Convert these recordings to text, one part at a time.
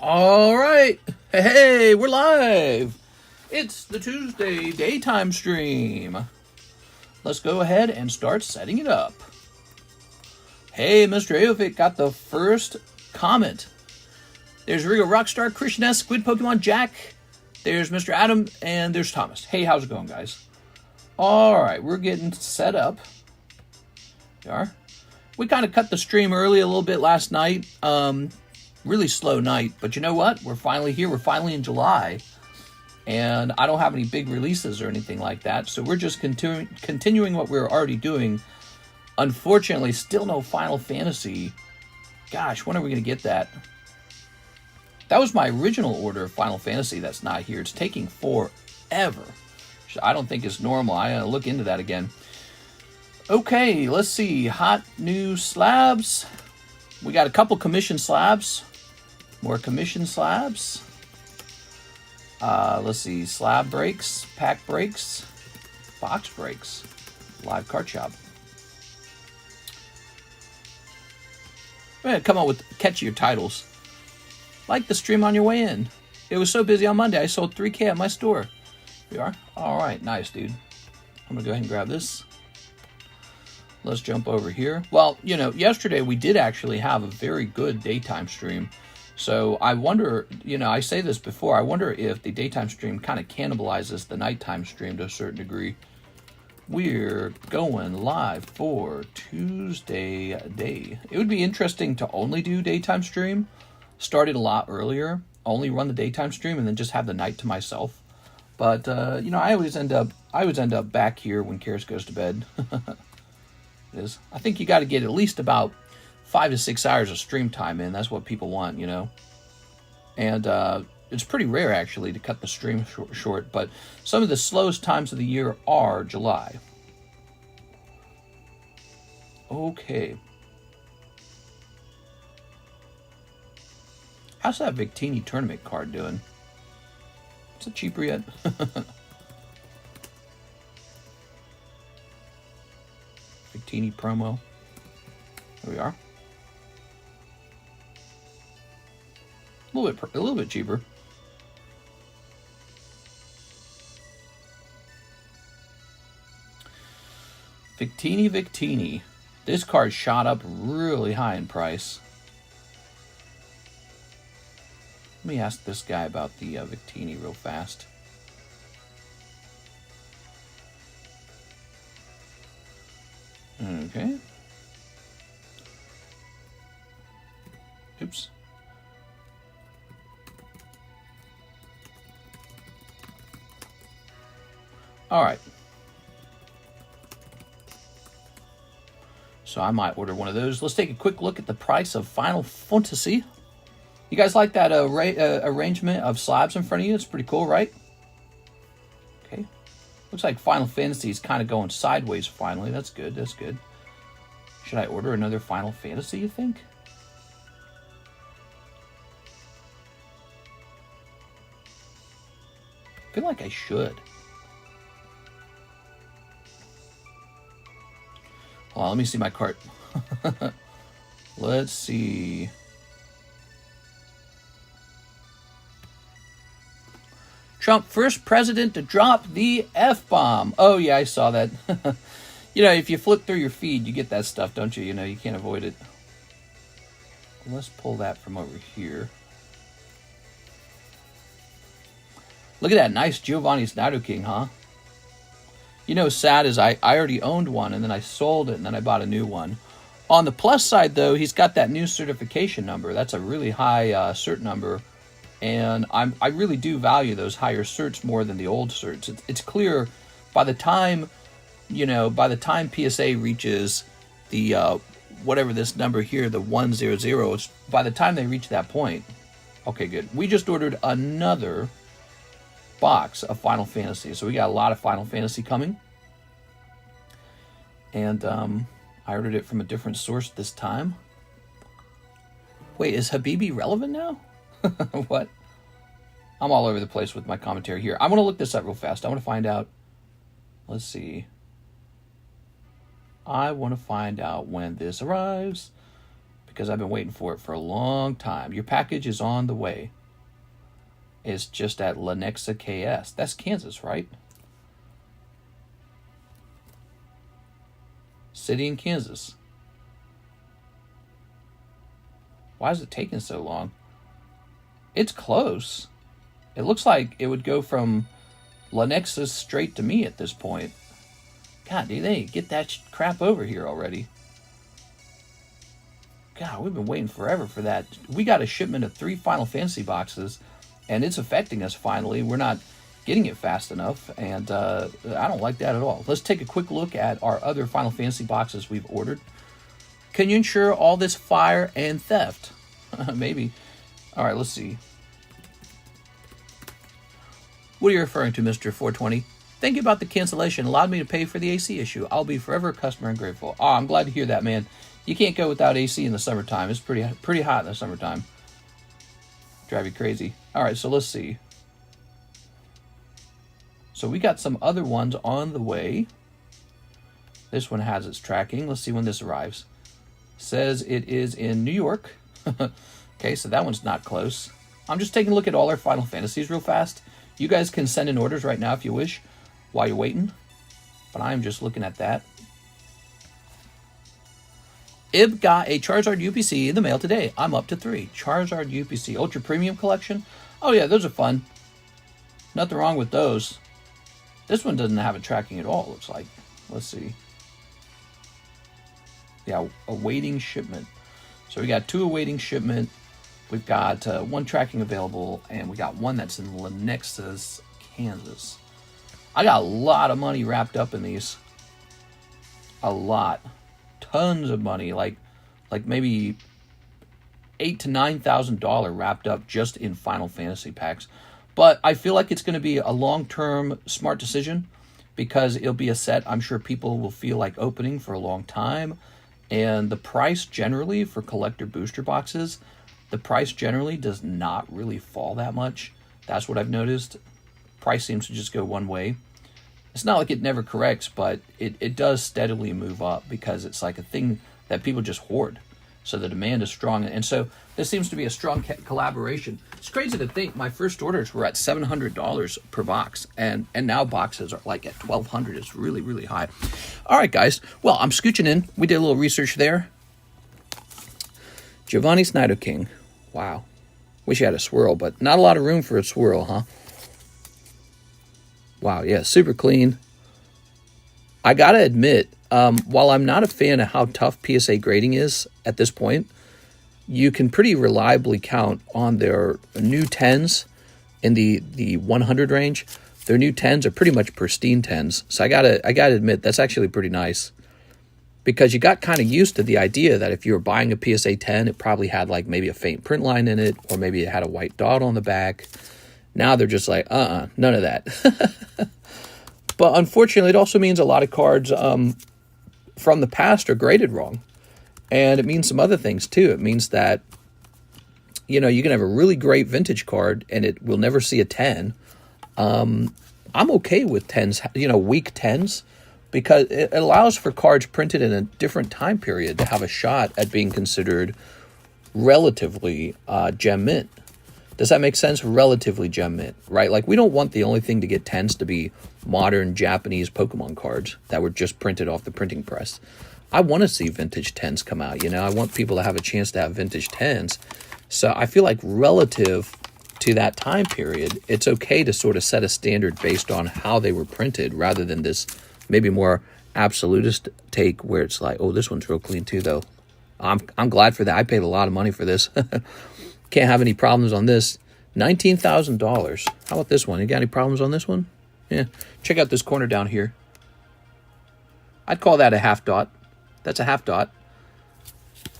All right. Hey, we're live. It's the Tuesday daytime stream. Let's go ahead and start setting it up. Hey, Mr. Aovic got the first comment. There's Rigo Rockstar, Christian S, Squid Pokemon Jack. There's Mr. Adam, and there's Thomas. Hey, how's it going, guys? All right, we're getting set up. We are. We kind of cut the stream early a little bit last night. Really slow night, but you know what? We're finally here. We're finally in July, and I don't have any big releases or anything like that, so we're just continuing what we're already doing. Unfortunately, still no Final Fantasy. Gosh, when are we going to get that? That was my original order of Final Fantasy that's not here. It's taking forever. I don't think it's normal. I gotta look into that again. Okay, let's see. Hot new slabs. We got a couple commission slabs. More commission slabs. Let's see. Slab breaks, pack breaks, box breaks, live card shop. I'm gonna come up with catchier titles. Like the stream on your way in. It was so busy on Monday, I sold 3K at my store. We are? Alright, nice, dude. I'm gonna go ahead and grab this. Let's jump over here. Well, you know, yesterday we did actually have a very good daytime stream. So I wonder, you know, I say this before, I wonder if the daytime stream kind of cannibalizes the nighttime stream to a certain degree. We're going live for Tuesday day. It would be interesting to only do daytime stream. Start it a lot earlier. Only run the daytime stream and then just have the night to myself. But, you know, I always end up back here when Karis goes to bed. It is. I think you got to get at least about 5 to 6 hours of stream time in. That's what people want, you know. And it's pretty rare, actually, to cut the stream short. But some of the slowest times of the year are July. Okay. How's that Victini tournament card doing? Is it cheaper yet? Victini promo. There we are. A little bit cheaper. Victini. This card shot up really high in price. Let me ask this guy about the Victini real fast. Okay. Oops. All right. So I might order one of those. Let's take a quick look at the price of Final Fantasy. You guys like that arrangement of slabs in front of you? It's pretty cool, right? Okay. Looks like Final Fantasy is kind of going sideways finally. That's good. That's good. Should I order another Final Fantasy, you think? I feel like I should. Hold on, let me see my cart. Let's see. Trump, first president to drop the F-bomb. Oh, yeah, I saw that. You know, if you flip through your feed, you get that stuff, don't you? You know, you can't avoid it. Let's pull that from over here. Look at that nice Giovanni's Nidoking, huh? You know, sad is I already owned one, and then I sold it, and then I bought a new one. On the plus side, though, he's got that new certification number. That's a really high cert number. And I really do value those higher certs more than the old certs. It's clear by the time, you know, by the time PSA reaches the, whatever this number here, the 100, by the time they reach that point. Okay, good. We just ordered another box of Final Fantasy. So we got a lot of Final Fantasy coming. And I ordered it from a different source this time. Wait, is Habibi relevant now? What? I'm all over the place with my commentary here. I want to look this up real fast. I want to find out. Let's see. I want to find out when this arrives. because I've been waiting for it for a long time. Your package is on the way. It's just at Lenexa KS. That's Kansas, right? City in Kansas. Why is it taking so long? It's close. It looks like it would go from Lenexa straight to me at this point. God, dude, they get that crap over here already. God, we've been waiting forever for that. We got a shipment of 3 Final Fantasy boxes, and it's affecting us finally. We're not getting it fast enough, and I don't like that at all. Let's take a quick look at our other Final Fantasy boxes we've ordered. Can you ensure all this fire and theft? Maybe. All right, let's see. What are you referring to, Mr. 420? Thank you about the cancellation. Allowed me to pay for the AC issue. I'll be forever a customer and grateful. Oh, I'm glad to hear that, man. You can't go without AC in the summertime. It's pretty hot in the summertime. Drive you crazy. All right, so let's see. So we got some other ones on the way. This one has its tracking. Let's see when this arrives. Says it is in New York. Okay, so that one's not close. I'm just taking a look at all our Final Fantasies real fast. You guys can send in orders right now if you wish while you're waiting. But I'm just looking at that. Ib got a Charizard UPC in the mail today. I'm up to 3. Charizard UPC Ultra Premium Collection. Oh yeah, those are fun. Nothing wrong with those. This one doesn't have a tracking at all, it looks like. Let's see. Yeah, awaiting shipment. So we got 2 awaiting shipment. We've got 1 tracking available, and we got 1 that's in Lenexa, Kansas. I got a lot of money wrapped up in these. A lot. Tons of money, like maybe $8,000 to $9,000 wrapped up just in Final Fantasy packs. But I feel like it's going to be a long-term smart decision because it'll be a set I'm sure people will feel like opening for a long time. And the price generally for collector booster boxes, the price generally does not really fall that much. That's what I've noticed. Price seems to just go one way. It's not like it never corrects, but it does steadily move up because it's like a thing that people just hoard. So the demand is strong. And so this seems to be a strong collaboration. It's crazy to think my first orders were at $700 per box. And now boxes are like at $1,200. It's really, really high. All right, guys. Well, I'm scooching in. We did a little research there. Giovanni Snyder King. Wow. Wish you had a swirl, but not a lot of room for a swirl, huh? Wow, yeah, super clean. I gotta admit, while I'm not a fan of how tough PSA grading is at this point, you can pretty reliably count on their new 10s in the 100 range. Their new 10s are pretty much pristine 10s. So I gotta admit, that's actually pretty nice. Because you got kind of used to the idea that if you were buying a PSA 10, it probably had like maybe a faint print line in it, or maybe it had a white dot on the back. Now they're just like, none of that. But unfortunately, it also means a lot of cards from the past are graded wrong. And it means some other things, too. It means that, you know, you can have a really great vintage card and it will never see a 10. I'm okay with 10s, you know, weak 10s, because it allows for cards printed in a different time period to have a shot at being considered relatively gem mint. Does that make sense? Relatively gem mint, right? Like, we don't want the only thing to get 10s to be modern Japanese Pokemon cards that were just printed off the printing press. I want to see vintage 10s come out, you know? I want people to have a chance to have vintage 10s. So I feel like relative to that time period, it's okay to sort of set a standard based on how they were printed rather than this maybe more absolutist take where it's like, oh, this one's real clean too, though. I'm glad for that. I paid a lot of money for this. Can't have any problems on this. $19,000. How about this one? You got any problems on this one? Yeah. Check out this corner down here. I'd call that a half dot. That's a half dot.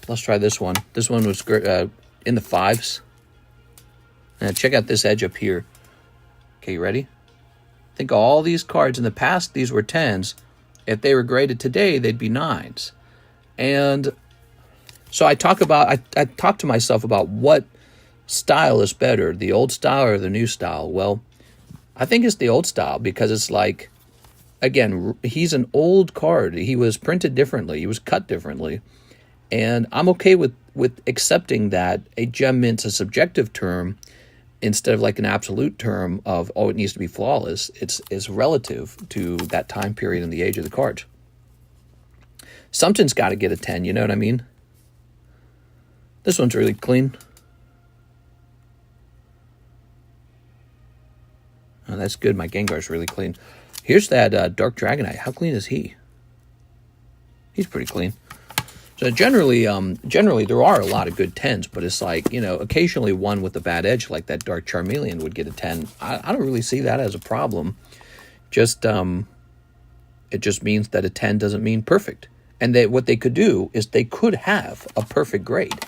Let's try this one. This one was in the 5s. Now check out this edge up here. Okay, you ready? Think of all these cards. In the past, these were 10s. If they were graded today, they'd be 9s. And so I talk to myself about what style is better, the old style or the new style. Well, I think it's the old style because it's like, again, he's an old card. He was printed differently. He was cut differently. And I'm okay with accepting that a gem mint's a subjective term instead of like an absolute term of, oh, it needs to be flawless. It's relative to that time period and the age of the cards. Something's got to get a 10, you know what I mean? This one's really clean. Oh, that's good. My Gengar's really clean. Here's that Dark Dragonite. How clean is he? He's pretty clean. So generally there are a lot of good 10s, but it's like, you know, occasionally one with a bad edge like that Dark Charmeleon would get a 10. I don't really see that as a problem. Just it just means that a 10 doesn't mean perfect. And what they could do is they could have a perfect grade.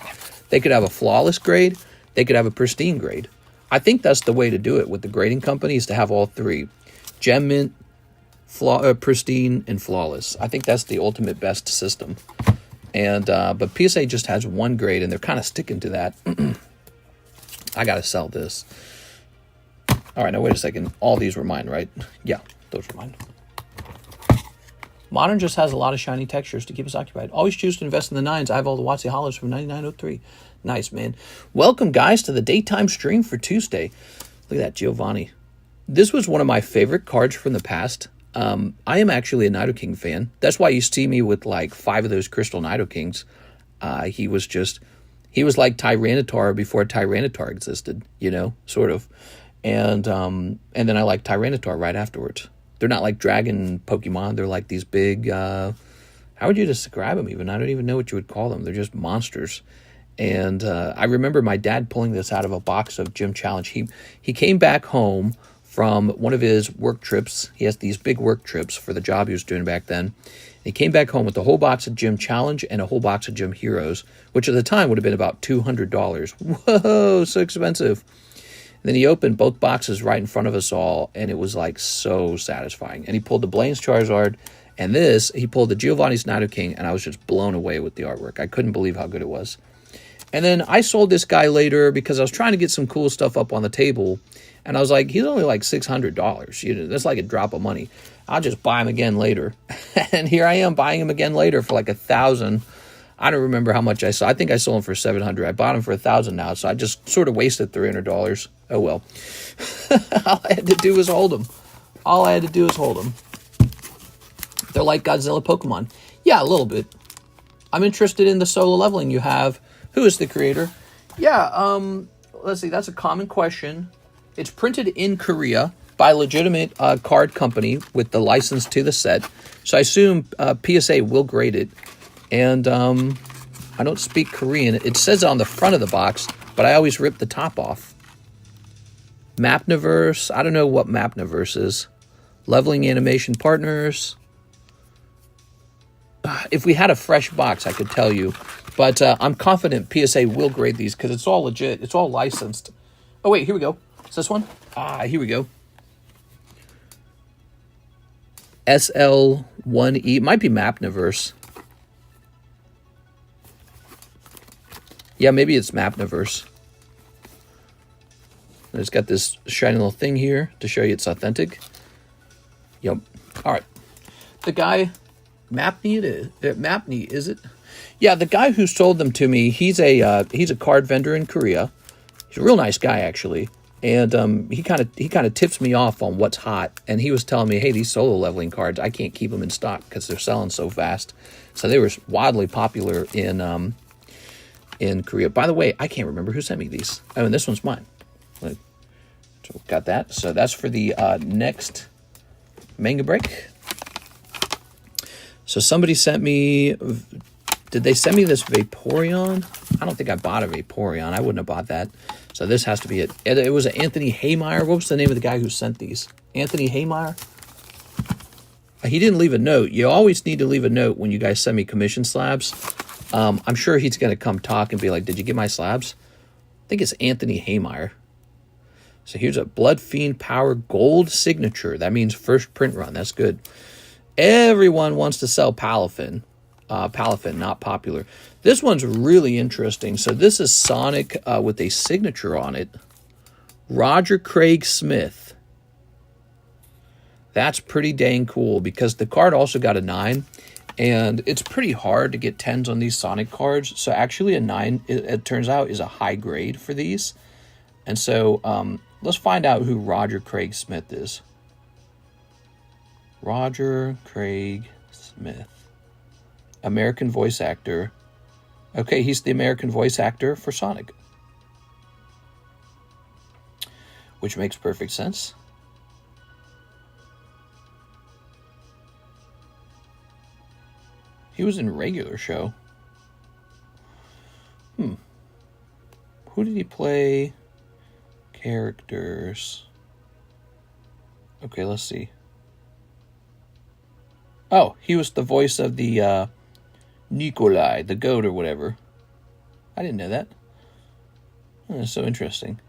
They could have a flawless grade. They could have a pristine grade. I think that's the way to do it with the grading companies, to have all three: gem mint, pristine, and flawless. I think that's the ultimate best system. And but PSA just has one grade, and they're kind of sticking to that. I gotta sell this. All right, now wait a second. All these were mine, right? Yeah, those were mine. Modern just has a lot of shiny textures to keep us occupied. Always choose to invest in the 9s. I have all the WOTC hollows from 9903. Nice, man. Welcome, guys, to the daytime stream for Tuesday. Look at that, Giovanni. This was one of my favorite cards from the past. I am actually a Nidoking fan. That's why you see me with like 5 of those Crystal Nidokings. He was like Tyranitar before Tyranitar existed, you know, sort of. And then I like Tyranitar right afterwards. They're not like dragon Pokemon. They're like these big, how would you describe them even? I don't even know what you would call them. They're just monsters. And I remember my dad pulling this out of a box of Gym Challenge. He came back home from one of his work trips. He has these big work trips for the job he was doing back then. He came back home with a whole box of Gym Challenge and a whole box of Gym Heroes, which at the time would have been about $200. Whoa, so expensive. And then he opened both boxes right in front of us all, and it was like so satisfying. And he pulled the Blaine's Charizard, and he pulled the Giovanni's Nidoking, and I was just blown away with the artwork. I couldn't believe how good it was. And then I sold this guy later because I was trying to get some cool stuff up on the table, and I was like, he's only like $600. You know, that's like a drop of money. I'll just buy him again later. And here I am buying him again later for like $1,000. I don't remember how much I sold. I think I sold him for $700. I bought him for $1,000 now, so I just sort of wasted $300. Oh well. All I had to do was hold them. They're like Godzilla Pokemon. Yeah, a little bit. I'm interested in the solo leveling you have. Who is the creator? Yeah, let's see. That's a common question. It's printed in Korea by a legitimate card company with the license to the set. So I assume PSA will grade it. And I don't speak Korean. It says it on the front of the box, but I always rip the top off. Mapniverse. I don't know what Mapniverse is. Leveling Animation Partners. If we had a fresh box, I could tell you. But I'm confident PSA will grade these because it's all legit. It's all licensed. Oh, wait, here we go. Is this one? Here we go. SL1E. It might be Mapniverse. Yeah, maybe it's Mapniverse. It's got this shiny little thing here to show you it's authentic. Yep. All right. The guy, Mapney, is it? Yeah, the guy who sold them to me, he's a card vendor in Korea. He's a real nice guy, actually. And he kind of tips me off on what's hot. And he was telling me, hey, these solo leveling cards, I can't keep them in stock because they're selling so fast. So they were wildly popular in Korea. By the way, I can't remember who sent me these. Oh, and this one's mine. So got that. So that's for the next manga break. So somebody sent me... Did they send me this Vaporeon? I don't think I bought a Vaporeon. I wouldn't have bought that. So this has to be it. It was Anthony Haymeyer. What was the name of the guy who sent these? Anthony Haymeyer? He didn't leave a note. You always need to leave a note when you guys send me commission slabs. I'm sure he's going to come talk and be like, did you get my slabs? I think it's Anthony Haymeyer. So here's a Blood Fiend Power Gold Signature. That means first print run. That's good. Everyone wants to sell Palafin. Palafin, not popular. This one's really interesting. So this is Sonic with a signature on it. Roger Craig Smith. That's pretty dang cool because the card also got a 9. And it's pretty hard to get 10s on these Sonic cards. So actually a 9, it turns out, is a high grade for these. And so let's find out who Roger Craig Smith is. Roger Craig Smith. American voice actor. Okay, he's the American voice actor for Sonic. Which makes perfect sense. He was in regular show. Who did he play? Characters. Okay, let's see. Oh, he was the voice of the Nikolai, the goat or whatever. I didn't know that. That's so interesting.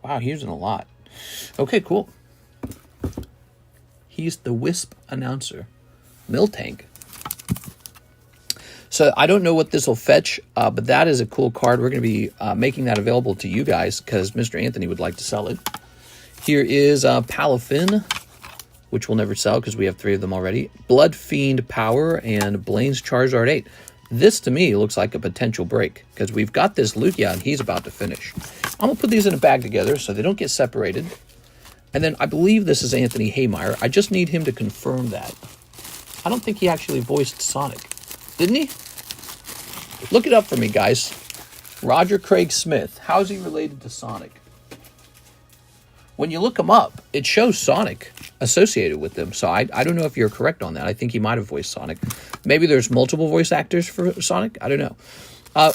Wow, he was in a lot. Okay, cool. He's the Wisp announcer. Miltank. So I don't know what this will fetch, but that is a cool card. We're going to be making that available to you guys because Mr. Anthony would like to sell it. Here is Palafin, which we'll never sell because we have 3 of them already. Blood Fiend Power and Blaine's Charizard 8. This, to me, looks like a potential break because we've got this Lugia and he's about to finish. I'm going to put these in a bag together so they don't get separated. And then I believe this is Anthony Haymeyer. I just need him to confirm that. I don't think he actually voiced Sonic. Didn't he? Look it up for me, guys. Roger Craig Smith. How is he related to Sonic? When you look him up, it shows Sonic associated with them. So I don't know if you're correct on that. I think he might have voiced Sonic. Maybe there's multiple voice actors for Sonic. I don't know.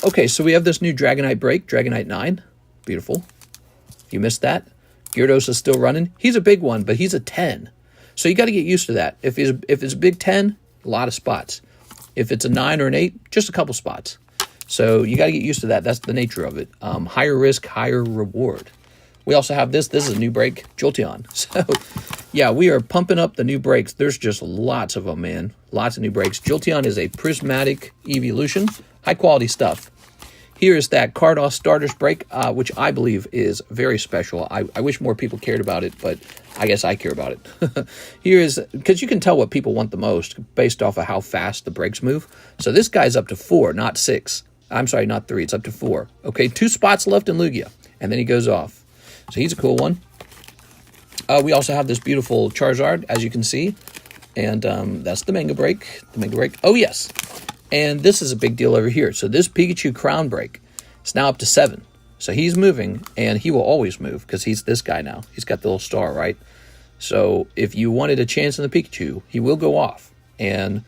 Okay, so we have this new Dragonite break, Dragonite 9. Beautiful. You missed that. Gyarados is still running. He's a big one, but he's a 10. So you got to get used to that. If it's a big 10, a lot of spots. If it's a 9 or an 8, just a couple spots. So you got to get used to that. That's the nature of it. Higher risk, higher reward. We also have this. This is a new break, Jolteon. So, yeah, we are pumping up the new breaks. There's just lots of them, man. Lots of new breaks. Jolteon is a prismatic evolution. High-quality stuff. Here is that Carddass Starters break, which I believe is very special. I wish more people cared about it, but I guess I care about it. Here is, because you can tell what people want the most based off of how fast the breaks move. So this guy's up to 4, not 6. I'm sorry, not 3. It's up to 4. Okay, 2 spots left in Lugia, and then he goes off. So he's a cool one. We also have this beautiful Charizard, as you can see. And that's the Mega Break. The Mega Break. Oh, yes. And this is a big deal over here. So this Pikachu Crown Break is now up to 7. So he's moving, and he will always move because he's this guy now. He's got the little star, right? So if you wanted a chance in the Pikachu, he will go off. And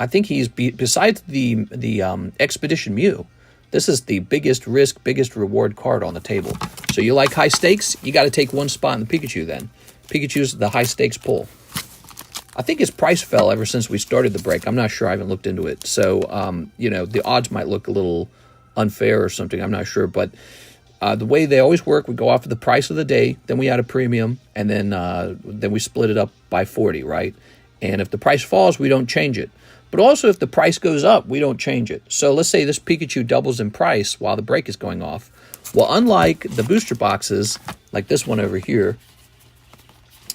I think he's, besides the Expedition Mew, this is the biggest risk, biggest reward card on the table. So you like high stakes? You got to take 1 spot in the Pikachu then. Pikachu's the high stakes pull. I think his price fell ever since we started the break. I'm not sure. I haven't looked into it. So, you know, the odds might look a little unfair or something. I'm not sure. But the way they always work, we go off of the price of the day. Then we add a premium. And then we split it up by 40, right? And if the price falls, we don't change it. But also, if the price goes up, we don't change it. So let's say this Pikachu doubles in price while the break is going off. Well, unlike the booster boxes, like this one over here,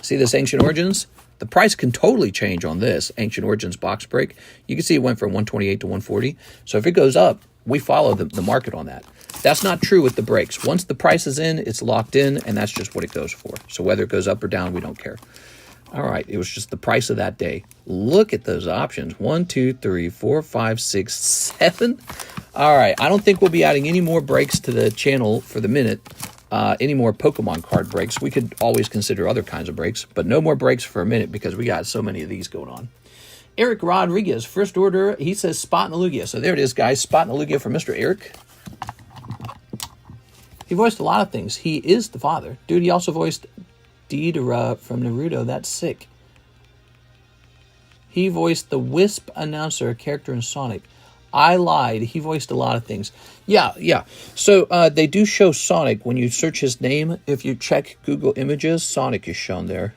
see this Ancient Origins? The price can totally change on this Ancient Origins box break. You can see it went from 128 to 140. So if it goes up, we follow the market on that. That's not true with the breaks. Once the price is in, it's locked in, and that's just what it goes for. So whether it goes up or down, we don't care. All right, it was just the price of that day. Look at those options. 1, 2, 3, 4, 5, 6, 7. All right, I don't think we'll be adding any more breaks to the channel for the minute. Any more Pokemon card breaks. We could always consider other kinds of breaks, but no more breaks for a minute because we got so many of these going on. Eric Rodriguez, first order. He says spot in the Lugia. So there it is, guys. Spot in the Lugia for Mr. Eric. He voiced a lot of things. He is the father. Dude, he also voiced Deidara from Naruto. That's sick. He voiced the Wisp announcer, a character in Sonic. I lied. He voiced a lot of things. Yeah. So they do show Sonic. When you search his name, if you check Google Images, Sonic is shown there.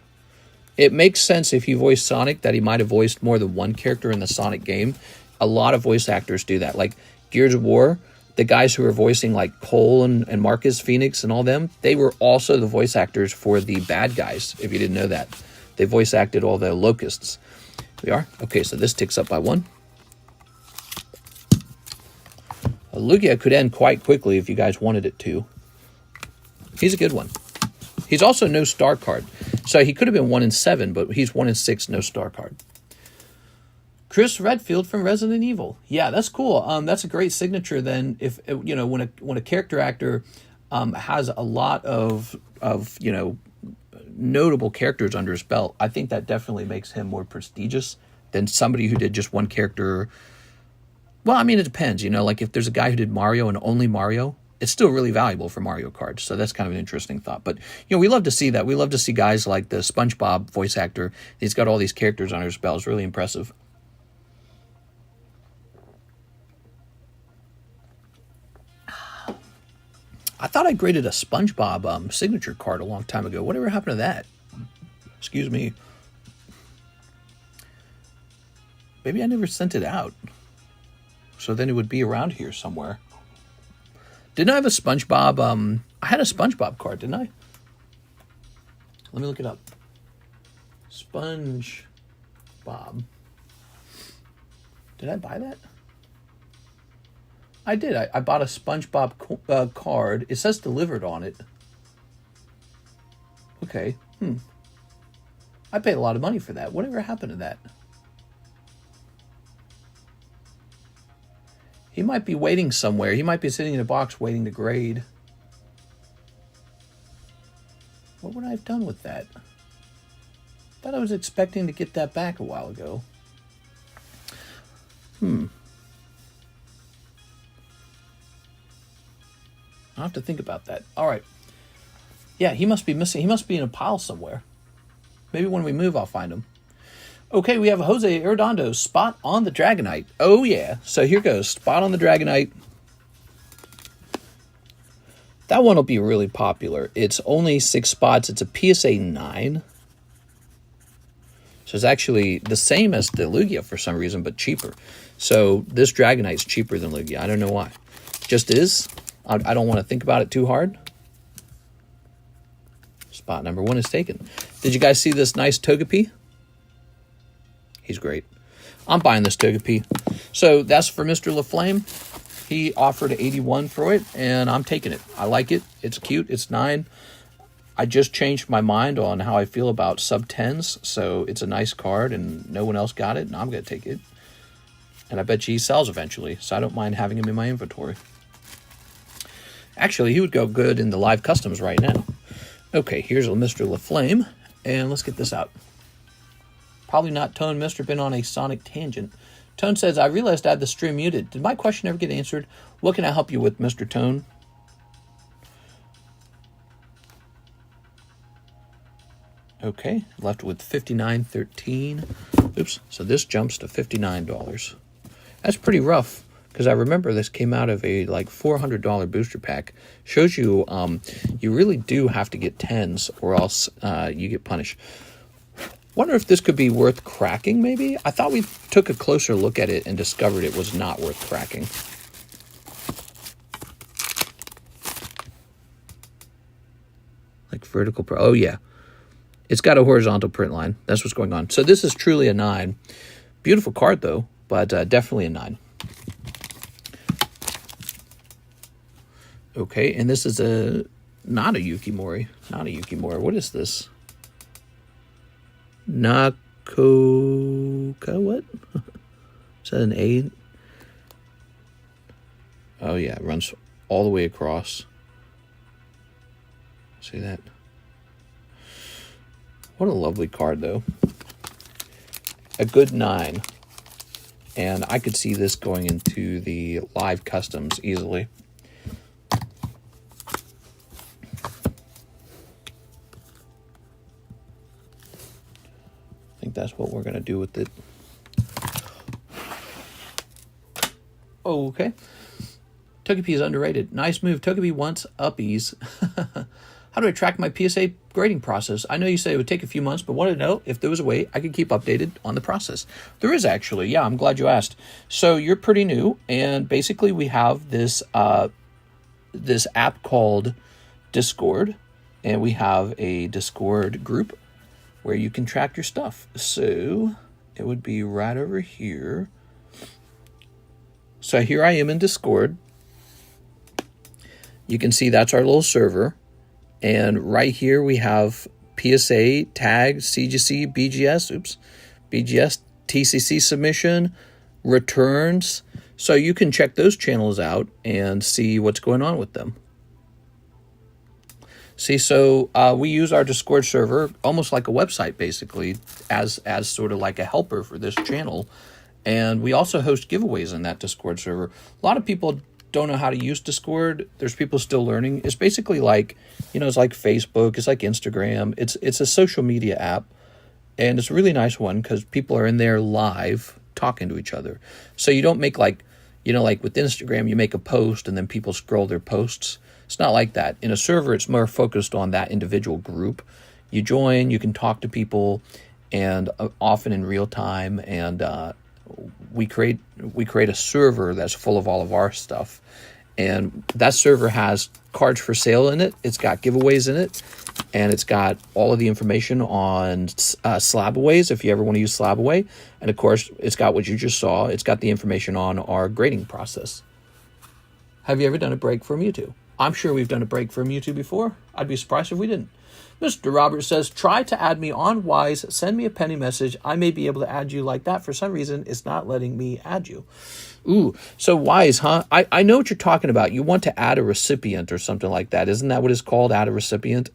It makes sense if he voiced Sonic that he might have voiced more than one character in the Sonic game. A lot of voice actors do that. Like Gears of War, the guys who are voicing like Cole and Marcus Phoenix and all them, they were also the voice actors for the bad guys, if you didn't know that. They voice acted all the locusts. We are? Okay, so this ticks up by 1. Lugia could end quite quickly if you guys wanted it to. He's a good one. He's also no star card. So he could have been 1 in 7, but he's 1 in 6, no star card. Chris Redfield from Resident Evil. Yeah, that's cool. That's a great signature then if, you know, when a character actor has a lot of you know, notable characters under his belt, I think that definitely makes him more prestigious than somebody who did just one character. Well, I mean, it depends, you know, like if there's a guy who did Mario and only Mario, it's still really valuable for Mario cards. So that's kind of an interesting thought. But, you know, we love to see that. We love to see guys like the SpongeBob voice actor. He's got all these characters under his belt. It's really impressive. I thought I graded a SpongeBob signature card a long time ago. Whatever happened to that? Excuse me. Maybe I never sent it out. So then it would be around here somewhere. Didn't I have a SpongeBob? I had a SpongeBob card, didn't I? Let me look it up. SpongeBob. Did I buy that? I did. I bought a SpongeBob card. It says delivered on it. Okay. I paid a lot of money for that. Whatever happened to that? He might be waiting somewhere. He might be sitting in a box waiting to grade. What would I have done with that? I thought I was expecting to get that back a while ago. I'll have to think about that. All right. Yeah, he must be missing. He must be in a pile somewhere. Maybe when we move, I'll find him. Okay, we have Jose Arredondo, Spot on the Dragonite. Oh, yeah. So here goes. Spot on the Dragonite. That one will be really popular. It's only 6 spots. It's a PSA 9. So it's actually the same as the Lugia for some reason, but cheaper. So this Dragonite's cheaper than Lugia. I don't know why. Just is. I don't want to think about it too hard. Spot number 1 is taken. Did you guys see this nice Togepi? He's great. I'm buying this Togepi. So that's for Mr. LaFlame. He offered 81 for it, and I'm taking it. I like it. It's cute. It's 9. I just changed my mind on how I feel about sub-10s, so it's a nice card, and no one else got it, and I'm going to take it. And I bet you he sells eventually, so I don't mind having him in my inventory. Actually, he would go good in the live customs right now. Okay, here's a Mr. LaFlame, and let's get this out. Probably not Tone. Mr. Been on a Sonic tangent. Tone says, I realized I had the stream muted. Did my question ever get answered? What can I help you with, Mr. Tone? Okay, left with $59.13. Oops, so this jumps to $59. That's pretty rough, because I remember this came out of a like $400 booster pack. Shows you you really do have to get 10s or else you get punished. Wonder if this could be worth cracking, maybe? I thought we took a closer look at it and discovered it was not worth cracking. Like vertical... Oh, yeah. It's got a horizontal print line. That's what's going on. So this is truly a 9. Beautiful card, though, but definitely a 9. Okay, and this is not a Yukimori. Not a Yukimori. What is this? Nakoka, what? Is that an A? Oh, yeah, it runs all the way across. See that? What a lovely card, though. A good 9. And I could see this going into the live customs easily. That's what we're going to do with it. Oh, okay. Togepi is underrated. Nice move. Togepi wants uppies. How do I track my PSA grading process? I know you say it would take a few months, but wanted to know if there was a way I could keep updated on the process. There is actually. Yeah, I'm glad you asked. So you're pretty new, and basically we have this this app called Discord, and we have a Discord group where you can track your stuff. So it would be right over here. So here I am in Discord. You can see that's our little server. And right here we have PSA, tag, CGC, BGS, TCC submission, returns. So you can check those channels out and see what's going on with them. See, so we use our Discord server almost like a website, basically, as sort of like a helper for this channel. And we also host giveaways in that Discord server. A lot of people don't know how to use Discord. There's people still learning. It's basically like, you know, it's like Facebook, it's like Instagram. It's a social media app, and it's a really nice one because people are in there live talking to each other. So you don't make like, you know, like with Instagram, you make a post and then people scroll their posts. It's not like that. In a server, it's more focused on that individual group. You join, you can talk to people, and often in real time. And we create a server that's full of all of our stuff. And that server has cards for sale in it. It's got giveaways in it. And it's got all of the information on Slabaways, if you ever want to use Slabaway. And of course, it's got what you just saw. It's got the information on our grading process. Have you ever done a break for Mewtwo? I'm sure we've done a break for Mewtwo before. I'd be surprised if we didn't. Mr. Roberts says, try to add me on Weiss. Send me a penny message. I may be able to add you like that. For some reason, it's not letting me add you. Ooh, so Weiss, huh? I know what you're talking about. You want to add a recipient or something like that. Isn't that what it's called, add a recipient?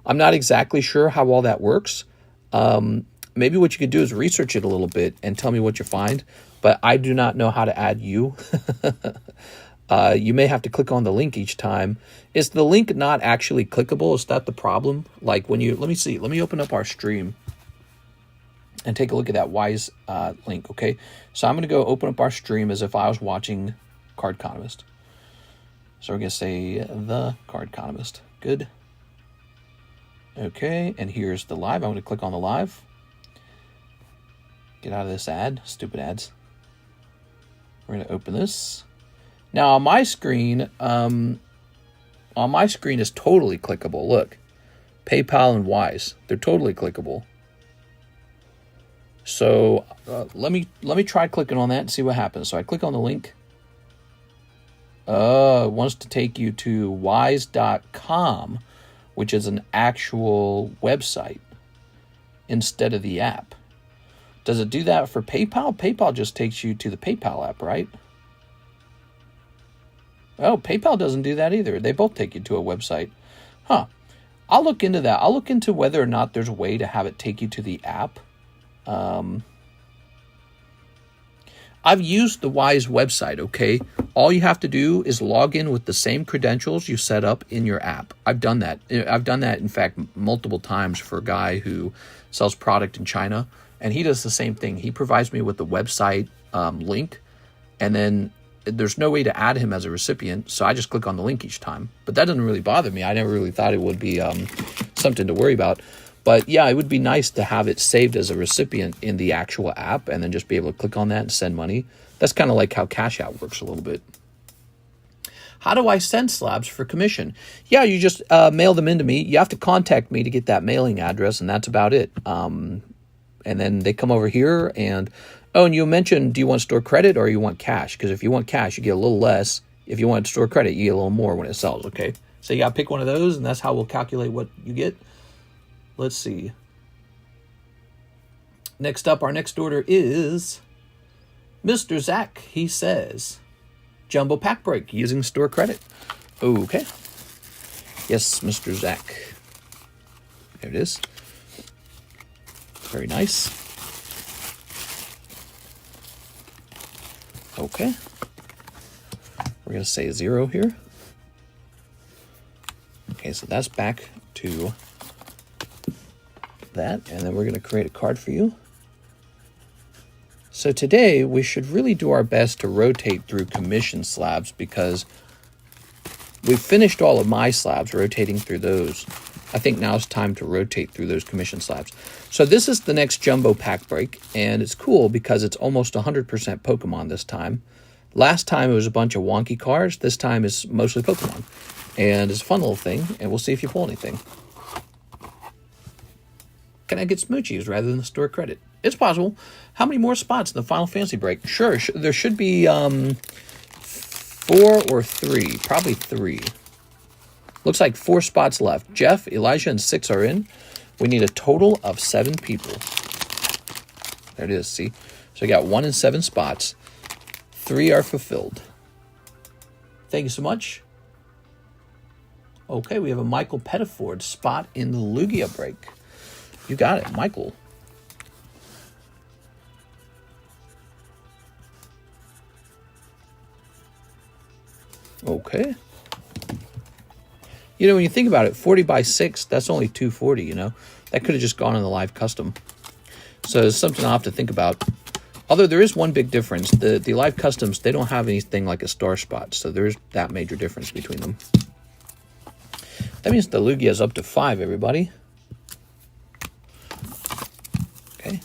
I'm not exactly sure how all that works. Maybe what you could do is research it a little bit and tell me what you find. But I do not know how to add you. You may have to click on the link each time. Is the link not actually clickable? Is that the problem? Like when you, let me see, let me open up our stream and take a look at that Weiss link, okay? So I'm going to go open up our stream as if I was watching Cardconomist. So we're going to say the Cardconomist. Good. Okay, and here's the live. I'm going to click on the live. Get out of this ad, stupid ads. We're going to open this. Now on my screen is totally clickable. Look, PayPal and Weiss, they're totally clickable. So let me try clicking on that and see what happens. So I click on the link. It wants to take you to Weiss.com, which is an actual website instead of the app. Does it do that for PayPal? PayPal just takes you to the PayPal app, right? Oh, PayPal doesn't do that either. They both take you to a website. Huh. I'll look into that. I'll look into whether or not there's a way to have it take you to the app. I've used the Weiss website, okay? All you have to do is log in with the same credentials you set up in your app. I've done that. I've done that, in fact, multiple times for a guy who sells product in China, and he does the same thing. He provides me with the website link, and then there's no way to add him as a recipient, so I just click on the link each time. But that doesn't really bother me. I never really thought it would be something to worry about. But yeah, it would be nice to have it saved as a recipient in the actual app and then just be able to click on that and send money. That's kind of like how CASHAPP works a little bit. How do I send slabs for commission? Yeah, you just mail them into me. You have to contact me to get that mailing address, and that's about it. And then they come over here and... Oh, and you mentioned, do you want store credit or you want cash? Because if you want cash, you get a little less. If you want store credit, you get a little more when it sells, okay? So you got to pick one of those, and that's how we'll calculate what you get. Let's see. Next up, our next order is Mr. Zach. He says, Jumbo Pack Break using store credit. Okay. Yes, Mr. Zach. There it is. Very nice. Okay. We're going to say 0 here. Okay, so that's back to that. And then we're going to create a card for you. So today, we should really do our best to rotate through commission slabs because we've finished all of my slabs, rotating through those. I think now it's time to rotate through those commission slabs. So this is the next Jumbo Pack Break, and it's cool because it's almost 100% Pokemon this time. Last time it was a bunch of wonky cards. This time it's mostly Pokemon. And it's a fun little thing, and we'll see if you pull anything. Can I get Smoochies rather than the store credit? It's possible. How many more spots in the Final Fantasy break? Sure, there should be 4 or 3. Probably 3. Looks like 4 spots left. Jeff, Elijah, and 6 are in. We need a total of 7 people. There it is, see? So we got 1 in 7 spots. 3 are fulfilled. Thank you so much. Okay, we have a Michael Pettiford spot in the Lugia break. You got it, Michael. Okay. You know, when you think about it, 40 by 6, that's only 240, you know? That could have just gone in the live custom. So it's something I'll have to think about. Although there is one big difference. The live customs, they don't have anything like a star spot. So there's that major difference between them. That means the Lugia is up to 5, everybody. Okay.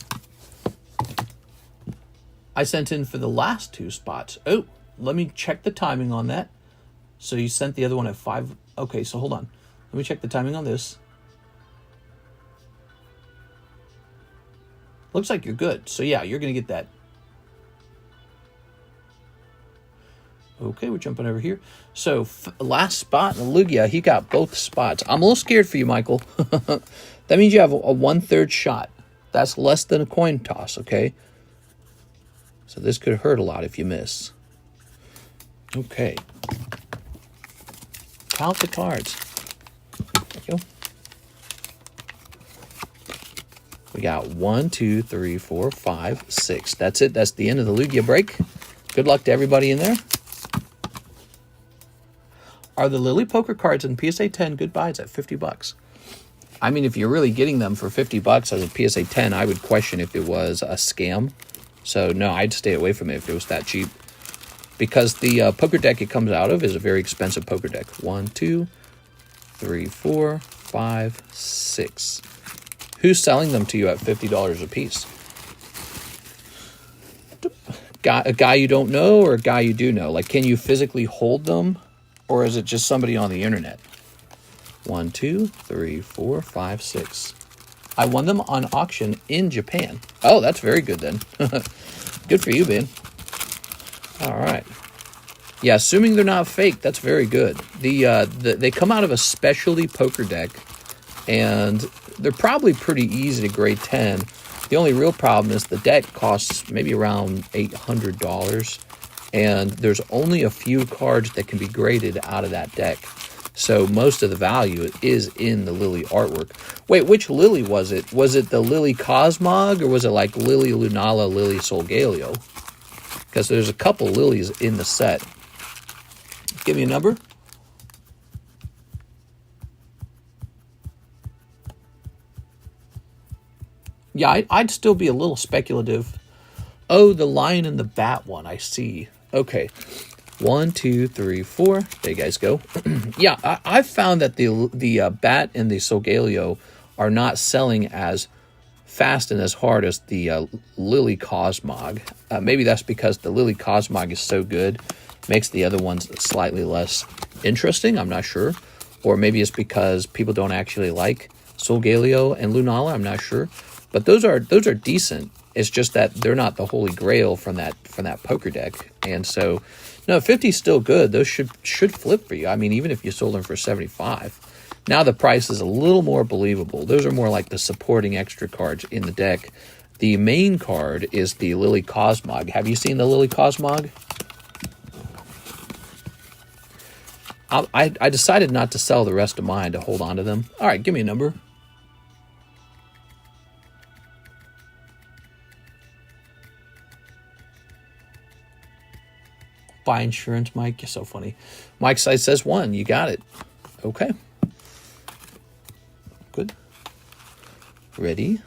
I sent in for the last 2 spots. Oh, let me check the timing on that. So you sent the other one at 5. Okay, so hold on. Let me check the timing on this. Looks like you're good. So yeah, you're going to get that. Okay, we're jumping over here. So last spot in the Lugia, he got both spots. I'm a little scared for you, Michael. That means you have a 1/3 shot. That's less than a coin toss, okay? So this could hurt a lot if you miss. Okay. Count the cards. There you go. We got 1, 2, 3, 4, 5, 6. That's it. That's the end of the Lugia break. Good luck to everybody in there. Are the Lily poker cards in PSA 10 good buys at $50? I mean, if you're really getting them for $50 as a PSA 10, I would question if it was a scam. So no, I'd stay away from it if it was that cheap. Because the poker deck it comes out of is a very expensive poker deck. 1, 2, 3, 4, 5, 6. Who's selling them to you at $50 a piece? A guy you don't know or a guy you do know? Like, can you physically hold them? Or is it just somebody on the internet? 1, 2, 3, 4, 5, 6. I won them on auction in Japan. Oh, that's very good then. Good for you, Ben. All right. Yeah, assuming they're not fake, that's very good. They come out of a specialty poker deck, and they're probably pretty easy to grade 10. The only real problem is the deck costs maybe around $800, and there's only a few cards that can be graded out of that deck. So most of the value is in the Lily artwork. Wait, which Lily was it? Was it the Lily Cosmog, or was it like Lily Lunala, Lily Solgaleo? Because there's a couple lilies in the set. Give me a number. Yeah, I'd still be a little speculative. Oh, the lion and the bat one, I see. Okay. 1, 2, 3, 4. There you guys go. Yeah, I've found that the bat and the Solgaleo are not selling as fast and as hard as the Lily Cosmog. Maybe that's because the Lily Cosmog is so good, makes the other ones slightly less interesting. I'm not sure. Or maybe it's because people don't actually like Solgaleo and Lunala. I'm not sure. But those are decent. It's just that they're not the holy grail from that poker deck. And so, no, 50 is still good. Those should flip for you. I mean, even if you sold them for 75. Now the price is a little more believable. Those are more like the supporting extra cards in the deck. The main card is the Lily Cosmog. Have you seen the Lily Cosmog? I decided not to sell the rest of mine to hold on to them. All right, give me a number. Buy insurance, Mike. You're so funny. Mike's side says 1. You got it. Okay. Good. Ready.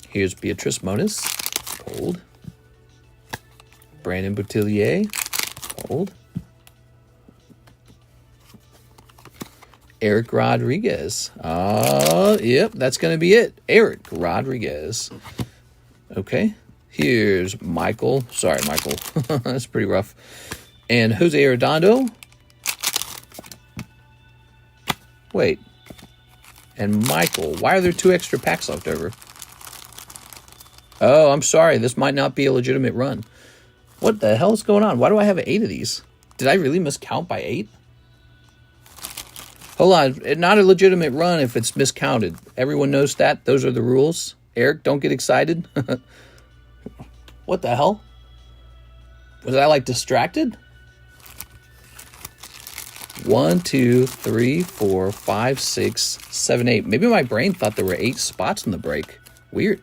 Here's Beatrice Moniz. Hold. Brandon Boutillier. Hold. Eric Rodriguez. Yep, that's going to be it. Eric Rodriguez. Okay. Here's Michael. Sorry, Michael. That's pretty rough. And Jose Arredondo. Wait. And Michael. Why are there 2 extra packs left over? Oh, I'm sorry. This might not be a legitimate run. What the hell is going on? Why do I have 8 of these? Did I really miscount by 8? Hold on. Not a legitimate run if it's miscounted. Everyone knows that. Those are the rules. Eric, don't get excited. What the hell? Was I like distracted? 1, 2, 3, 4, 5, 6, 7, 8. Maybe my brain thought there were 8 spots in the break. Weird.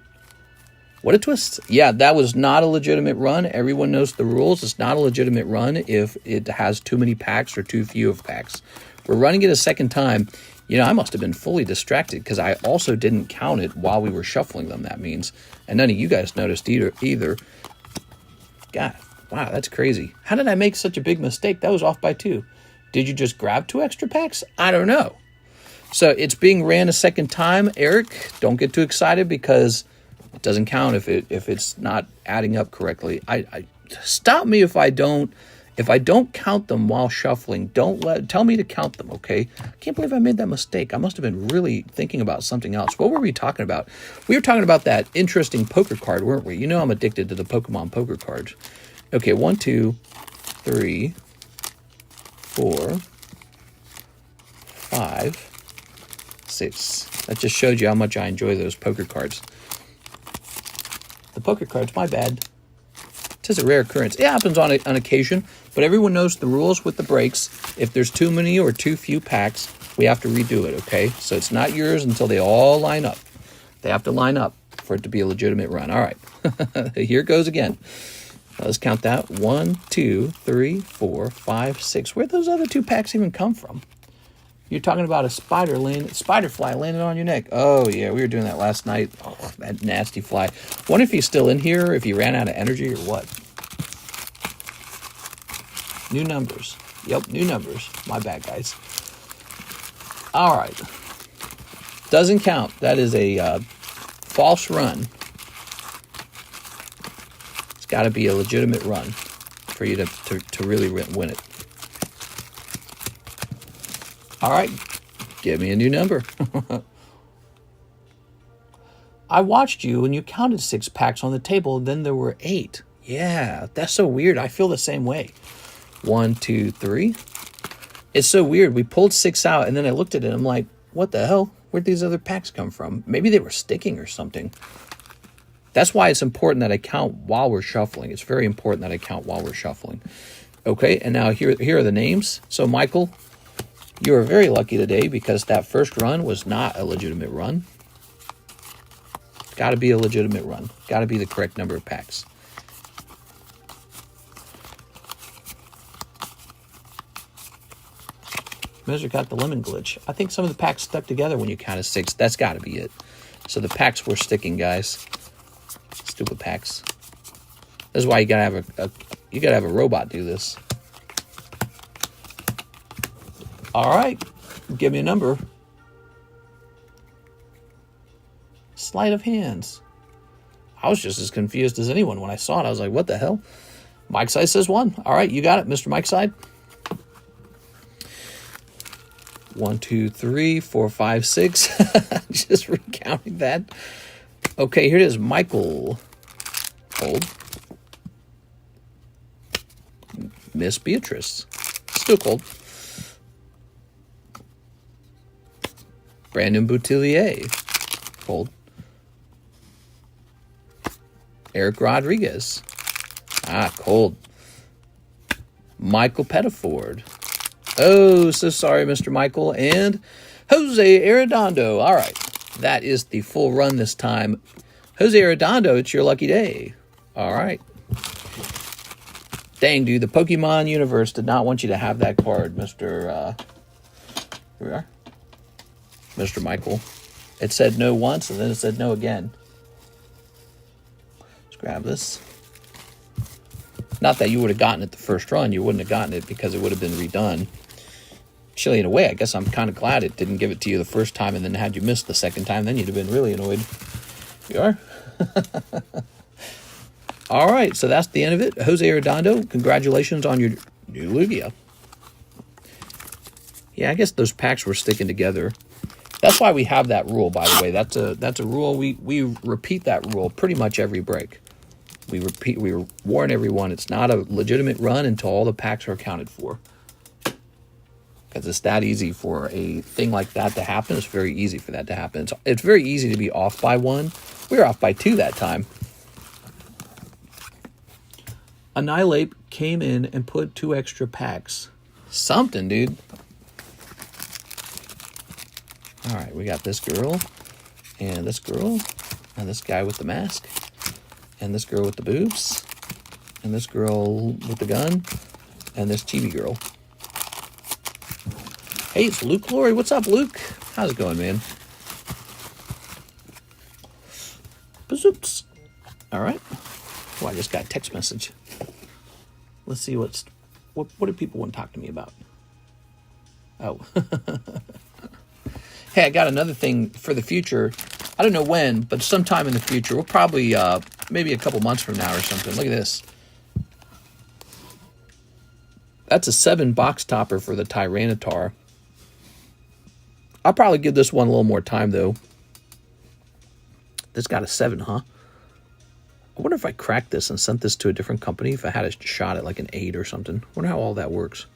What a twist. Yeah, that was not a legitimate run. Everyone knows the rules. It's not a legitimate run if it has too many packs or too few of packs. We're running it a second time. You know, I must have been fully distracted because I also didn't count it while we were shuffling them, that means. And none of you guys noticed either. God, wow, that's crazy. How did I make such a big mistake? That was off by 2. Did you just grab 2 extra packs? I don't know. So it's being ran a second time. Eric, don't get too excited because it doesn't count if it's not adding up correctly. I stop me if I don't count them while shuffling. Tell me to count them, okay? I can't believe I made that mistake. I must have been really thinking about something else. What were we talking about? We were talking about that interesting poker card, weren't we? You know I'm addicted to the Pokemon poker cards. Okay, 1, 2, 3, 4, 5, 6. That just showed you how much I enjoy those poker cards. The poker cards, my bad. It is a rare occurrence. It happens on occasion, but everyone knows the rules with the breaks. If there's too many or too few packs, we have to redo it, okay? So it's not yours until they all line up. They have to line up for it to be a legitimate run. All right, here it goes again. Let's count that. 1, 2, 3, 4, 5, 6. Where'd those other 2 packs even come from? You're talking about a spider fly landing on your neck. Oh, yeah, we were doing that last night. Oh, that nasty fly. Wonder if he's still in here, if he ran out of energy or what. New numbers. Yep, new numbers. My bad, guys. All right. Doesn't count. That is a false run. It's got to be a legitimate run for you to really win it. All right, give me a new number. I watched you and you counted 6 packs on the table, then there were 8. Yeah, that's so weird. I feel the same way. 1, 2, 3. It's so weird. We pulled 6 out and then I looked at it and I'm like, what the hell? Where'd these other packs come from? Maybe they were sticking or something. That's why it's important that I count while we're shuffling. It's very important that I count while we're shuffling. Okay, and now here are the names. So Michael, you are very lucky today because that first run was not a legitimate run. Got to be a legitimate run. Got to be the correct number of packs. Measure got the lemon glitch. I think some of the packs stuck together when you counted 6. That's got to be it. So the packs were sticking, guys. Stupid packs. This is why you gotta have a robot do this. All right, give me a number. Sleight of hands. I was just as confused as anyone when I saw it. I was like, what the hell? Mike's side says 1. All right, you got it, Mr. Mike's side. 1, 2, 3, 4, 5, 6. Just recounting that. Okay, here it is. Michael. Cold. Miss Beatrice. Still cold. Brandon Boutillier. Cold. Eric Rodriguez. Cold. Michael Pettiford. Oh, so sorry, Mr. Michael. And Jose Arredondo. All right. That is the full run this time. Jose Arredondo, it's your lucky day. All right. Dang, dude. The Pokemon universe did not want you to have that card, Mr. Here we are. Mr. Michael. It said no once, and then it said no again. Let's grab this. Not that you would have gotten it the first run. You wouldn't have gotten it because it would have been redone. Actually, in a way, I guess I'm kind of glad it didn't give it to you the first time and then had you miss the second time. Then you'd have been really annoyed. You are? All right, so that's the end of it. Jose Arredondo, congratulations on your new Lugia. Yeah, I guess those packs were sticking together. That's why we have that rule, by the way. That's a rule. We repeat that rule pretty much every break. We warn everyone it's not a legitimate run until all the packs are accounted for. Because it's that easy for a thing like that to happen. It's very easy for that to happen. It's very easy to be off by 1. We were off by 2 that time. Annihilate came in and put 2 extra packs. Something, dude. All right, we got this girl, and this girl, and this guy with the mask, and this girl with the boobs, and this girl with the gun, and this chibi girl. Hey, it's Luke Glory. What's up, Luke? How's it going, man? Bazoops. All right. Oh, I just got a text message. Let's see what do people want to talk to me about? Oh. Hey, I got another thing for the future. I don't know when, but sometime in the future. We'll probably, maybe a couple months from now or something. Look at this. That's a 7 box topper for the Tyranitar. I'll probably give this one a little more time, though. This got a 7, huh? I wonder if I cracked this and sent this to a different company, if I had a shot at like an 8 or something. I wonder how all that works.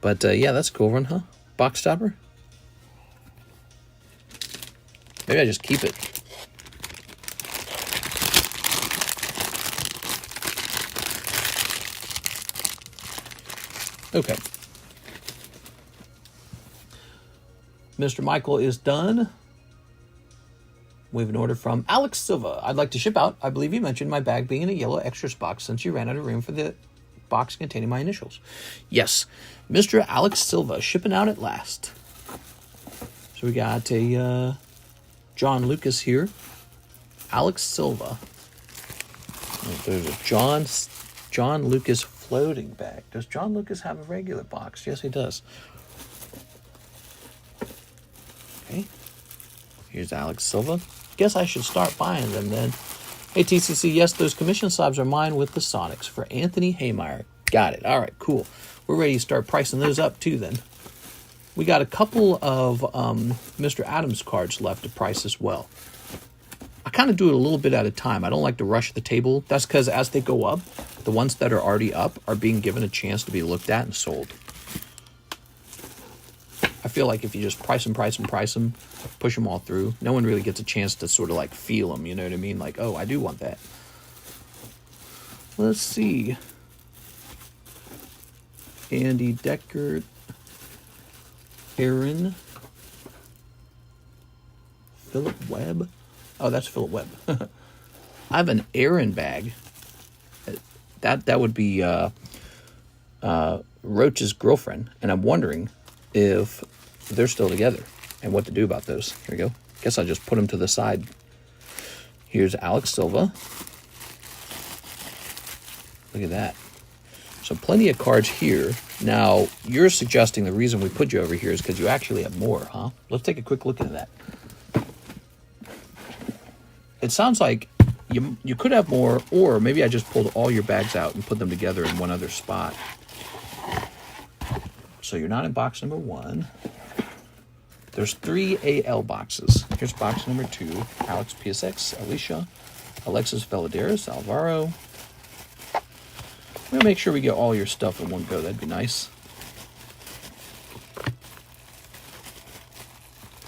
But, yeah, that's a cool one, huh? Box topper? Maybe I just keep it. Okay. Mr. Michael is done. We have an order from Alex Silva. I'd like to ship out. I believe you mentioned my bag being in a yellow extras box since you ran out of room for the box containing my initials. Yes. Mr. Alex Silva, shipping out at last. So we got a John Lucas here. Alex Silva. There's a John Lucas floating bag. Does John Lucas have a regular box? Yes, he does. Okay. Here's Alex Silva. Guess I should start buying them then. Hey, TCC, yes, those commission slabs are mine with the Sonics for Anthony Haymeyer. Got it. All right, cool. We're ready to start pricing those up too then. We got a couple of Mr. Adams cards left to price as well. I kind of do it a little bit at a time. I don't like to rush the table. That's because as they go up, the ones that are already up are being given a chance to be looked at and sold. I feel like if you just price them, push them all through, no one really gets a chance to sort of like feel them, you know what I mean? Like, oh, I do want that. Let's see. Andy Deckard. Aaron. Philip Webb. Oh, that's Philip Webb. I have an Aaron bag. That would be Roach's girlfriend, and I'm wondering if they're still together and what to do about those. Here we go. Guess I'll just put them to the side. Here's Alex Silva. Look at that. So plenty of cards here. Now, you're suggesting the reason we put you over here is because you actually have more, huh? Let's take a quick look into that. It sounds like you could have more, or maybe I just pulled all your bags out and put them together in one other spot. So you're not in box number 1. There's 3 AL boxes. Here's box number 2. Alex PSX, Alicia, Alexis Valadares, Alvaro. We'll make sure we get all your stuff in one go. That'd be nice.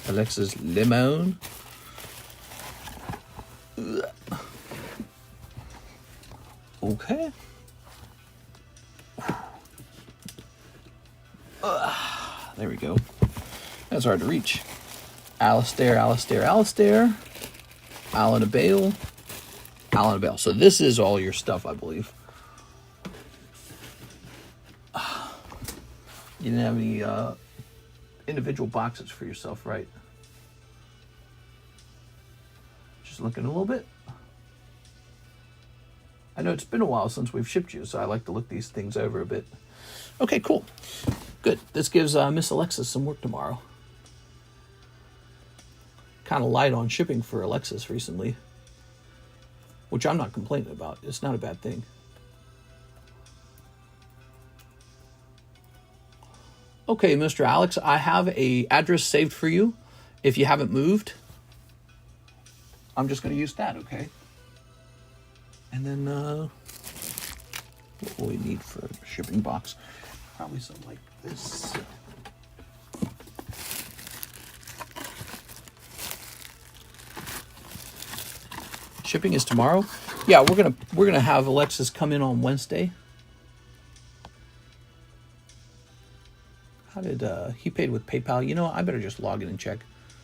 Alexis Limon. Okay. There we go. That's hard to reach. Alistair. Alan Abale. So this is all your stuff, I believe. You didn't have any individual boxes for yourself, right? Just looking a little bit. I know it's been a while since we've shipped you, so I like to look these things over a bit. Okay, cool. Good. This gives Miss Alexis some work tomorrow. Kind of light on shipping for Alexis recently, which I'm not complaining about. It's not a bad thing. Okay, Mr. Alex, I have a address saved for you. If you haven't moved, I'm just going to use that, okay? And then, what will we need for a shipping box? Probably something like this. Shipping is tomorrow. Yeah, we're gonna have Alexis come in on Wednesday. How did he paid with PayPal? You know, I better just log in and check.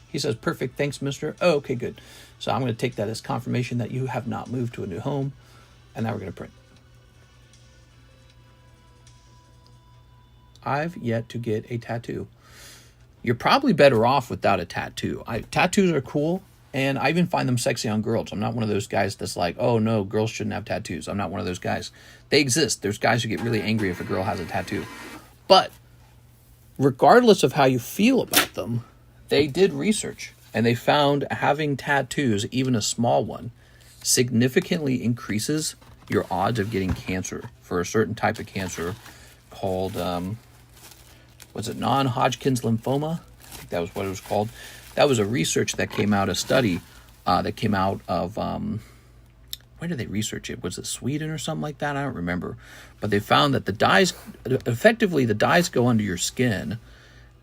He says, perfect, thanks, mister. Oh, okay, good. So I'm going to take that as confirmation that you have not moved to a new home. And now we're going to print. I've yet to get a tattoo. You're probably better off without a tattoo. Tattoos are cool, and I even find them sexy on girls. I'm not one of those guys that's like, oh, no, girls shouldn't have tattoos. I'm not one of those guys. They exist. There's guys who get really angry if a girl has a tattoo. But regardless of how you feel about them, they did research, and they found having tattoos, even a small one, significantly increases your odds of getting cancer for a certain type of cancer called, was it non-Hodgkin's lymphoma? I think that was what it was called. That was a research that came out, a study that came out of, where did they research it? Was it Sweden or something like that? I don't remember. But they found that the dyes, effectively the dyes go under your skin,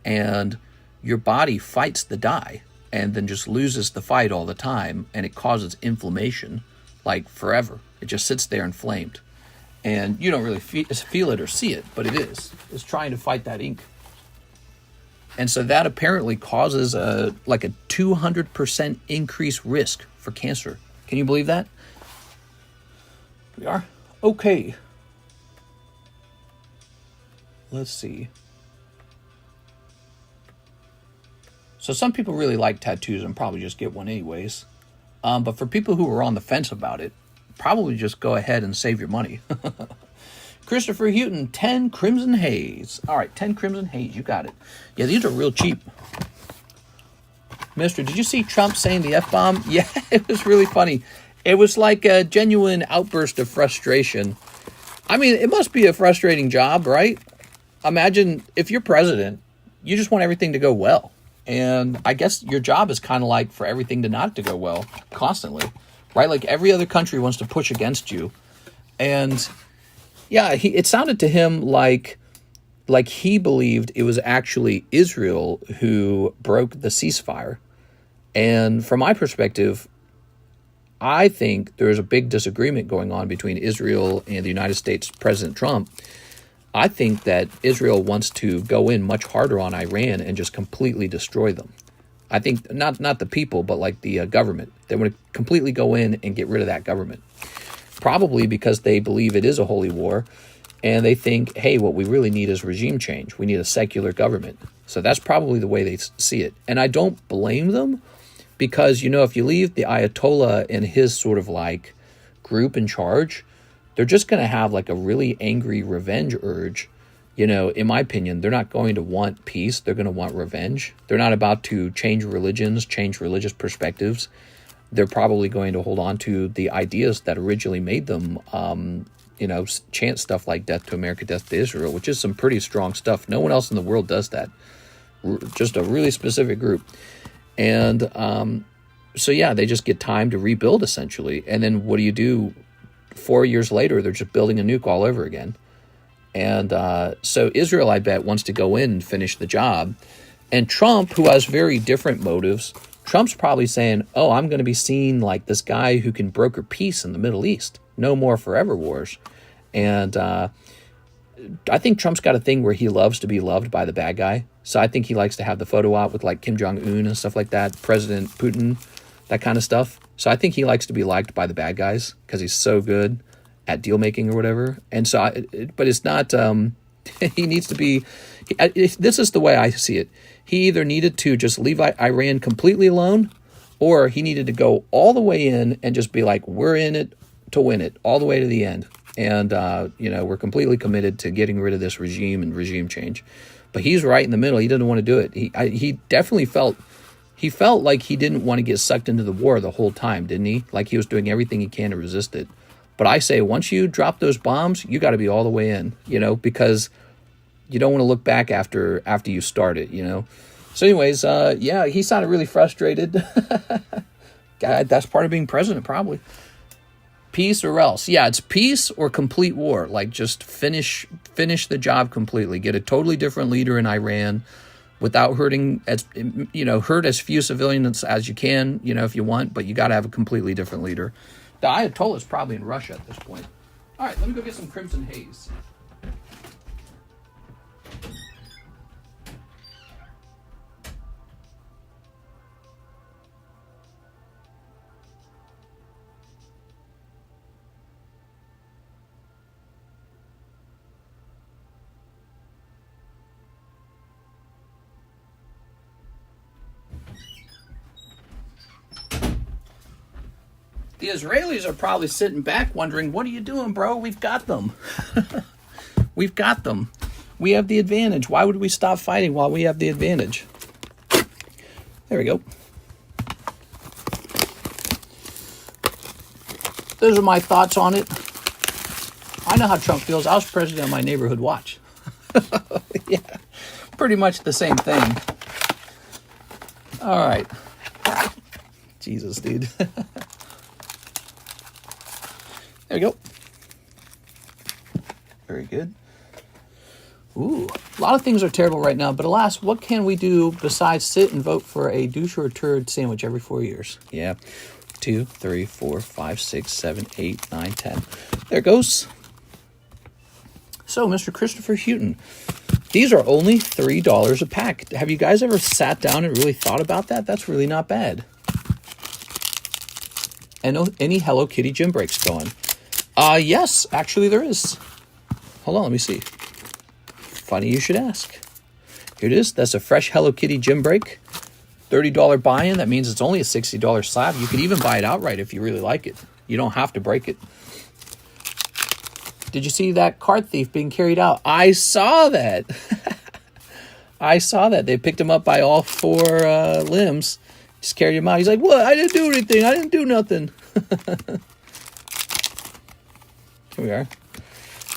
and your body fights the dye and then just loses the fight all the time, and it causes inflammation like forever. It just sits there inflamed, and you don't really feel it or see it, but it is. It's trying to fight that ink. And so that apparently causes like a 200% increased risk for cancer. Can you believe that? Here we are. Okay. Let's see. So some people really like tattoos and probably just get one anyways. But for people who are on the fence about it, probably just go ahead and save your money. Christopher Houghton, 10 Crimson Haze. All right, 10 Crimson Haze, you got it. Yeah, these are real cheap. Mister, did you see Trump saying the F-bomb? Yeah, it was really funny. It was like a genuine outburst of frustration. I mean, it must be a frustrating job, right? Imagine if you're president, you just want everything to go well. And I guess your job is kind of like for everything to not to go well constantly, right? Like every other country wants to push against you. And yeah, it sounded to him like he believed it was actually Israel who broke the ceasefire. And from my perspective, I think there's a big disagreement going on between Israel and the United States President Trump. I think that Israel wants to go in much harder on Iran and just completely destroy them. I think not the people, but like the government. They want to completely go in and get rid of that government. Probably because they believe it is a holy war, and they think, hey, what we really need is regime change. We need a secular government. So that's probably the way they see it. And I don't blame them, because, you know, if you leave the Ayatollah and his sort of like group in charge, they're just going to have like a really angry revenge urge. You know, in my opinion, they're not going to want peace. They're going to want revenge. They're not about to change religions, change religious perspectives. They're probably going to hold on to the ideas that originally made them, you know, chant stuff like death to America, death to Israel, which is some pretty strong stuff. No one else in the world does that. Just a really specific group. And so, yeah, they just get time to rebuild, essentially. And then what do? 4 years later, they're just building a nuke all over again. And so Israel, I bet, wants to go in and finish the job. And Trump, who has very different motives, Trump's probably saying, oh, I'm going to be seen like this guy who can broker peace in the Middle East. No more forever wars. And I think Trump's got a thing where he loves to be loved by the bad guy. So I think he likes to have the photo op with like Kim Jong-un and stuff like that, President Putin, that kind of stuff. So I think he likes to be liked by the bad guys because he's so good at deal making or whatever. And so, but it's not, he needs to be, this is the way I see it. He either needed to just leave Iran completely alone, or he needed to go all the way in and just be like, we're in it to win it all the way to the end. And, you know, we're completely committed to getting rid of this regime and regime change. But he's right in the middle. He didn't want to do it. He definitely felt like he didn't want to get sucked into the war the whole time, didn't he? Like he was doing everything he can to resist it. But I say, once you drop those bombs, you got to be all the way in, you know, because you don't want to look back after you start it, you know. So anyways, yeah, he sounded really frustrated. God, that's part of being president, probably. Peace or else. Yeah, it's peace or complete war. Like, just finish the job completely. Get a totally different leader in Iran without hurting hurt as few civilians as you can, you know, if you want, but you got to have a completely different leader. The Ayatollah is probably in Russia at this point. All right, let me go get some Crimson Haze. The Israelis are probably sitting back wondering, what are you doing, bro? We've got them. We've got them. We have the advantage. Why would we stop fighting while we have the advantage? There we go. Those are my thoughts on it. I know how Trump feels. I was president of my neighborhood watch. Yeah, pretty much the same thing. All right. Jesus, dude. There we go. Very good. Ooh, a lot of things are terrible right now, but alas, what can we do besides sit and vote for a douche or a turd sandwich every 4 years? Yeah. 2, 3, 4, 5, 6, 7, 8, 9, 10. There it goes. So, Mr. Christopher Houghton, these are only $3 a pack. Have you guys ever sat down and really thought about that? That's really not bad. And any Hello Kitty gym breaks going? Yes, actually there is. Hold on, let me see. Funny you should ask. Here it is. That's a fresh Hello Kitty gym break. $30 buy-in. That means it's only a $60 slab. You could even buy it outright if you really like it. You don't have to break it. Did you see that card thief being carried out? I saw that. I saw that. They picked him up by all 4 limbs. Just carried him out. He's like, what? I didn't do anything. I didn't do nothing. Here we are.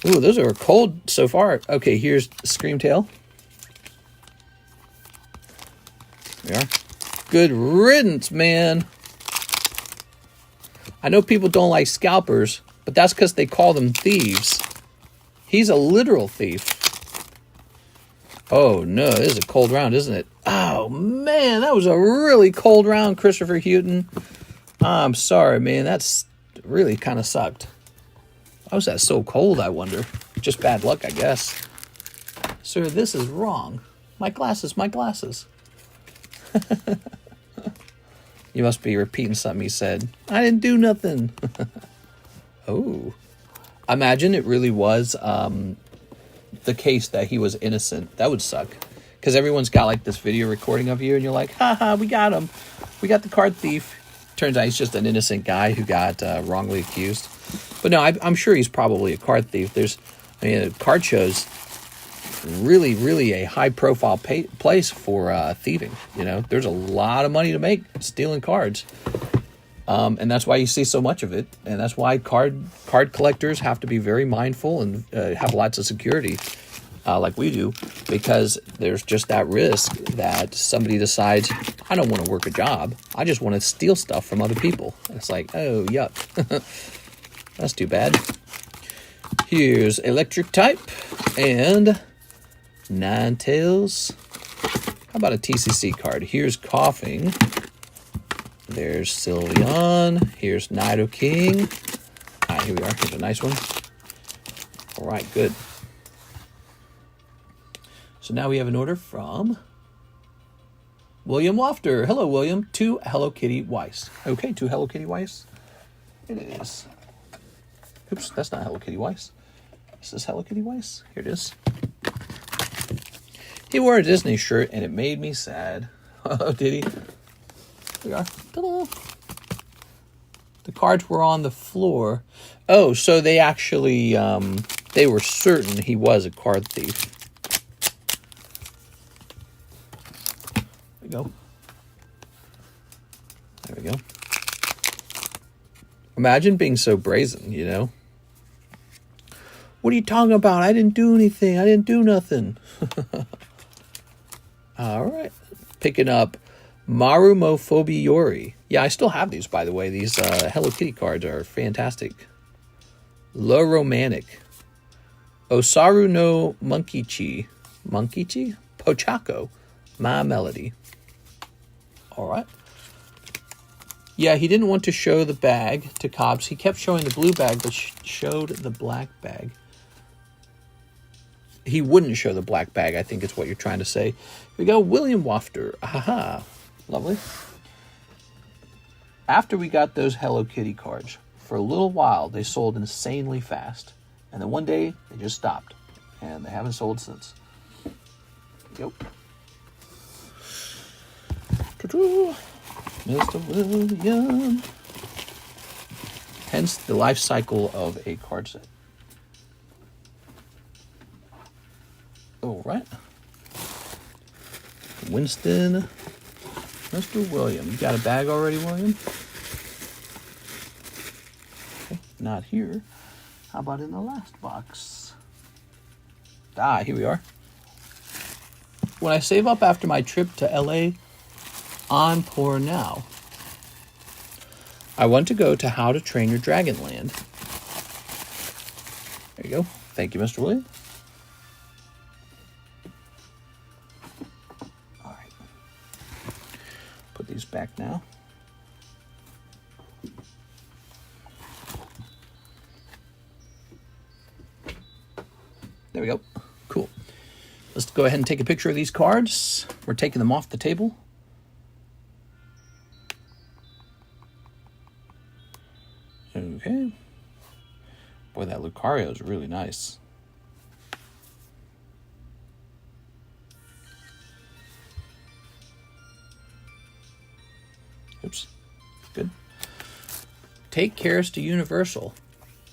Ooh, those are cold so far. Okay, here's Screamtail. There we are. Good riddance, man. I know people don't like scalpers, but that's because they call them thieves. He's a literal thief. Oh, no, this is a cold round, isn't it? Oh, man, that was a really cold round, Christopher Houghton. I'm sorry, man. That's really kind of sucked. Why was that so cold, I wonder? Just bad luck, I guess. Sir, this is wrong. My glasses, my glasses. You must be repeating something he said. I didn't do nothing. Oh. Imagine it really was the case that he was innocent. That would suck. Because everyone's got like this video recording of you and you're like, haha, we got him. We got the card thief. Turns out he's just an innocent guy who got wrongly accused. But no, I'm sure he's probably a card thief. Card shows really, really a high-profile place for thieving. You know, there's a lot of money to make stealing cards, and that's why you see so much of it. And that's why card collectors have to be very mindful and have lots of security, like we do, because there's just that risk that somebody decides, I don't want to work a job. I just want to steal stuff from other people. And it's like, oh, yuck. That's too bad. Here's Electric Type and Ninetales. How about a TCC card? Here's Coughing. There's Sylveon. Here's Nido King. All right, here we are. Here's a nice one. All right, good. So now we have an order from William Lofter. Hello, William. To Hello Kitty Weiss. Okay, to Hello Kitty Weiss. It is. Oops, that's not Hello Kitty Weiss. Is this Hello Kitty Weiss? Here it is. He wore a Disney shirt, and it made me sad. Oh, did he? Here we are. Ta-da. The cards were on the floor. Oh, so they actually, they were certain he was a card thief. There we go. There we go. Imagine being so brazen, you know? What are you talking about? I didn't do anything. I didn't do nothing. All right. Picking up Marumophobia Yori. Yeah, I still have these, by the way. These Hello Kitty cards are fantastic. Le Romantic. Osaru no Monkichi. Monkichi? Pochako. My Melody. All right. Yeah, he didn't want to show the bag to Cobbs. He kept showing the blue bag, but showed the black bag. He wouldn't show the black bag, I think is what you're trying to say. Here we go, William Wafter. Aha, lovely. After we got those Hello Kitty cards, for a little while, they sold insanely fast. And then one day, they just stopped. And they haven't sold since. Yep. Mr. William. Hence the life cycle of a card set. All right. Winston. Mr. William. You got a bag already, William? Okay, not here. How about in the last box? Ah, here we are. When I save up after my trip to LA, I'm poor now. I want to go to How to Train Your Dragon Land. There you go. Thank you, Mr. William. All right. Put these back now. There we go. Cool. Let's go ahead and take a picture of these cards. We're taking them off the table. Okay. Boy, that Lucario is really nice. Oops. Good. Take Karis to Universal.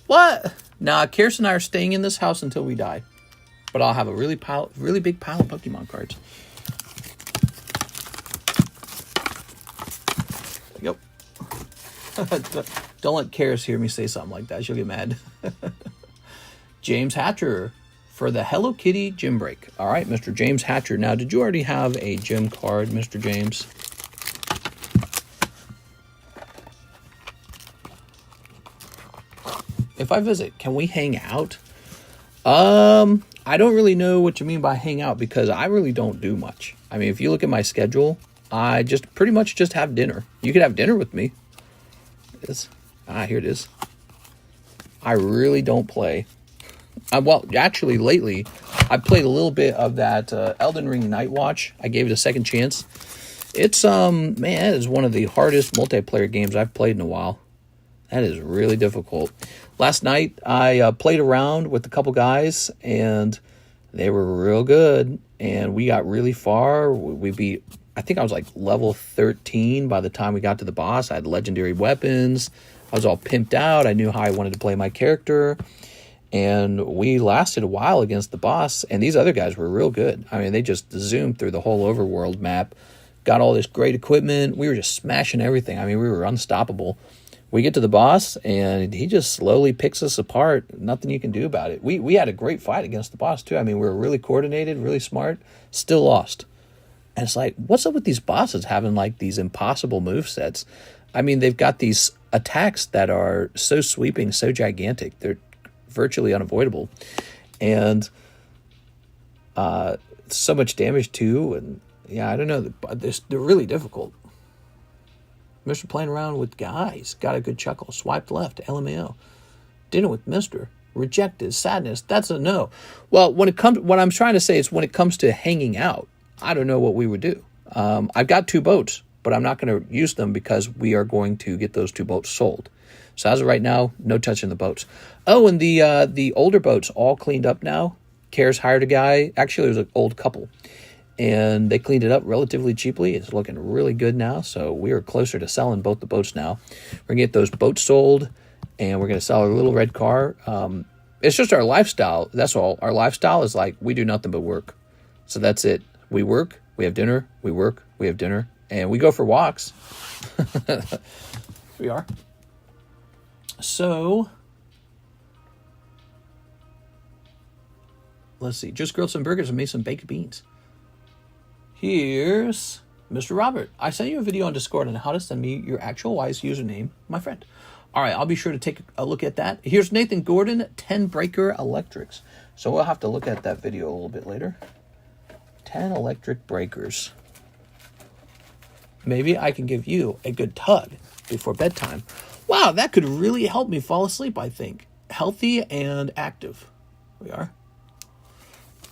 What? Nah, Karis and I are staying in this house until we die. But I'll have a really big pile of Pokemon cards. There you go. Don't let Karis hear me say something like that. She'll get mad. James Hatcher for the Hello Kitty Gym Break. All right, Mr. James Hatcher. Now, did you already have a gym card, Mr. James? If I visit, can we hang out? I don't really know what you mean by hang out because I really don't do much. I mean, if you look at my schedule, I just pretty much just have dinner. You could have dinner with me. Here it is. I really don't play. Well, actually, lately, I played a little bit of that Elden Ring Night Watch. I gave it a second chance. It's, man, it is one of the hardest multiplayer games I've played in a while. That is really difficult. Last night, I played around with a couple guys, and they were real good, and we got really far. We beat, I think I was like level 13 by the time we got to the boss. I had legendary weapons. I was all pimped out. I knew how I wanted to play my character, and we lasted a while against the boss, and these other guys were real good. I mean, they just zoomed through the whole overworld map, got all this great equipment. We were just smashing everything. I mean, we were unstoppable. We get to the boss, and he just slowly picks us apart. Nothing you can do about it. We had a great fight against the boss, too. I mean, we were really coordinated, really smart, still lost. And it's like, what's up with these bosses having, like, these impossible movesets? I mean, they've got these attacks that are so sweeping, so gigantic. They're virtually unavoidable. And so much damage, too. And, yeah, I don't know. They're really difficult. Mr. Playing Around with Guys. Got a good chuckle. Swiped left. LMAO. Dinner with Mr. Rejected. Sadness. That's a no. Well, what I'm trying to say is when it comes to hanging out, I don't know what we would do. I've got 2 boats, but I'm not going to use them because we are going to get those 2 boats sold. So as of right now, no touching the boats. Oh, and the older boats all cleaned up now. Cares hired a guy. Actually, it was an old couple. And they cleaned it up relatively cheaply. It's looking really good now. So we are closer to selling both the boats now. We're going to get those boats sold, and we're going to sell our little red car. It's just our lifestyle. That's all. Our lifestyle is like we do nothing but work. So that's it. We work, we have dinner, we work, we have dinner, and we go for walks. We are. So, let's see. Just grilled some burgers and made some baked beans. Here's Mr. Robert. I sent you a video on Discord on how to send me your actual Weiss username, my friend. All right, I'll be sure to take a look at that. Here's Nathan Gordon, 10 breaker electrics. So we'll have to look at that video a little bit later. 10 electric breakers. Maybe I can give you a good tug before bedtime. Wow, that could really help me fall asleep, I think. Healthy and active. We are.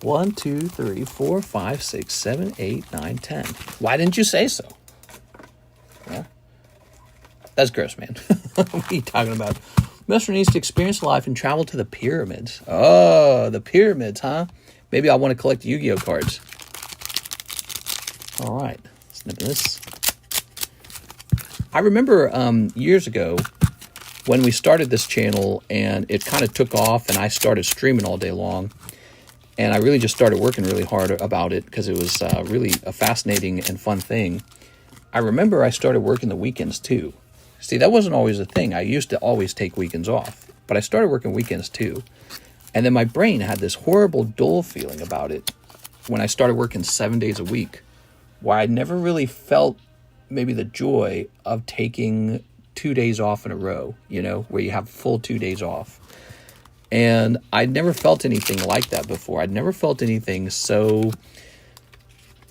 1, 2, 3, 4, 5, 6, 7, 8, 9, 10. Why didn't you say so? Yeah. That's gross, man. What are you talking about? Mr. needs to experience life and travel to the pyramids. Oh, the pyramids, huh? Maybe I want to collect Yu-Gi-Oh cards. All right. Snip this. I remember years ago when we started this channel and it kind of took off and I started streaming all day long. And I really just started working really hard about it because it was really a fascinating and fun thing. I remember I started working the weekends too. See, that wasn't always a thing. I used to always take weekends off, but I started working weekends too. And then my brain had this horrible dull feeling about it when I started working 7 days a week, where I never really felt maybe the joy of taking 2 days off in a row, you know, where you have full 2 days off. And I'd never felt anything like that before. I'd never felt anything so...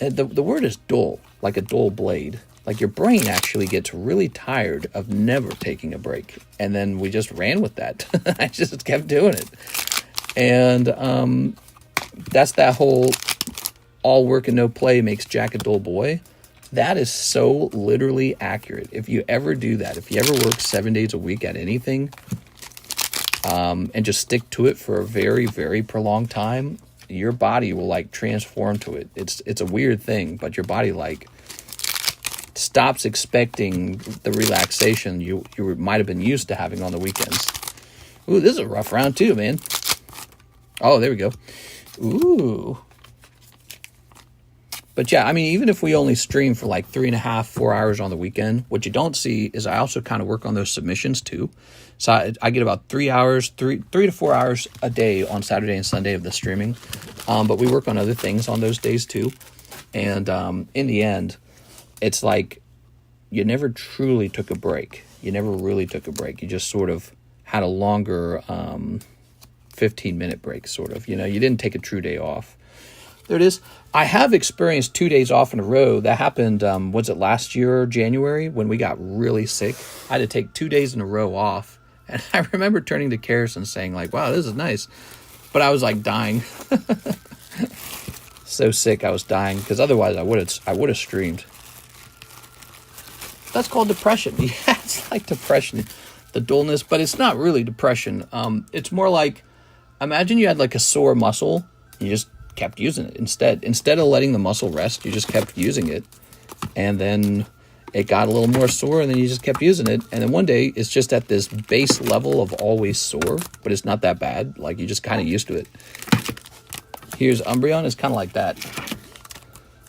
The word is dull, like a dull blade. Like your brain actually gets really tired of never taking a break. And then we just ran with that. I just kept doing it. And that's that whole all work and no play makes Jack a dull boy. That is so literally accurate. If you ever do that, if you ever work 7 days a week at anything... and just stick to it for a very, very prolonged time, your body will like transform to it. It's a weird thing, but your body like stops expecting the relaxation you might have been used to having on the weekends. Ooh, this is a rough round too, man. Oh, there we go. Ooh. But yeah, I mean, even if we only stream for like 3.5, 4 hours on the weekend, what you don't see is I also kind of work on those submissions too. So I get about 3 hours, 3 to 4 hours a day on Saturday and Sunday of the streaming. But we work on other things on those days too. And in the end, it's like you never truly took a break. You never really took a break. You just sort of had a longer 15-minute break, sort of. You know, you didn't take a true day off. There it is. I have experienced 2 days off in a row. That happened, was it last year, January, when we got really sick? I had to take 2 days in a row off. And I remember turning to Karis and saying, like, wow, this is nice. But I was, like, dying. So sick I was dying, because otherwise I would have streamed. That's called depression. Yeah, it's like depression, the dullness. But it's not really depression. It's more like, imagine you had, like, a sore muscle. You just kept using it instead of letting the muscle rest. You just kept using it, and then it got a little more sore, and then you just kept using it, and then one day it's just at this base level of always sore, but it's not that bad. Like you just kind of used to it. Here's Umbreon. It's kind of like that.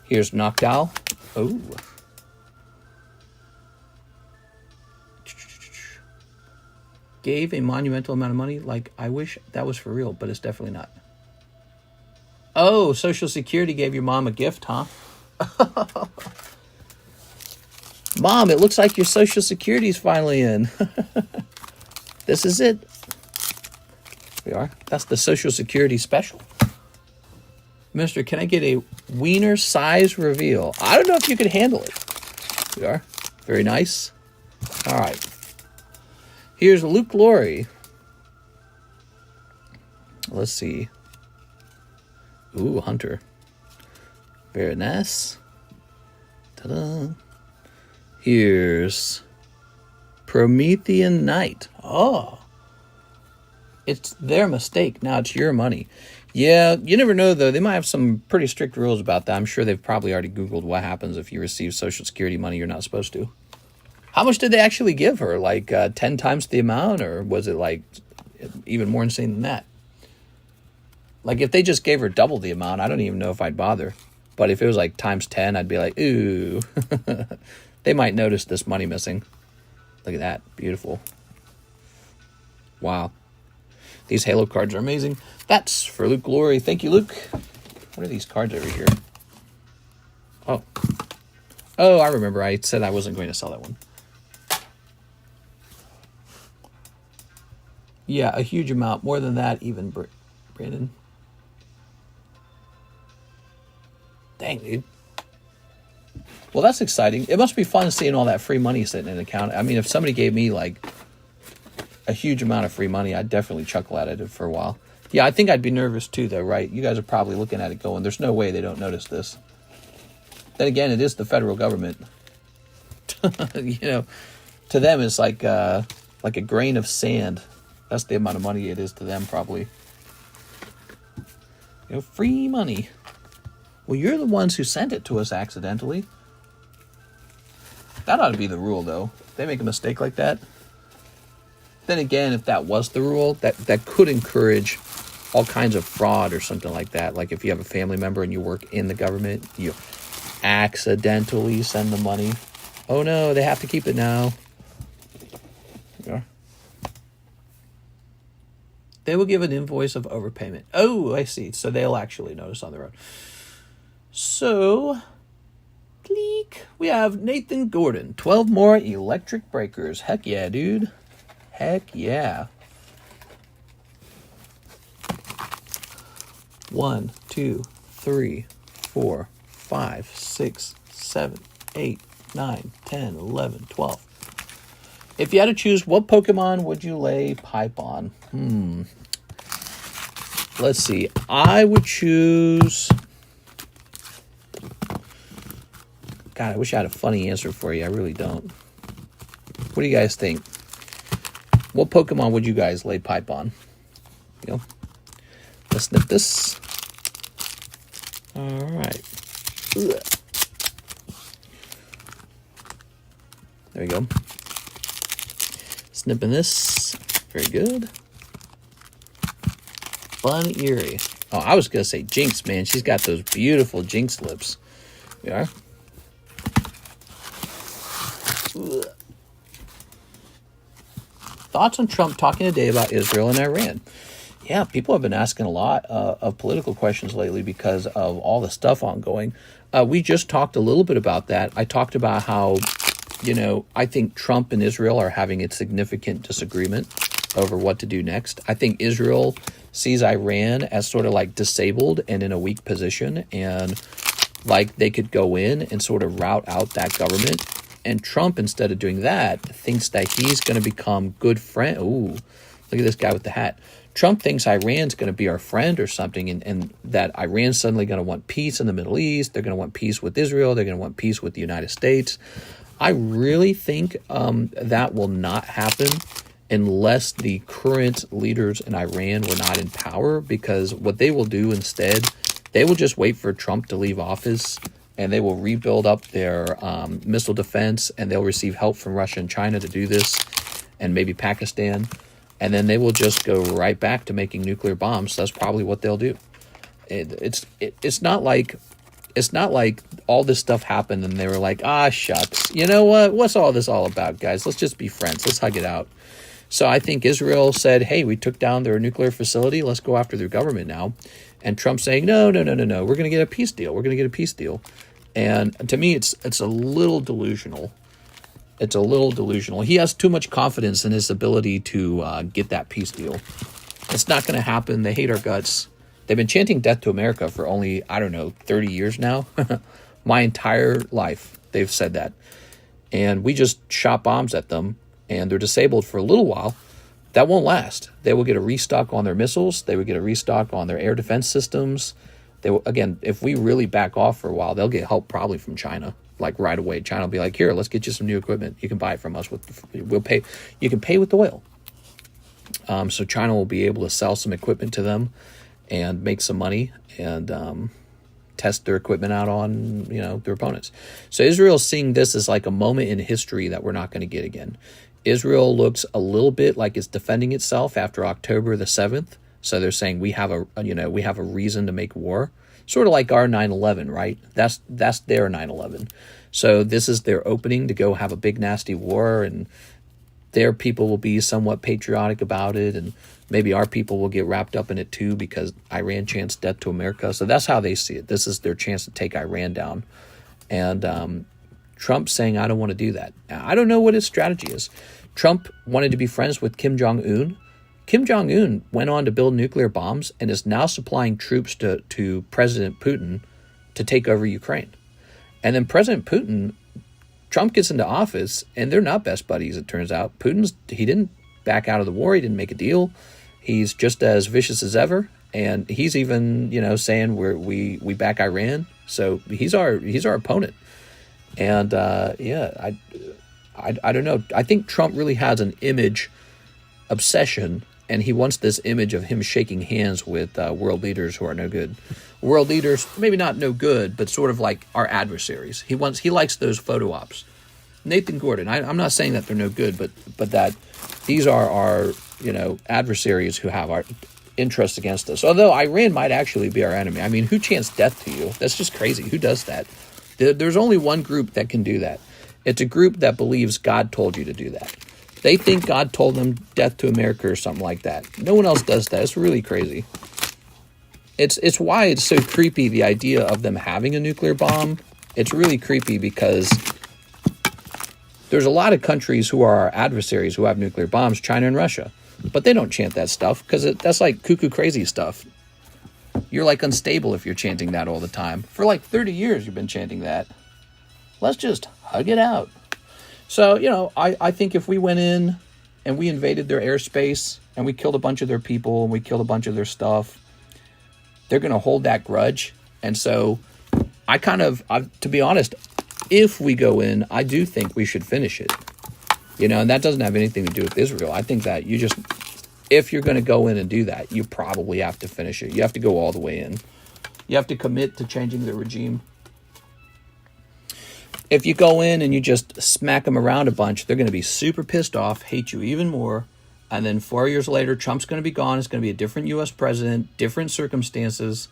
Here's Noctowl. Oh, gave a monumental amount of money. Like, I wish that was for real, but it's definitely not. Oh, Social Security gave your mom a gift, huh? Mom, it looks like your Social Security's finally in. This is it. We are. That's the Social Security special. Mister, can I get a wiener size reveal? I don't know if you can handle it. We are. Very nice. All right. Here's Luke Laurie. Let's see. Ooh, Hunter. Very nice. Ta-da. Here's Promethean Knight. Oh. It's their mistake. Now it's your money. Yeah, you never know, though. They might have some pretty strict rules about that. I'm sure they've probably already Googled what happens if you receive Social Security money you're not supposed to. How much did they actually give her? Like 10 times the amount? Or was it like even more insane than that? Like, if they just gave her double the amount, I don't even know if I'd bother. But if it was, like, times 10, I'd be like, ooh. They might notice this money missing. Look at that. Beautiful. Wow. These Halo cards are amazing. That's for Luke Glory. Thank you, Luke. What are these cards over here? Oh. Oh, I remember. I said I wasn't going to sell that one. Yeah, a huge amount. More than that, even, Brandon. Dang, dude. Well, that's exciting. It must be fun seeing all that free money sitting in an account. I mean, if somebody gave me, like, a huge amount of free money, I'd definitely chuckle at it for a while. Yeah, I think I'd be nervous too, though, right? You guys are probably looking at it going, there's no way they don't notice this. Then again, it is the federal government. You know, to them, it's like a grain of sand. That's the amount of money it is to them, probably. You know, free money. Well, you're the ones who sent it to us accidentally. That ought to be the rule, though. If they make a mistake like that. Then again, if that was the rule, that could encourage all kinds of fraud or something like that. Like if you have a family member and you work in the government, you accidentally send the money. Oh no, they have to keep it now. Yeah. They will give an invoice of overpayment. Oh, I see. So they'll actually notice on their own. So, click. We have Nathan Gordon. 12 more electric breakers. Heck yeah, dude. Heck yeah. 1, 2, 3, 4, 5, 6, 7, 8, 9, 10, 11, 12. If you had to choose, what Pokemon would you lay pipe on? Let's see. I would choose... God, I wish I had a funny answer for you. I really don't. What do you guys think? What Pokemon would you guys lay pipe on? You know? Let's snip this. All right. Ugh. There we go. Snipping this. Very good. Fun Eerie. Oh, I was going to say Jinx, man. She's got those beautiful Jinx lips. Yeah. Ugh. Thoughts on Trump talking today about Israel and Iran? Yeah, people have been asking a lot of political questions lately because of all the stuff ongoing. We just talked a little bit about that. I talked about how, you know, I think Trump and Israel are having a significant disagreement over what to do next. I think Israel sees Iran as sort of like disabled and in a weak position, and like they could go in and sort of rout out that government. And Trump, instead of doing that, thinks that he's going to become good friend. Ooh, look at this guy with the hat. Trump thinks Iran's going to be our friend or something, and that Iran's suddenly going to want peace in the Middle East. They're going to want peace with Israel. They're going to want peace with the United States. I really think that will not happen unless the current leaders in Iran were not in power, because what they will do instead, they will just wait for Trump to leave office, and they will rebuild up their missile defense, and they'll receive help from Russia and China to do this, and maybe Pakistan. And then they will just go right back to making nuclear bombs. That's probably what they'll do. It's not like all this stuff happened and they were like, shucks. You know what? What's all this all about, guys? Let's just be friends. Let's hug it out. So I think Israel said, hey, we took down their nuclear facility. Let's go after their government now. And Trump's saying, no. We're going to get a peace deal. We're going to get a peace deal. And to me, it's a little delusional. It's a little delusional. He has too much confidence in his ability to get that peace deal. It's not going to happen. They hate our guts. They've been chanting death to America for only, 30 years now. My entire life, they've said that. And we just shot bombs at them, and they're disabled for a little while. That won't last. They will get a restock on their missiles. They will get a restock on their air defense systems. They will, again, if we really back off for a while, they'll get help probably from China. Like right away, China will be like, here, let's get you some new equipment. You can buy it from us. We'll pay. You can pay with oil. So China will be able to sell some equipment to them and make some money and test their equipment out on, their opponents. So Israel's seeing this as like a moment in history that we're not going to get again. Israel looks a little bit like it's defending itself after October the 7th. So they're saying we have a reason to make war. Sort of like our 9/11, right? That's their 9/11. So this is their opening to go have a big nasty war, and their people will be somewhat patriotic about it, and maybe our people will get wrapped up in it too because Iran chants death to America. So that's how they see it. This is their chance to take Iran down. And Trump's saying, I don't want to do that. Now, I don't know what his strategy is. Trump wanted to be friends with Kim Jong-un. Kim Jong-un went on to build nuclear bombs and is now supplying troops to President Putin to take over Ukraine. And then President Putin, Trump gets into office, and they're not best buddies, it turns out. He didn't back out of the war. He didn't make a deal. He's just as vicious as ever. And he's even, saying we back Iran. So he's our opponent. And I don't know. I think Trump really has an image obsession, and he wants this image of him shaking hands with world leaders who are no good. World leaders, maybe not no good, but sort of like our adversaries. He likes those photo ops. Nathan Gordon, I'm not saying that they're no good, but that these are our adversaries who have our interests against us. Although Iran might actually be our enemy. I mean, who chants death to you? That's just crazy. Who does that? There's only one group that can do that. It's a group that believes God told you to do that. They think God told them death to America or something like that. No one else does that. It's really crazy. It's why it's so creepy, the idea of them having a nuclear bomb. It's really creepy because there's a lot of countries who are our adversaries who have nuclear bombs, China and Russia. But they don't chant that stuff because that's like cuckoo crazy stuff. You're like unstable if you're chanting that all the time. For like 30 years you've been chanting that. Let's just hug it out. So, I think if we went in and we invaded their airspace and we killed a bunch of their people and we killed a bunch of their stuff, they're going to hold that grudge. And so to be honest, if we go in, I do think we should finish it. And that doesn't have anything to do with Israel. I think that if you're going to go in and do that, you probably have to finish it. You have to go all the way in. You have to commit to changing the regime. If you go in and you just smack them around a bunch, they're going to be super pissed off, hate you even more. And then 4 years later, Trump's going to be gone. It's going to be a different U.S. president, different circumstances.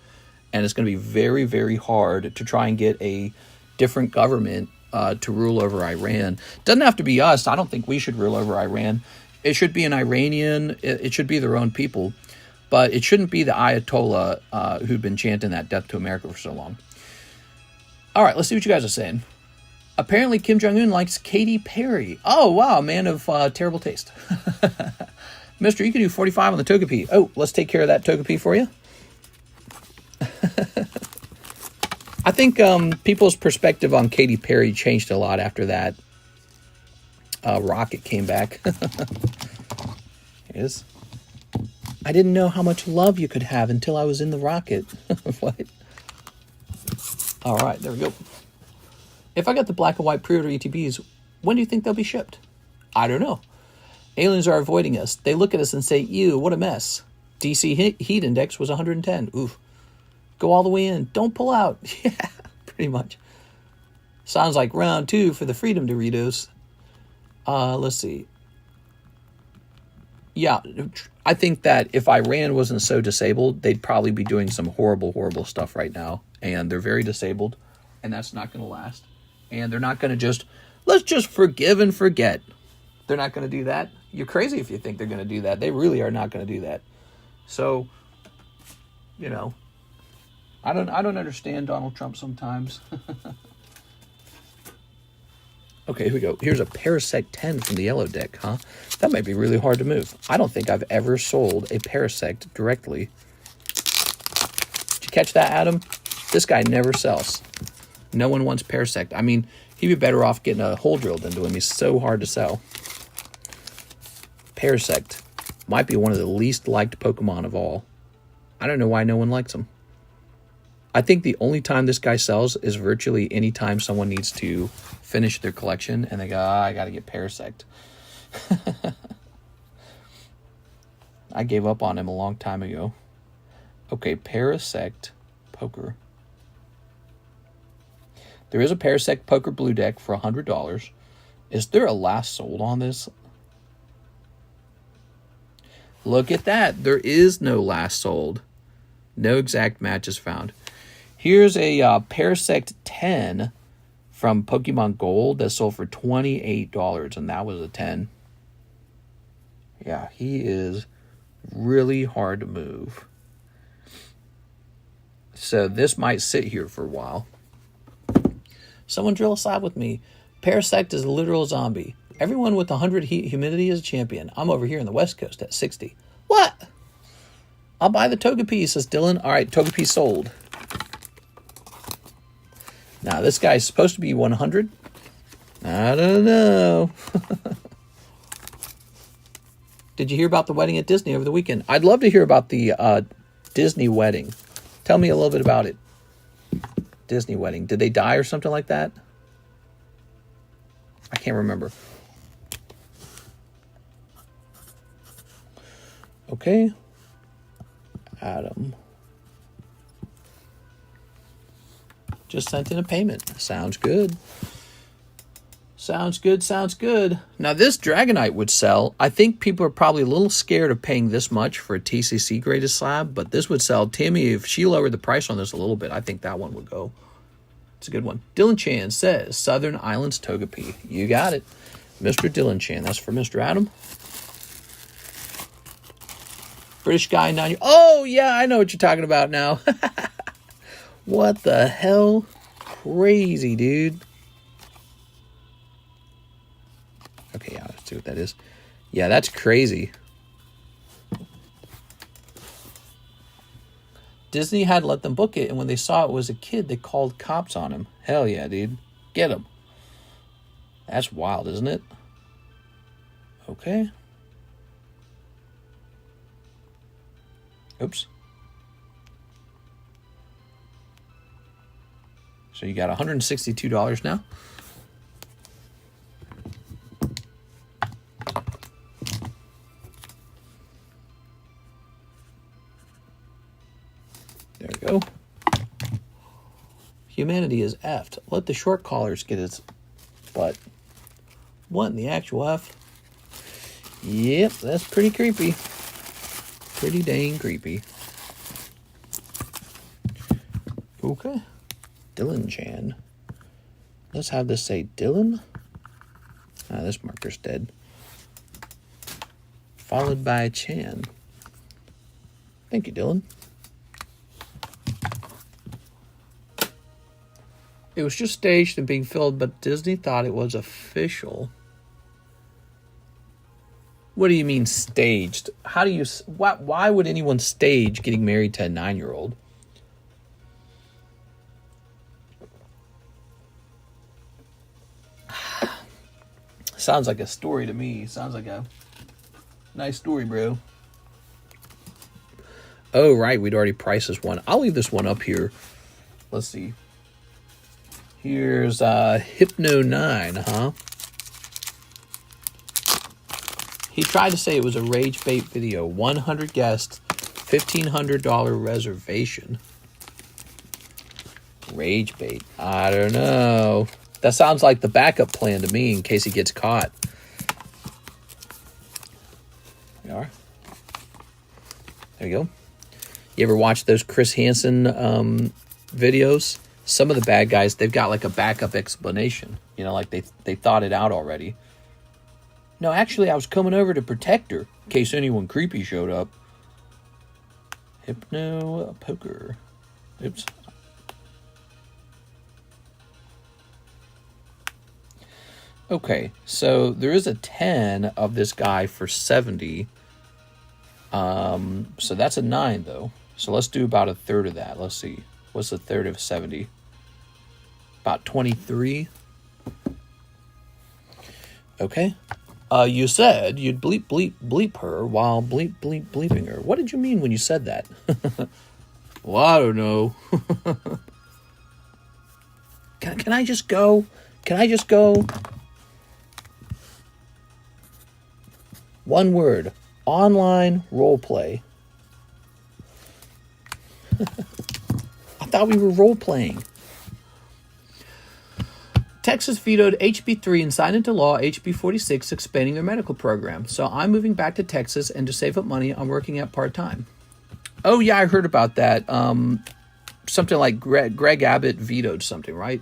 And it's going to be very, very hard to try and get a different government to rule over Iran. Doesn't have to be us. I don't think we should rule over Iran. It should be an Iranian. It should be their own people. But it shouldn't be the Ayatollah who've been chanting that death to America for so long. All right, let's see what you guys are saying. Apparently, Kim Jong-un likes Katy Perry. Oh, wow, a man of terrible taste. Mister, you can do 45 on the Togepi. Oh, let's take care of that Togepi for you. I think people's perspective on Katy Perry changed a lot after that rocket came back. It is. I didn't know how much love you could have until I was in the rocket. What? All right, there we go. If I got the black and white pre-order ETBs, when do you think they'll be shipped? I don't know. Aliens are avoiding us. They look at us and say, ew, what a mess. DC heat index was 110. Oof. Go all the way in. Don't pull out. Yeah, pretty much. Sounds like round 2 for the Freedom Doritos. Let's see. Yeah, I think that if Iran wasn't so disabled, they'd probably be doing some horrible, horrible stuff right now. And they're very disabled, and that's not going to last. And they're not going to let's just forgive and forget. They're not going to do that. You're crazy if you think they're going to do that. They really are not going to do that. So, I don't understand Donald Trump sometimes. Okay, here we go. Here's a Parasect 10 from the yellow deck, huh? That might be really hard to move. I don't think I've ever sold a Parasect directly. Did you catch that, Adam? This guy never sells. No one wants Parasect. I mean, he'd be better off getting a hole drilled into him. He's so hard to sell. Parasect might be one of the least liked Pokemon of all. I don't know why no one likes him. I think the only time this guy sells is virtually any time someone needs to finish their collection and they go, I got to get Parasect. I gave up on him a long time ago. Okay, Parasect Poker. There is a Parasect Poker Blue deck for $100. Is there a last sold on this? Look at that. There is no last sold. No exact matches found. Here's a Parasect 10 from Pokemon Gold that sold for $28, and that was a 10. Yeah, he is really hard to move. So this might sit here for a while. Someone drill a slab with me. Parasect is a literal zombie. Everyone with 100 heat humidity is a champion. I'm over here in the West Coast at 60. What? I'll buy the toga piece, says Dylan. All right, toga piece sold. Now, this guy's supposed to be 100. I don't know. Did you hear about the wedding at Disney over the weekend? I'd love to hear about the Disney wedding. Tell me a little bit about it. Disney wedding. Did they die or something like that? I can't remember. Okay. Adam. Just sent in a payment. Sounds good. Sounds good, sounds good. Now, this Dragonite would sell. I think people are probably a little scared of paying this much for a TCC graded slab, but this would sell. Tammy, if she lowered the price on this a little bit, I think that one would go. It's a good one. Dylan Chan says, Southern Islands Togepi. You got it. Mr. Dylan Chan. That's for Mr. Adam. British guy, 90. Oh, yeah, I know what you're talking about now. What the hell? Crazy, dude. Okay, yeah, let's see what that is. Yeah, that's crazy. Disney had let them book it, and when they saw it was a kid, they called cops on him. Hell yeah, dude. Get him. That's wild, isn't it? Okay. Oops. So you got $162 now. There we go. Humanity is effed. Let the short callers get its butt. What in the actual F? Yep, that's pretty creepy. Pretty dang creepy. Okay. Dylan Chan. Let's have this say Dylan. Ah, this marker's dead. Followed by Chan. Thank you, Dylan. It was just staged and being filled, but Disney thought it was official. What do you mean staged? How do you... Why would anyone stage getting married to a 9-year-old? Sounds like a story to me. Sounds like a nice story, bro. Oh, right. We'd already priced this one. I'll leave this one up here. Let's see. Here's Hypno 9, huh? He tried to say it was a rage bait video. 100 guests, $1,500 reservation. Rage bait. I don't know. That sounds like the backup plan to me in case he gets caught. There you are. There you go. You ever watch those Chris Hansen videos? Some of the bad guys, they've got like a backup explanation. You know, like they thought it out already. No, actually, I was coming over to protect her in case anyone creepy showed up. Hypno poker. Oops. Okay, so there is a 10 of this guy for 70. So that's a 9, though. So let's do about a third of that. Let's see. What's a third of 70? About 23. Okay. You said you'd bleep, bleep, bleep her while bleep, bleep, bleeping her. What did you mean when you said that? Well, I don't know. Can I just go? Can I just go? One word. Online roleplay. I thought we were role-playing. Texas vetoed HB3 and signed into law HB 46 expanding their medical program. So I'm moving back to Texas, and to save up money, I'm working at part-time. Oh, yeah, I heard about that. Something like Greg Abbott vetoed something, right?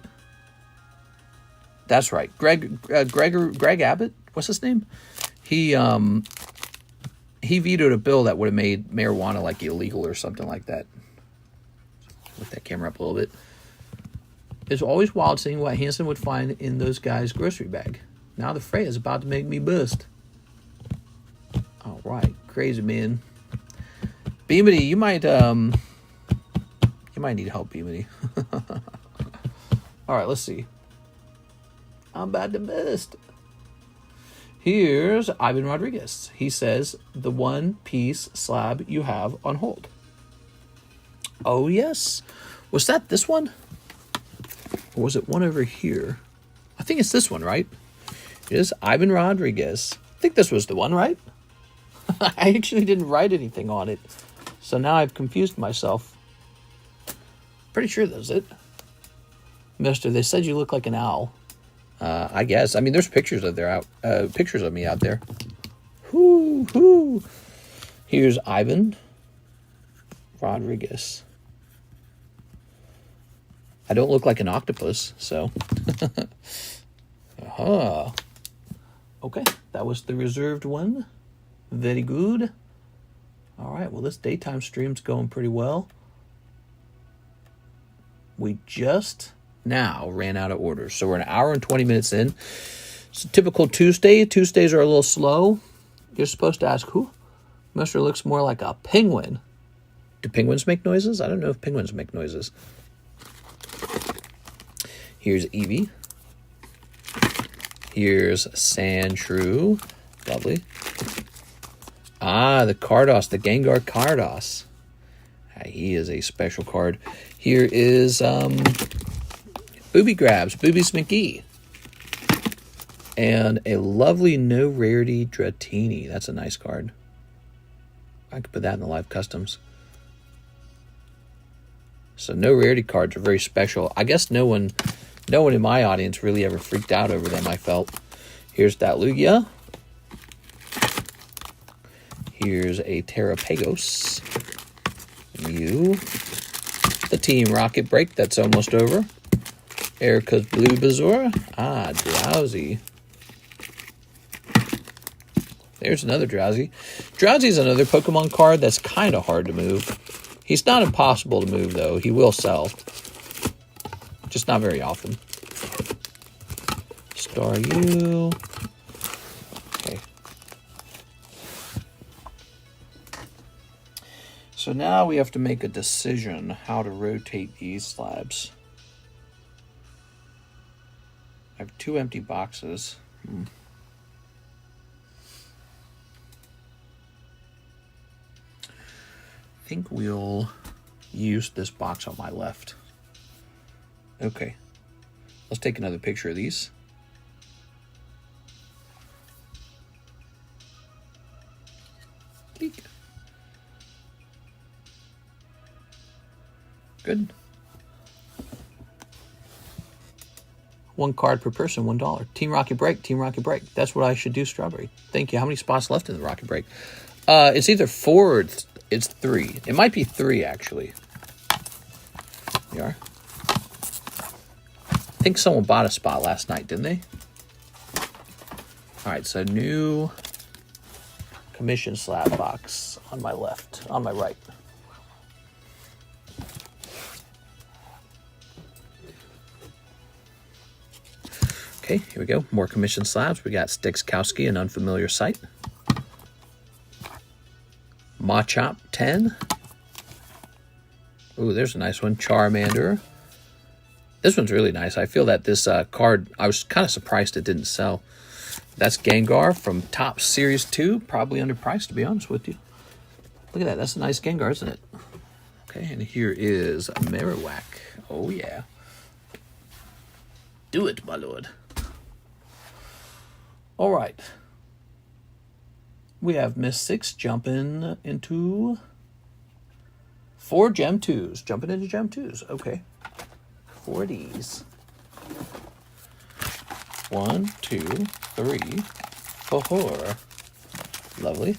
That's right. Greg Abbott? What's his name? He he vetoed a bill that would have made marijuana like illegal or something like that. Lift that camera up a little bit. It's always wild seeing what Hansen would find in those guys' grocery bag. Now the fray is about to make me bust. All right, crazy man. Beamity, you might need help, Beamity. All right, let's see. I'm about to bust. Here's Ivan Rodriguez. He says, the one-piece slab you have on hold. Oh, yes. Was that this one? Or was it one over here? I think it's this one, right? It is Ivan Rodriguez. I think this was the one, right? I actually didn't write anything on it. So now I've confused myself. Pretty sure that's it. Mister, they said you look like an owl. I guess. I mean, there's pictures of pictures of me out there. Whoo, whoo. Here's Ivan Rodriguez. I don't look like an octopus, so. Okay, that was the reserved one. Very good. All right, well, this daytime stream's going pretty well. We just now ran out of orders, so we're an hour and 20 minutes in. It's a typical Tuesday. Tuesdays are a little slow. You're supposed to ask who? Mister looks more like a penguin. Do penguins make noises? I don't know if penguins make noises. Here's Evie. Here's Sandshrew. Lovely. Ah, the Carddass, the Gengar Carddass. He is a special card. Here is Booby Grabs, Booby McGee. And a lovely no rarity Dratini. That's a nice card. I could put that in the live customs. So no rarity cards are very special. I guess no one in my audience really ever freaked out over them, I felt. Here's that Lugia. Here's a Terrapagos. Mew. The Team Rocket Break, that's almost over. Erica's Blue Bazaar. Ah, Drowsy. There's another Drowsy. Drowsy's another Pokemon card that's kind of hard to move. He's not impossible to move, though. He will sell. Just not very often. Staryu. Okay. So now we have to make a decision how to rotate these slabs. I have 2 empty boxes. I think we'll use this box on my left. Okay. Let's take another picture of these. Click. Good. 1 card per person, $1. Team Rocket Break, Team Rocket Break. That's what I should do, Strawberry. Thank you. How many spots left in the Rocket Break? It's either 4 or it's 3. It might be 3, actually. Here you are. I think someone bought a spot last night, didn't they? All right, so new commission slab box on my left, on my right. Okay, here we go. More commission slabs. We got Stixkowski, an unfamiliar sight. Machop 10. Ooh, there's a nice one. Charmander. This one's really nice. I feel that this card, I was kind of surprised it didn't sell. That's Gengar from Top Series 2. Probably underpriced, to be honest with you. Look at that. That's a nice Gengar, isn't it? Okay, and here is Marowak. Oh, yeah. Do it, my lord. All right. We have Miss 6 jumping into 4 Gem 2s. Jumping into Gem 2s. Okay. 4 of these. 1, 2, 3, 4. Lovely.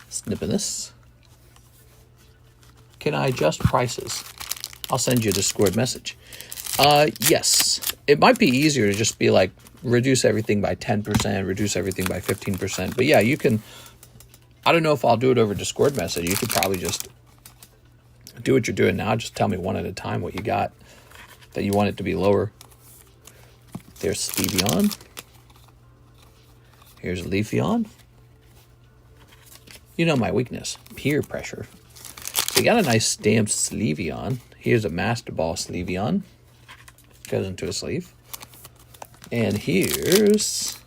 Snipping this. Can I adjust prices? I'll send you a Discord message. Yes. It might be easier to just be like, reduce everything by 10%, reduce everything by 15%. But yeah, you can, I don't know if I'll do it over Discord message. You could probably just do what you're doing now. Just tell me one at a time what you got that you want it to be lower. There's Stevion. Here's Leafeon. You know my weakness, peer pressure. So you got a nice stamped Sleeveon. Here's a Master Ball Sleeveon. Goes into a sleeve. And here's,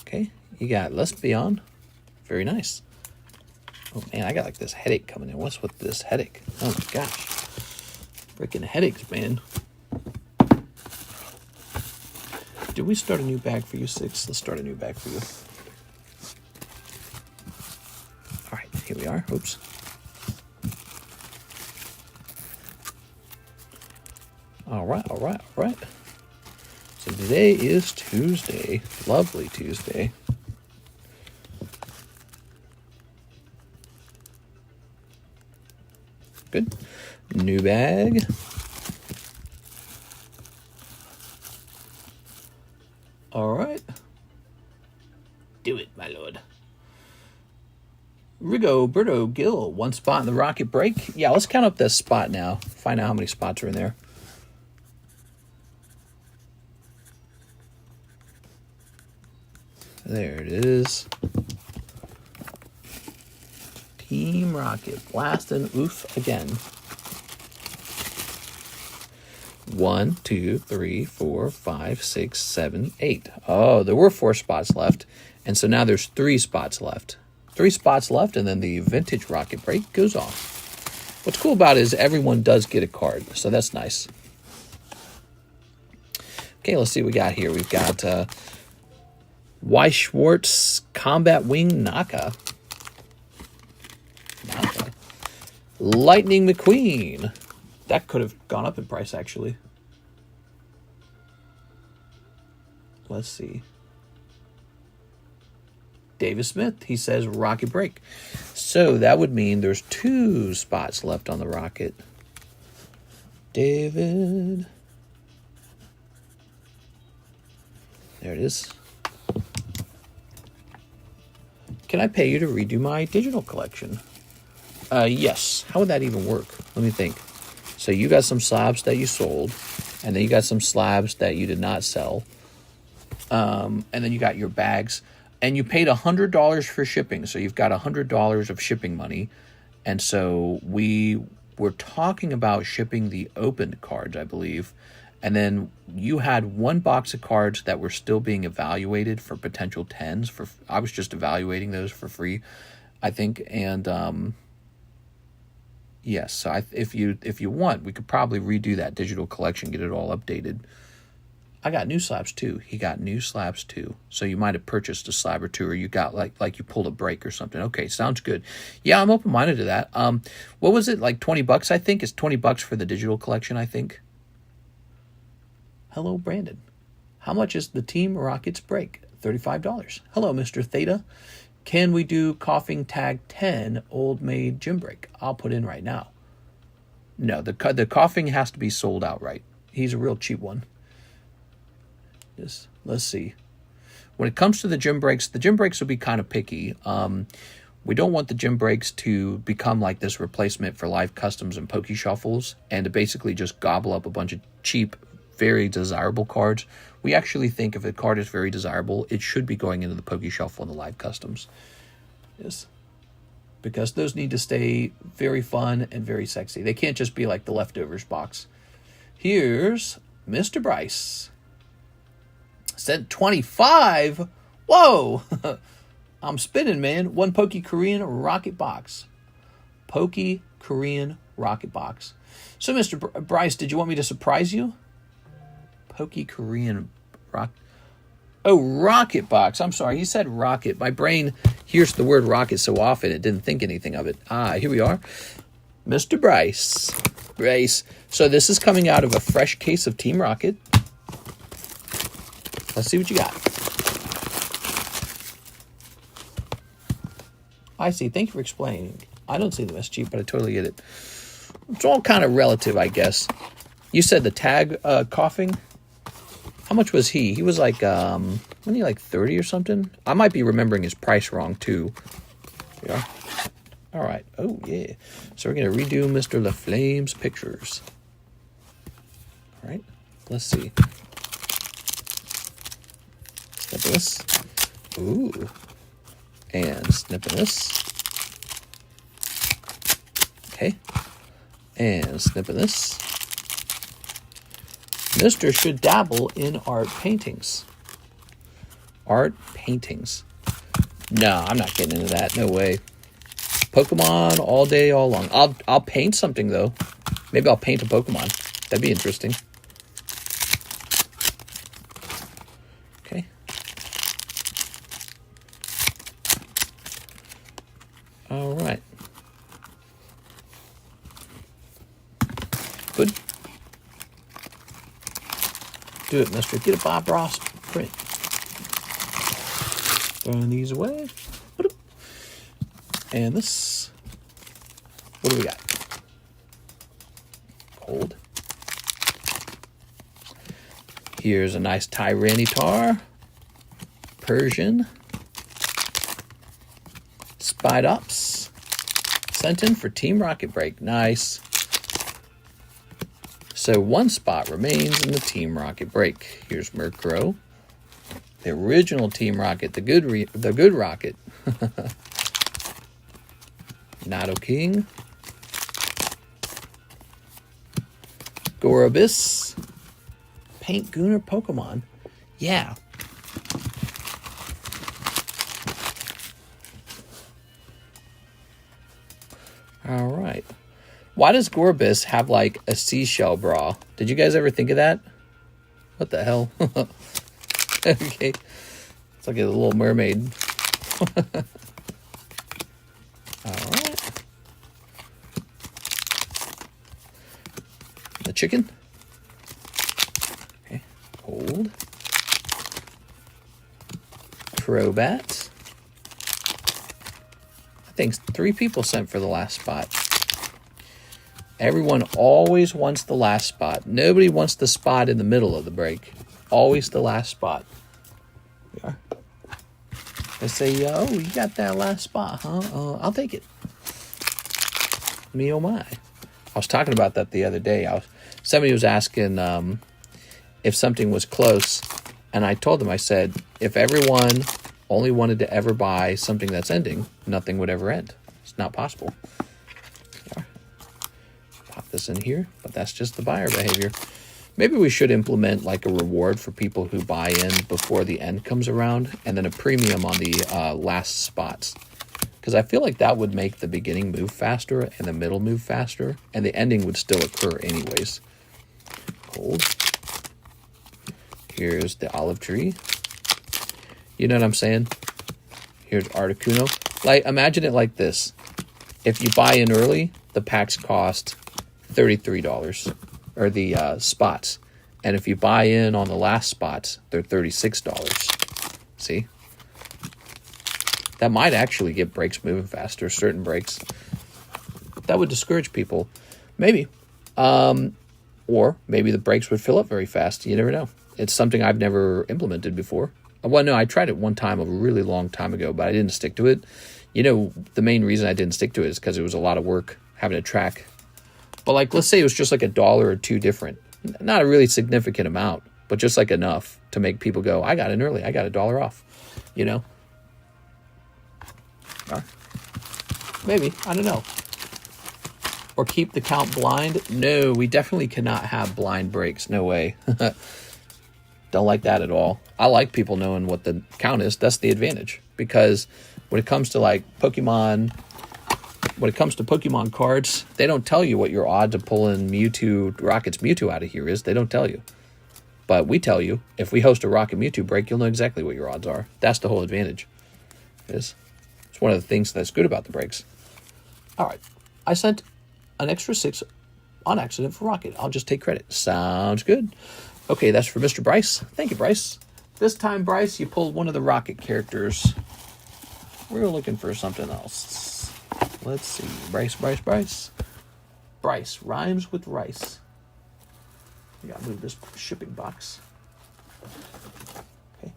okay, you got Lesbion. Very nice. Oh man, I got like this headache coming in. What's with this headache? Oh my gosh. Freaking headaches, man. Did we start a new bag for you, Six? Let's start a new bag for you. All right, here we are. Oops. All right, all right, all right. So today is Tuesday. Lovely Tuesday. Good. New bag. All right. Do it, my lord. Rigoberto Gill, one spot in the rocket break. Yeah, let's count up this spot now. Find out how many spots are in there. There it is. Team Rocket blasting oof again. 1, 2, 3, 4, 5, 6, 7, 8. Oh, there were 4 spots left. And so now there's 3 spots left. 3 spots left, and then the vintage rocket break goes off. What's cool about it is everyone does get a card, so that's nice. Okay, let's see what we got here. We've got Weiss Schwartz Combat Wing Naka. Lightning McQueen. That could have gone up in price, actually. Let's see. Davis Smith, he says rocket break. So that would mean there's 2 spots left on the rocket. David. There it is. Can I pay you to redo my digital collection? Yes. How would that even work? Let me think. So you got some slabs that you sold, and then you got some slabs that you did not sell. And then you got your bags, and you paid $100 for shipping. So you've got $100 of shipping money. And so we were talking about shipping the opened cards, I believe. And then you had 1 box of cards that were still being evaluated for potential 10s. I was just evaluating those for free, I think. And yes, so if you want, we could probably redo that digital collection, get it all updated. I got new slabs too. He got new slabs too. So you might have purchased a slab or 2, or you got like you pulled a break or something. Okay, sounds good. Yeah, I'm open-minded to that. What was it, like $20? I think it's $20 for the digital collection, I think. Hello, Brandon. How much is the Team Rockets break? $35. Hello, Mr. Theta. Can we do coughing tag 10 old maid gym break? I'll put in right now. No, the coughing has to be sold outright. He's a real cheap one. Let's see. When it comes to the gym breaks will be kind of picky. We don't want the gym breaks to become like this replacement for live customs and pokey shuffles and to basically just gobble up a bunch of cheap, very desirable cards. We actually think if a card is very desirable, it should be going into the pokey shuffle and the live customs. Yes. Because those need to stay very fun and very sexy. They can't just be like the leftovers box. Here's Mr. Bryce. Sent 25. Whoa. I'm spinning, man. 1 Pokey Korean rocket box. Pokey Korean rocket box. So, Mr. Bryce, did you want me to surprise you? Pokey Korean rock. Oh, rocket box. I'm sorry. He said rocket. My brain hears the word rocket so often it didn't think anything of it. Here we are. Mr. Bryce. So this is coming out of a fresh case of Team Rocket. Let's see what you got. I see. Thank you for explaining. I don't see them as cheap, but I totally get it. It's all kind of relative, I guess. You said the tag coughing. How much was he? He was like, wasn't he like 30 or something? I might be remembering his price wrong too. Yeah. All right. Oh yeah. So we're gonna redo Mr. LaFlame's pictures. All right. Let's see. Snipping this. Ooh. And snipping this. Okay. And snipping this. Mister should dabble in art paintings. Art paintings. No, I'm not getting into that. No way. Pokemon all day, all long. I'll paint something though. Maybe I'll paint a Pokemon. That'd be interesting. Okay. All right. Good. Do it, mister. Get a Bob Ross print. Throwing these away. And this. What do we got? Cold. Here's a nice Tyranitar. Persian. Spidops. Sent in for Team Rocket Break. Nice. So one spot remains in the Team Rocket break. Here's Murkrow, the original Team Rocket, the good Rocket. Nidoking, Gorobis, Paint Gooner Pokemon. Yeah. All right. Why does Gorobis have like a seashell bra? Did you guys ever think of that? What the hell? Okay. It's like a little mermaid. All right. The chicken. Okay. Cold. Crobat. I think 3 people sent for the last spot. Everyone always wants the last spot. Nobody wants the spot in the middle of the break. Always the last spot. Yeah. They say, oh, you got that last spot, huh? I'll take it. Me oh my. I was talking about that the other day. Somebody was asking if something was close. And I told them, I said, if everyone only wanted to ever buy something that's ending, nothing would ever end. It's not possible. This in here, but that's just the buyer behavior. Maybe we should implement like a reward for people who buy in before the end comes around, and then a premium on the last spots, because I feel like that would make the beginning move faster and the middle move faster, and the ending would still occur anyways. Cold. Here's the olive tree. You know what I'm saying? Here's Articuno. Like, imagine it like this. If you buy in early, the packs cost $33, or the spots, and if you buy in on the last spots, they're $36. See, that might actually get breaks moving faster. Certain breaks that would discourage people, maybe, or maybe the breaks would fill up very fast. You never know. It's something I've never implemented before. Well, no, I tried it one time a really long time ago, but I didn't stick to it. You know, the main reason I didn't stick to it is because it was a lot of work having to track. But like, let's say it was just like $1 or $2 different. Not a really significant amount, but just like enough to make people go, I got in early. I got $1 off, you know? Or maybe, I don't know. Or keep the count blind. No, we definitely cannot have blind breaks. No way. Don't like that at all. I like people knowing what the count is. That's the advantage. Because when it comes to like Pokemon... When it comes to Pokemon cards, they don't tell you what your odds of pulling Rocket's Mewtwo out of here is. They don't tell you. But we tell you. If we host a Rocket Mewtwo break, you'll know exactly what your odds are. That's the whole advantage. It's one of the things that's good about the breaks. All right. I sent an extra 6 on accident for Rocket. I'll just take credit. Sounds good. Okay, that's for Mr. Bryce. Thank you, Bryce. This time, Bryce, you pulled one of the Rocket characters. We were looking for something else. Let's see. Bryce. Bryce rhymes with rice. I gotta move this shipping box. Okay.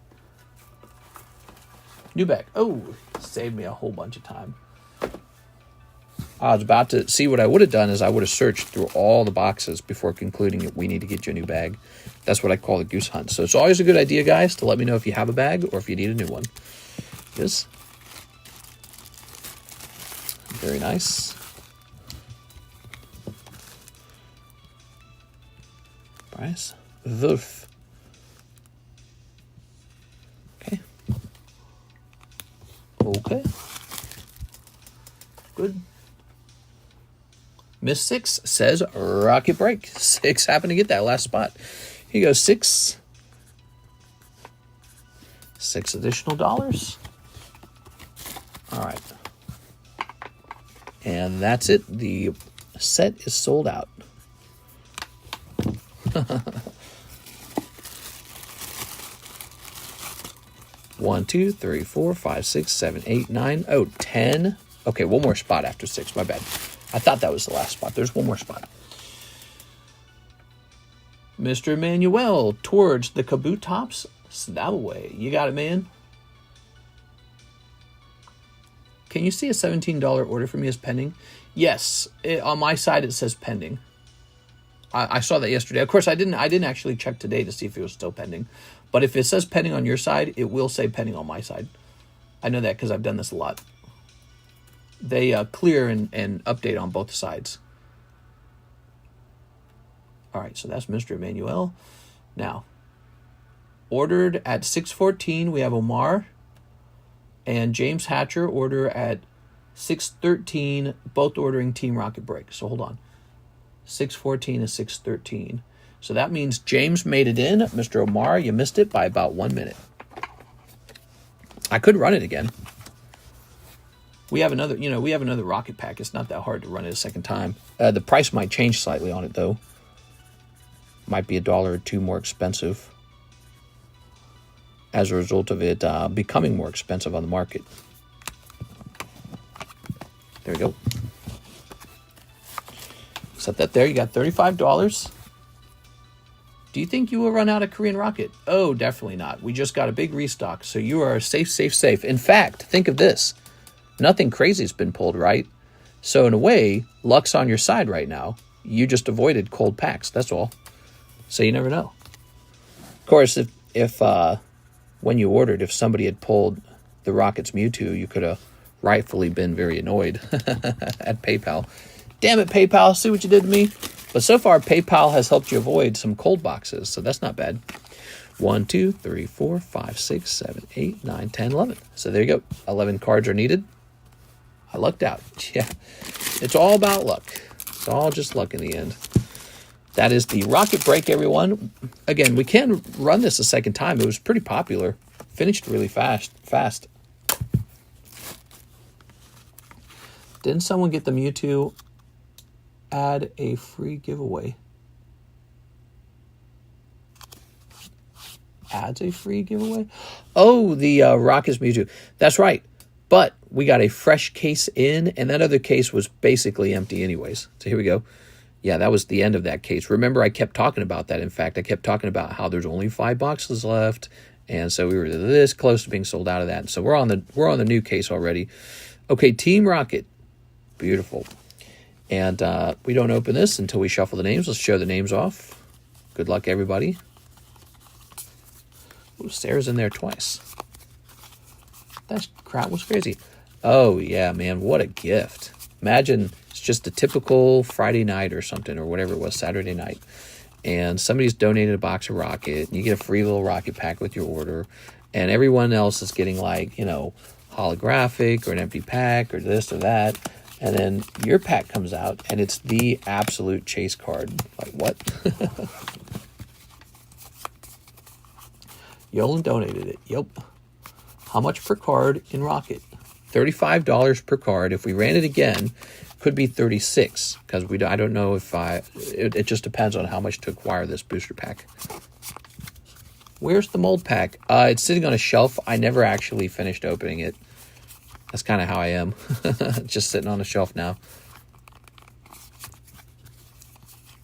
New bag. Oh, saved me a whole bunch of time. I was about to see what I would have done is I would have searched through all the boxes before concluding that we need to get you a new bag. That's what I call the goose hunt. So it's always a good idea, guys, to let me know if you have a bag or if you need a new one. This. Very nice. Price. Wolf. Okay. Okay. Good. Miss 6 says Rocket Break. 6 happened to get that last spot. Here you go, 6. 6 additional dollars. All right. And that's it. The set is sold out. One, 2, 3, 4, 5, 6, 7, 8, 9. Oh, 10. Okay, one more spot after 6. My bad. I thought that was the last spot. There's one more spot. Mr. Emmanuel towards the Kaboot Tops Snap Away. You got it, man. Can you see a $17 order for me as pending? Yes. On my side, it says pending. I saw that yesterday. Of course, I didn't actually check today to see if it was still pending. But if it says pending on your side, it will say pending on my side. I know that because I've done this a lot. They clear and update on both sides. All right, so that's Mr. Emmanuel. Now, ordered at 6:14, we have Omar and James Hatcher order at 6:13, both ordering Team Rocket Break. So hold on. 6:14 and 6:13. So that means James made it in. Mr. Omar, you missed it by about 1 minute. I could run it again. We have another, we have another rocket pack. It's not that hard to run it a second time. The price might change slightly on it, though. Might be $1 or $2 more expensive as a result of it becoming more expensive on the market. There we go. Set that there. You got $35. Do you think you will run out of Korean Rocket? Oh, definitely not. We just got a big restock, so you are safe, safe, safe. In fact, think of this. Nothing crazy has been pulled, right? So in a way, luck's on your side right now. You just avoided cold packs, that's all. So you never know. Of course, if when you ordered, if somebody had pulled the Rockets Mewtwo, you could have rightfully been very annoyed at PayPal. Damn it, PayPal, see what you did to me? But so far, PayPal has helped you avoid some cold boxes, so that's not bad. 1, 2, 3, 4, 5, 6, 7, 8, 9, 10, 11. So there you go. 11 cards are needed. I lucked out. Yeah, it's all about luck. It's all just luck in the end. That is the Rocket Break, everyone. Again, we can run this a second time. It was pretty popular. Finished really fast. Didn't someone get the Mewtwo? Add a free giveaway. Adds a free giveaway? Oh, the Rockets Mewtwo. That's right. But we got a fresh case in, and that other case was basically empty anyways. So here we go. Yeah, that was the end of that case. Remember, I kept talking about that. In fact, I kept talking about how there's only 5 boxes left, and so we were this close to being sold out of that. So we're on the new case already. Okay, Team Rocket. Beautiful. And we don't open this until we shuffle the names. Let's show the names off. Good luck, everybody. Ooh, Sarah's in there twice. That crowd was crazy. Oh, yeah, man, what a gift. Imagine it's just a typical Friday night or something, or whatever it was, Saturday night. And somebody's donated a box of Rocket, and you get a free little Rocket pack with your order. And everyone else is getting, like, holographic or an empty pack or this or that. And then your pack comes out, and it's the absolute chase card. Like, what? Yolan donated it. Yep. How much per card in Rocket? $35 per card. If we ran it again, could be $36 because I don't know if it just depends on how much to acquire this booster pack. Where's the mold pack? It's sitting on a shelf. I never actually finished opening it. That's kind of how I am. Just sitting on a shelf now.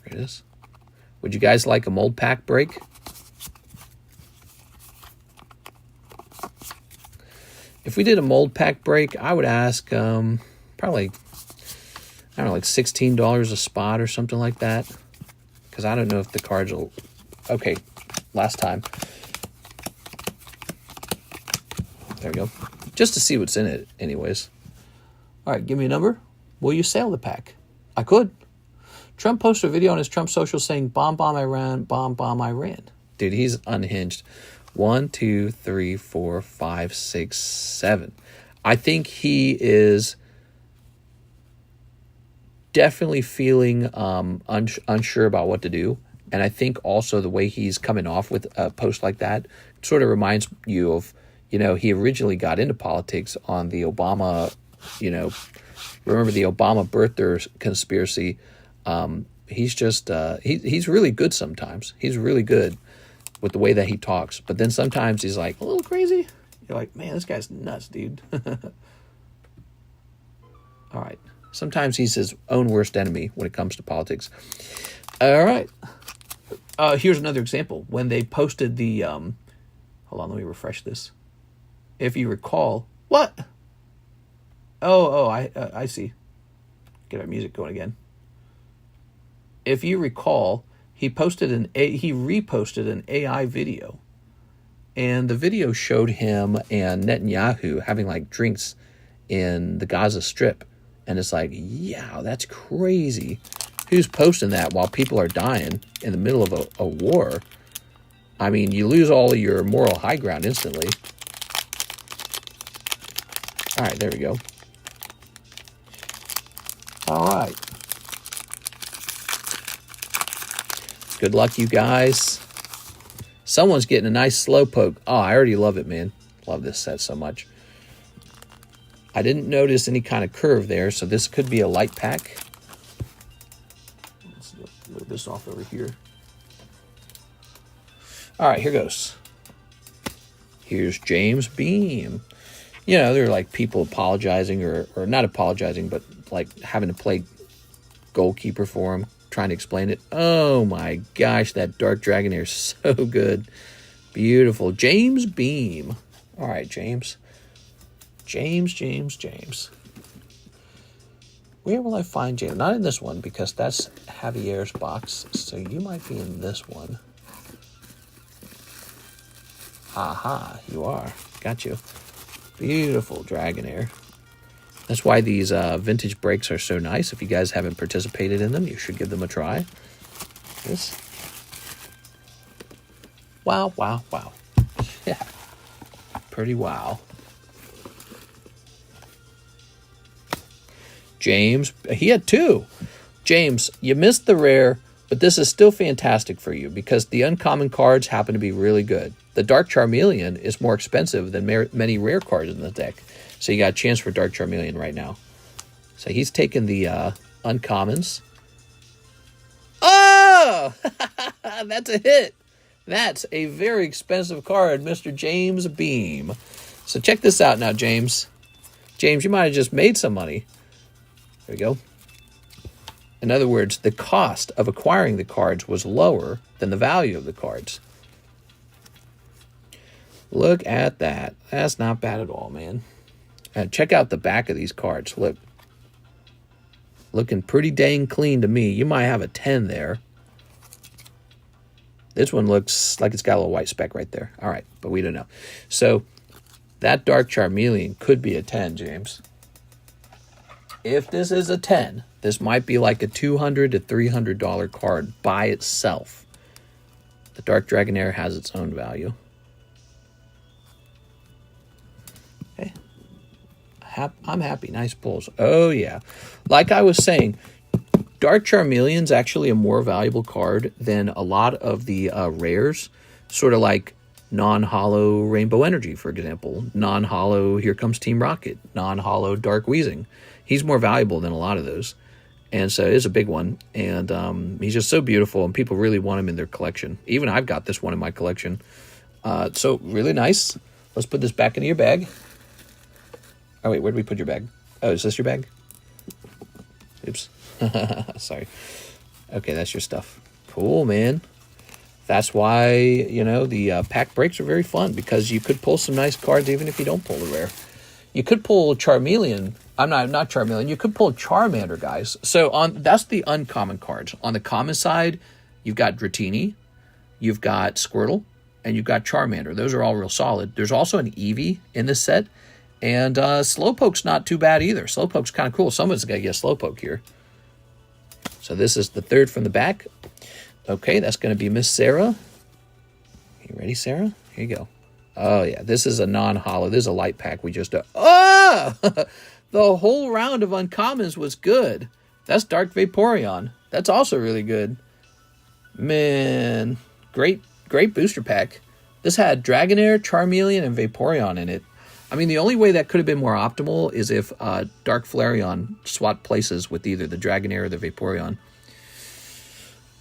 There it is. Would you guys like a mold pack break? If we did a mold pack break, I would ask probably, I don't know, like $16 a spot or something like that. Because I don't know if the cards will... Okay, last time. There we go. Just to see what's in it anyways. All right, give me a number. Will you sell the pack? I could. Trump posted a video on his Trump social saying, bomb, bomb, Iran, bomb, bomb, Iran. Dude, he's unhinged. 1, 2, 3, 4, 5, 6, 7. I think he is definitely feeling unsure about what to do. And I think also the way he's coming off with a post like that sort of reminds you of, you know, he originally got into politics on the Obama, you know, remember the Obama birther conspiracy. He's just, he's really good sometimes. He's really good with the way that he talks. But then sometimes he's like a little crazy. You're like, man, this guy's nuts, dude. All right. Sometimes he's his own worst enemy when it comes to politics. All right. Here's another example. When they posted the, hold on, let me refresh this. If you recall, what? I see. Get our music going again. If you recall, he reposted an AI video, and the video showed him and Netanyahu having like drinks in the Gaza Strip, and it's like, yeah, that's crazy. Who's posting that while people are dying in the middle of a war? I mean, you lose all of your moral high ground instantly. All right, there we go. All right. Good luck, you guys. Someone's getting a nice slow poke. Oh, I already love it, man. Love this set so much. I didn't notice any kind of curve there, so this could be a light pack. Let's move this off over here. All right, here goes. Here's James Beam. You know, they're like people apologizing or not apologizing, but like having to play goalkeeper for him, trying to explain it. Oh my gosh, that Dark Dragonair is so good. Beautiful. James Beam. All right, James. James. Where will I find James? Not in this one, because that's Javier's box, so you might be in this one. Aha, you are. Got you. Beautiful Dragonair. That's why these vintage breaks are so nice. If you guys haven't participated in them, you should give them a try. This. Wow. Yeah. Pretty wow. James, he had 2. James, you missed the rare, but this is still fantastic for you because the uncommon cards happen to be really good. The Dark Charmeleon is more expensive than many rare cards in the deck. So you got a chance for Dark Charmeleon right now. So he's taking the uncommons. Oh! That's a hit. That's a very expensive card, Mr. James Beam. So check this out now, James. James, you might have just made some money. There we go. In other words, the cost of acquiring the cards was lower than the value of the cards. Look at that. That's not bad at all, man. And check out the back of these cards. Look. Looking pretty dang clean to me. You might have a 10 there. This one looks like it's got a little white speck right there. All right, but we don't know. So that Dark Charmeleon could be a 10, James. If this is a 10, this might be like a $200 to $300 card by itself. The Dark Dragonair has its own value. Okay. I'm happy. Nice pulls. Oh, yeah. Like I was saying, Dark Charmeleon's actually a more valuable card than a lot of the rares. Sort of like non-hollow Rainbow Energy, for example. Non-hollow Here Comes Team Rocket. Non-hollow Dark Weezing. He's more valuable than a lot of those. And so it is a big one. And he's just so beautiful, and people really want him in their collection. Even I've got this one in my collection. So really nice. Let's put this back into your bag. Oh, wait, where did we put your bag? Oh, is this your bag? Oops. Sorry. Okay, that's your stuff. Cool, man. That's why, you know, the pack breaks are very fun, because you could pull some nice cards even if you don't pull the rare. You could pull Charmeleon. Not Charmeleon. You could pull Charmander, guys. So that's the uncommon cards. On the common side, you've got Dratini, you've got Squirtle, and you've got Charmander. Those are all real solid. There's also an Eevee in this set, and Slowpoke's not too bad either. Slowpoke's kind of cool. Someone's got to get Slowpoke here. So this is the third from the back. Okay, that's going to be Miss Sarah. You ready, Sarah? Here you go. Oh, yeah, this is a non-holo. This is a light pack we just... Oh! The whole round of uncommons was good. That's Dark Vaporeon. That's also really good. Man, great booster pack. This had Dragonair, Charmeleon, and Vaporeon in it. I mean, the only way that could have been more optimal is if Dark Flareon swapped places with either the Dragonair or the Vaporeon.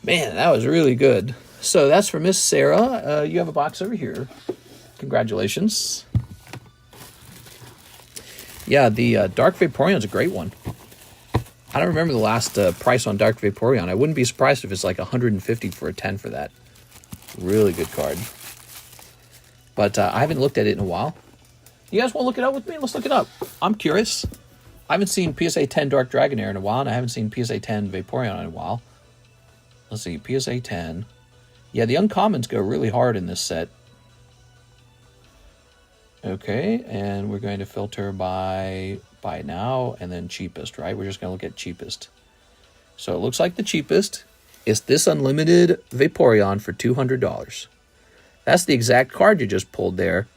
Man, that was really good. So that's for Miss Sarah. You have a box over here. Congratulations. Yeah, the Dark Vaporeon's a great one. I don't remember the last price on Dark Vaporeon. I wouldn't be surprised if it's like 150 for a 10 for that. Really good card. But I haven't looked at it in a while. You guys want to look it up with me? Let's look it up. I'm curious. I haven't seen PSA 10 Dark Dragonair in a while, and I haven't seen PSA 10 Vaporeon in a while. Let's see, PSA 10. Yeah, the uncommons go really hard in this set. Okay, and we're going to filter by now and then cheapest, right? We're just going to look at cheapest. So it looks like the cheapest is this unlimited Vaporeon for $200. That's the exact card you just pulled there.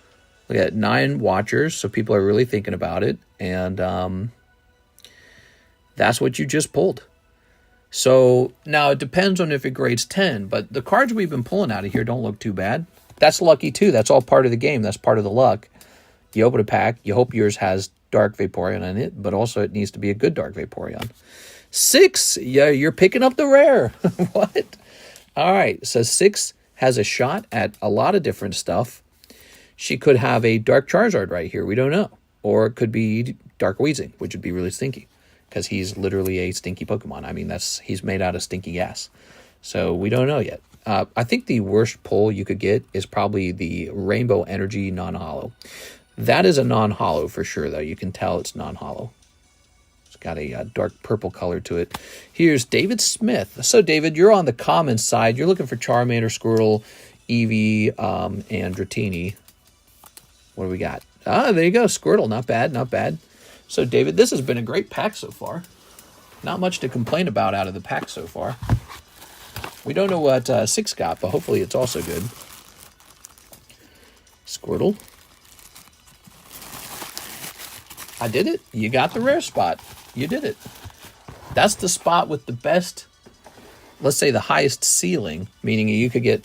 Look at 9 watchers, so people are really thinking about it. And that's what you just pulled. So now it depends on if it grades 10, but the cards we've been pulling out of here don't look too bad. That's lucky too. That's all part of the game. That's part of the luck. You open a pack, you hope yours has Dark Vaporeon in it, but also it needs to be a good Dark Vaporeon. 6, yeah, you're picking up the rare. What? All right, so 6 has a shot at a lot of different stuff. She could have a Dark Charizard right here. We don't know. Or it could be Dark Weezing, which would be really stinky, because he's literally a stinky Pokemon. I mean, he's made out of stinky gas. So we don't know yet. I think the worst pull you could get is probably the Rainbow Energy non-holo. That is a non-holo for sure, though. You can tell it's non-holo. It's got a dark purple color to it. Here's David Smith. So, David, you're on the common side. You're looking for Charmander, Squirtle, Eevee, and Dratini. What do we got? Ah, there you go. Squirtle. Not bad, not bad. So, David, this has been a great pack so far. Not much to complain about out of the pack so far. We don't know what 6 got, but hopefully it's also good. Squirtle. I did it. You got the rare spot. You did it. That's the spot with the best, let's say the highest ceiling, meaning you could get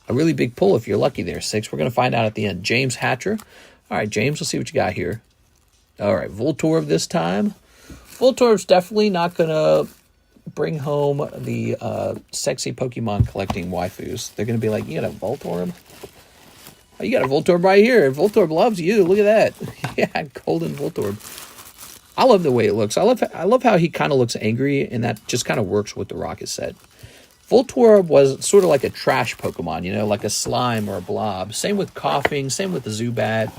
a really big pull if you're lucky there. 6. We're going to find out at the end. James Hatcher. All right, James, let's see what you got here. All right, Voltorb this time. Voltorb's definitely not going to bring home the sexy Pokemon collecting waifus. They're going to be like, you got a Voltorb? Oh, you got a Voltorb right here. Voltorb loves you. Look at that. Yeah, golden Voltorb. I love the way it looks. I love how he kind of looks angry, and that just kind of works with the Rocket set. Voltorb was sort of like a trash Pokemon, you know, like a slime or a blob. Same with Coughing, same with the Zubat,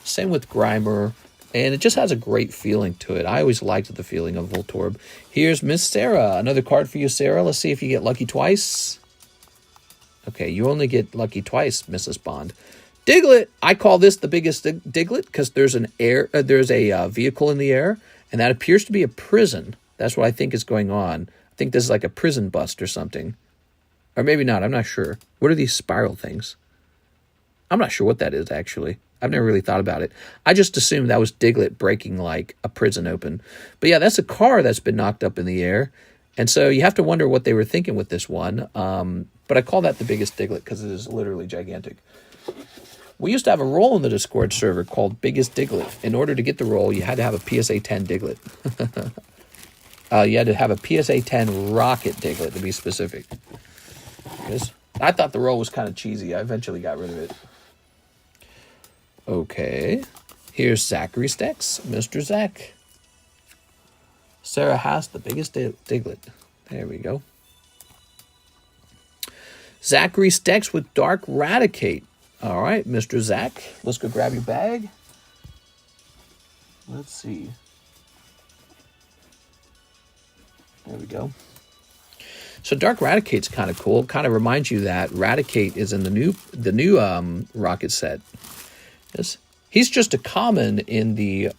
same with Grimer, and it just has a great feeling to it. I always liked the feeling of Voltorb. Here's Miss Sarah. Another card for you, Sarah. Let's see if you get lucky twice. Okay, you only get lucky twice, Mrs. Bond. Diglett. I call this the biggest Diglett because there's a vehicle in the air, and that appears to be a prison. That's what I think is going on. I think this is like a prison bust or something. Or maybe not. I'm not sure. What are these spiral things? I'm not sure what that is, actually. I've never really thought about it. I just assumed that was Diglett breaking like a prison open. But yeah, that's a car that's been knocked up in the air. And so you have to wonder what they were thinking with this one. But I call that the biggest Diglett because it is literally gigantic. We used to have a role in the Discord server called Biggest Diglett. In order to get the role, you had to have a PSA 10 Diglett. You had to have a PSA 10 Rocket Diglett, to be specific. I thought the role was kind of cheesy. I eventually got rid of it. Okay. Here's Zachary Stex, Mr. Zach. Sarah has the biggest Diglett. There we go. Zachary Stex with Dark Radicate. All right, Mr. Zach, let's go grab your bag. Let's see. There we go. So Dark Radicate's kind of cool. Kind of reminds you that Radicate is in the new Rocket set. Yes. He's just a common in the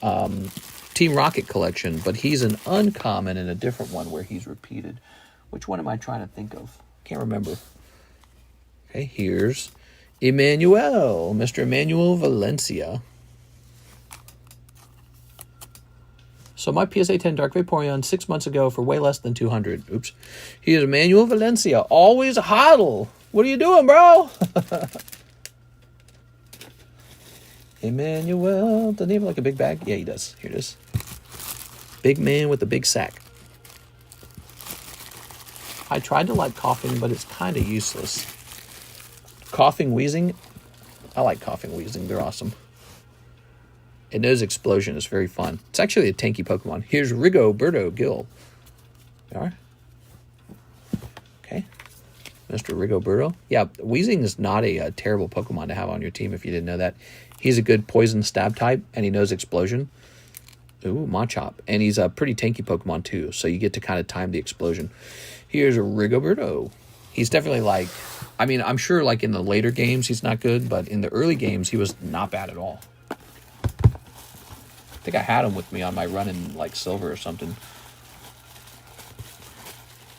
Team Rocket collection, but he's an uncommon in a different one where he's repeated. Which one am I trying to think of? Can't remember. Okay, here's Emmanuel, Mr. Emmanuel Valencia. So my PSA 10 Dark Vaporeon 6 months ago for way less than 200. Oops. He is Emmanuel Valencia, always a hodl. What are you doing, bro? Emmanuel, doesn't he have like a big bag? Yeah, he does. Here it is. Big man with a big sack. I tried to like coughing, but it's kind of useless. Coughing, wheezing. I like coughing, wheezing. They're awesome. It knows explosion. It's very fun. It's actually a tanky Pokemon. Here's Rigoberto Gil. All right. Okay. Mr. Rigoberto. Yeah, Wheezing is not a terrible Pokemon to have on your team if you didn't know that. He's a good poison stab type, and he knows explosion. Ooh, Machop. And he's a pretty tanky Pokemon, too, so you get to kind of time the explosion. Here's Rigoberto. He's definitely like, I mean, I'm sure like in the later games he's not good, but in the early games he was not bad at all. I think I had him with me on my run in like silver or something.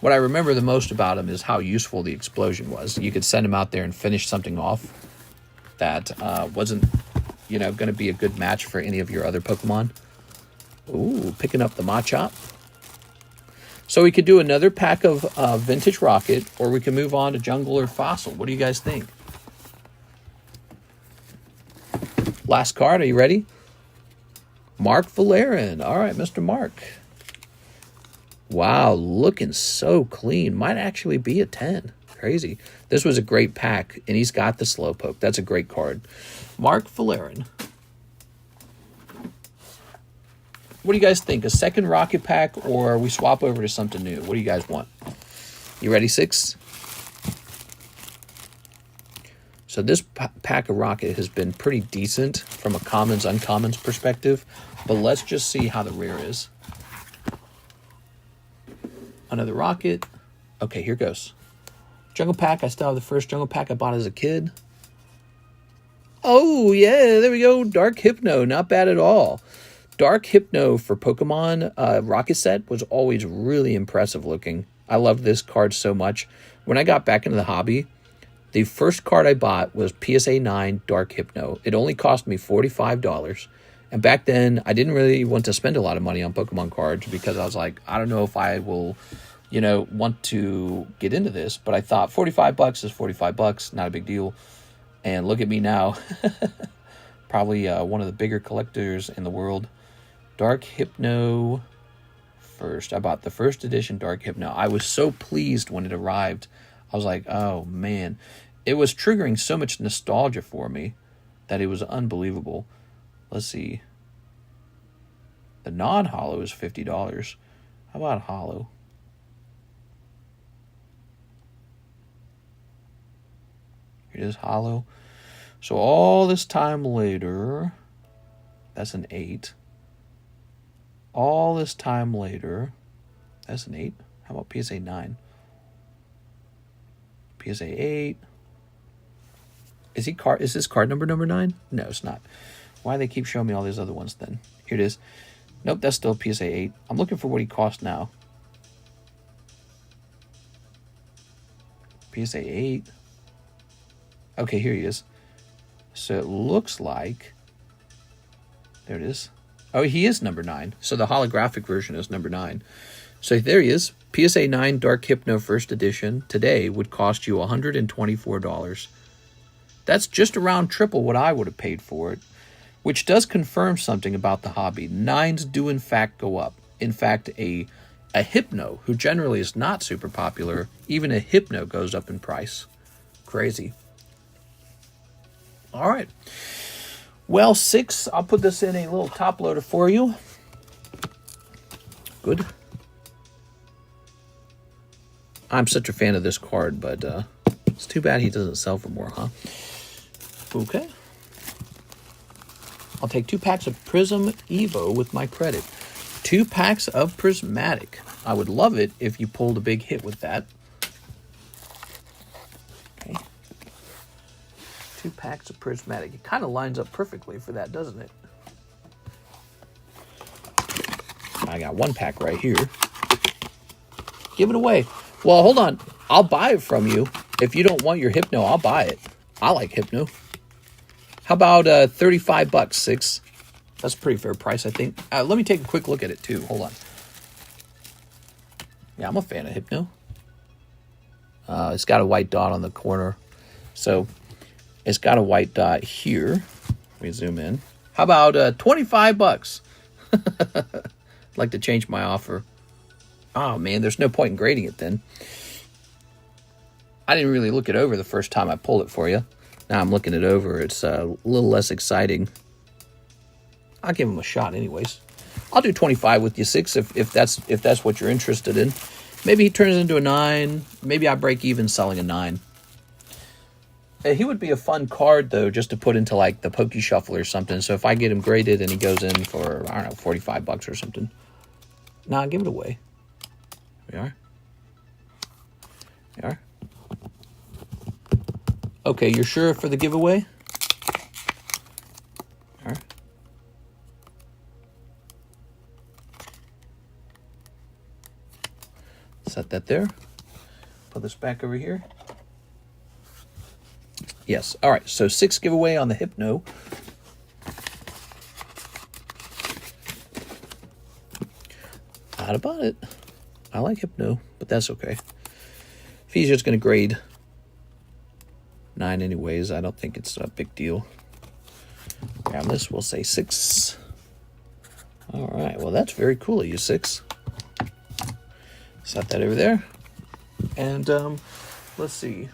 What I remember the most about him is how useful the explosion was. You could send him out there and finish something off that wasn't, you know, going to be a good match for any of your other Pokemon. Ooh, picking up the Machop. So we could do another pack of Vintage Rocket, or we can move on to Jungle or Fossil. What do you guys think? Last card, are you ready? Mark Valerian. All right, Mr. Mark. Wow, looking so clean. Might actually be a 10. Crazy. This was a great pack, and he's got the Slowpoke. That's a great card. Mark Valerian. What do you guys think? A second Rocket pack, or we swap over to something new? What do you guys want? You ready, 6? So this pack of Rocket has been pretty decent from a commons, uncommons perspective, but let's just see how the rare is. Another Rocket. Okay, here goes. Jungle Pack. I still have the first Jungle Pack I bought as a kid. Oh, yeah, there we go. Dark Hypno. Not bad at all. Dark Hypno for Pokemon Rocket set was always really impressive looking. I loved this card so much. When I got back into the hobby, the first card I bought was PSA 9 Dark Hypno. It only cost me $45. And back then, I didn't really want to spend a lot of money on Pokemon cards because I was like, I don't know if I will, you know, want to get into this. But I thought $45 is $45, not a big deal. And look at me now. Probably one of the bigger collectors in the world. Dark Hypno first. I bought the first edition Dark Hypno. I was so pleased when it arrived. I was like, oh, man. It was triggering so much nostalgia for me that it was unbelievable. Let's see. The non-holo is $50. How about holo? Here it is, holo. So all this time later, that's an 8. All this time later, that's an 8. How about PSA 9? PSA 8. Is this card number 9? No, it's not. Why do they keep showing me all these other ones then? Here it is. Nope, that's still PSA 8. I'm looking for what he costs now. PSA 8. Okay, here he is. So it looks like... There it is. Oh, he is number 9. So the holographic version is number 9. So there he is. PSA 9 Dark Hypno First Edition today would cost you $124. That's just around triple what I would have paid for it, which does confirm something about the hobby. 9s do in fact go up. In fact, a Hypno, who generally is not super popular, even a Hypno goes up in price. Crazy. All right. Well, 6, I'll put this in a little top loader for you. Good. I'm such a fan of this card, but It's too bad he doesn't sell for more, huh? Okay. I'll take 2 packs of Prism Evo with my credit. 2 packs of Prismatic. I would love it if you pulled a big hit with that. Okay. 2 packs of Prismatic. It kind of lines up perfectly for that, doesn't it? I got 1 pack right here. Give it away. Well, hold on. I'll buy it from you. If you don't want your Hypno, I'll buy it. I like Hypno. How about $35, 6? That's a pretty fair price, I think. Let me take a quick look at it, too. Hold on. Yeah, I'm a fan of Hypno. It's got a white dot on the corner. So, it's got a white dot here. Let me zoom in. How about $25? I'd like to change my offer. Oh, man, there's no point in grading it then. I didn't really look it over the first time I pulled it for you. Now I'm looking it over. It's a little less exciting. I'll give him a shot anyways. I'll do 25 with you, 6, if that's what you're interested in. Maybe he turns into a 9. Maybe I break even selling a 9. He would be a fun card, though, just to put into, like, the Pokey Shuffle or something. So if I get him graded and he goes in for, I don't know, $45 or something. Nah, give it away. We are. We are. Okay, you're sure for the giveaway? All right. Set that there. Put this back over here. Yes. All right. So 6 giveaway on the Hypno. Not about it. I like Hypno, but that's okay. If he's just going to grade 9 anyways, I don't think it's a big deal. Grab this, we'll say 6. All right, well, that's very cool of you, 6. Set that over there. And let's see.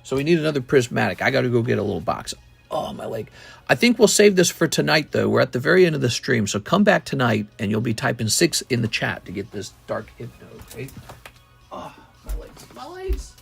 So we need another Prismatic. I got to go get a little box. Oh, my leg. I think we'll save this for tonight, though. We're at the very end of the stream, so come back tonight, and you'll be typing 6 in the chat to get this Dark Hypno, okay? Oh, my legs. My legs.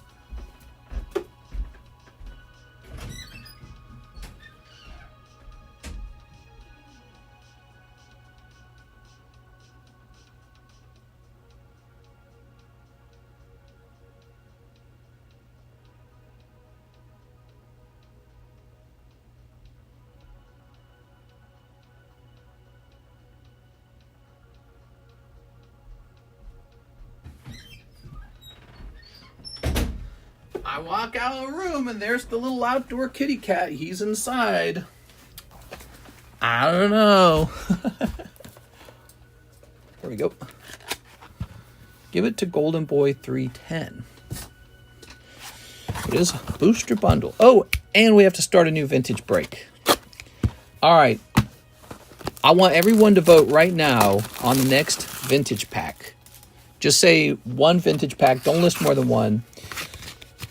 I walk out of the room and there's the little outdoor kitty cat. He's inside. I don't know. There we go. Give it to Golden Boy 310. It is a booster bundle. Oh, and we have to start a new vintage break. All right. I want everyone to vote right now on the next vintage pack. Just say 1 vintage pack. Don't list more than 1.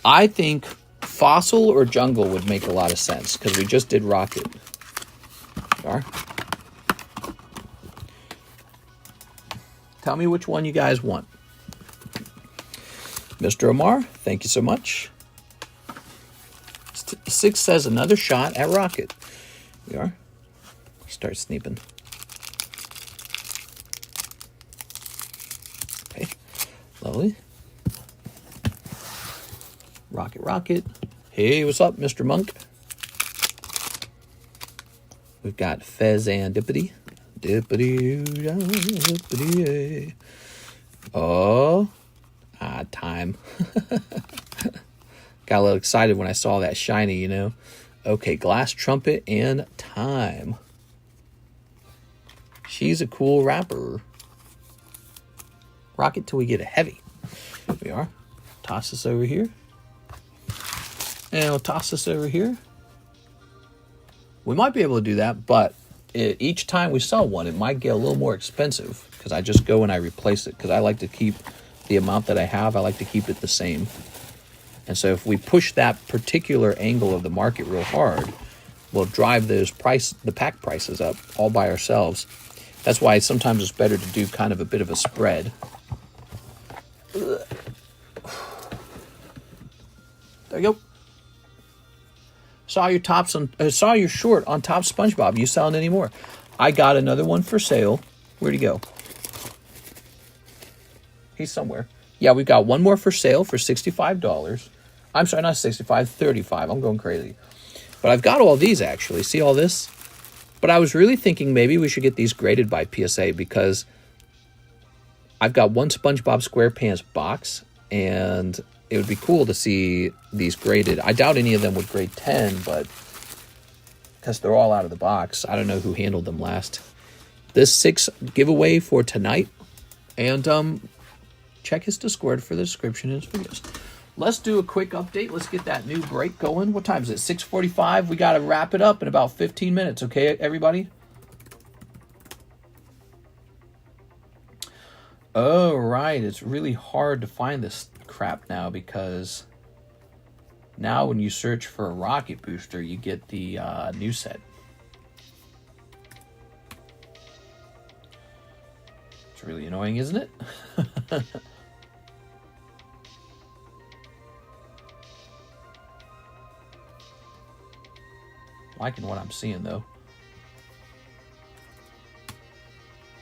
I think Fossil or Jungle would make a lot of sense because we just did Rocket. Tell me which one you guys want. Mr. Omar, thank you so much. 6 says another shot at Rocket. We are. Start sneeping. Okay, lovely. Rocket, Rocket. Hey, what's up, Mr. Monk? We've got Fez and Dippity. Dippity, dippity. Oh, time. Got a little excited when I saw that shiny, you know. Okay, Glass Trumpet and Time. She's a cool rapper. Rocket till we get a heavy. Here we are. Toss this over here. And we'll toss this over here. We might be able to do that, but each time we sell one, it might get a little more expensive because I just go and I replace it because I like to keep the amount that I have. I like to keep it the same. And so if we push that particular angle of the market real hard, we'll drive the pack prices up all by ourselves. That's why sometimes it's better to do kind of a bit of a spread. There you go. Saw your short on Top SpongeBob. You selling any more? I got another one for sale. Where'd he go? He's somewhere. Yeah, we've got one more for sale for $65. I'm sorry, not 65, 35. I'm going crazy. But I've got all these, actually. See all this? But I was really thinking maybe we should get these graded by PSA because I've got one SpongeBob SquarePants box, and it would be cool to see these graded. I doubt any of them would grade 10, but because they're all out of the box. I don't know who handled them last. This 6 giveaway for tonight. And check his Discord for the description in his videos. Let's do a quick update. Let's get that new break going. What time is it? 6:45. We got to wrap it up in about 15 minutes. Okay, everybody? Oh, right. It's really hard to find this crap now because now when you search for a rocket booster, you get the new set. It's really annoying, isn't it? Liking what I'm seeing, though.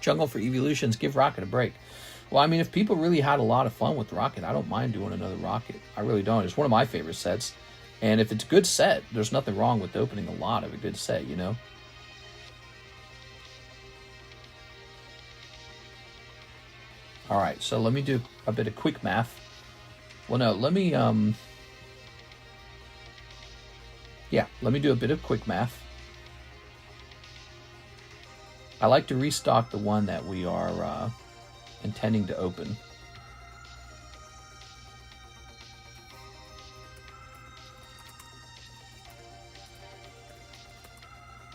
Jungle for Evolutions. Give Rocket a break. Well, I mean, if people really had a lot of fun with Rocket, I don't mind doing another Rocket. I really don't. It's one of my favorite sets. And if it's a good set, there's nothing wrong with opening a lot of a good set, you know? All right, so let me do a bit of quick math. Well, no, let me... Yeah, let me do a bit of quick math. I like to restock the one that we are intending to open.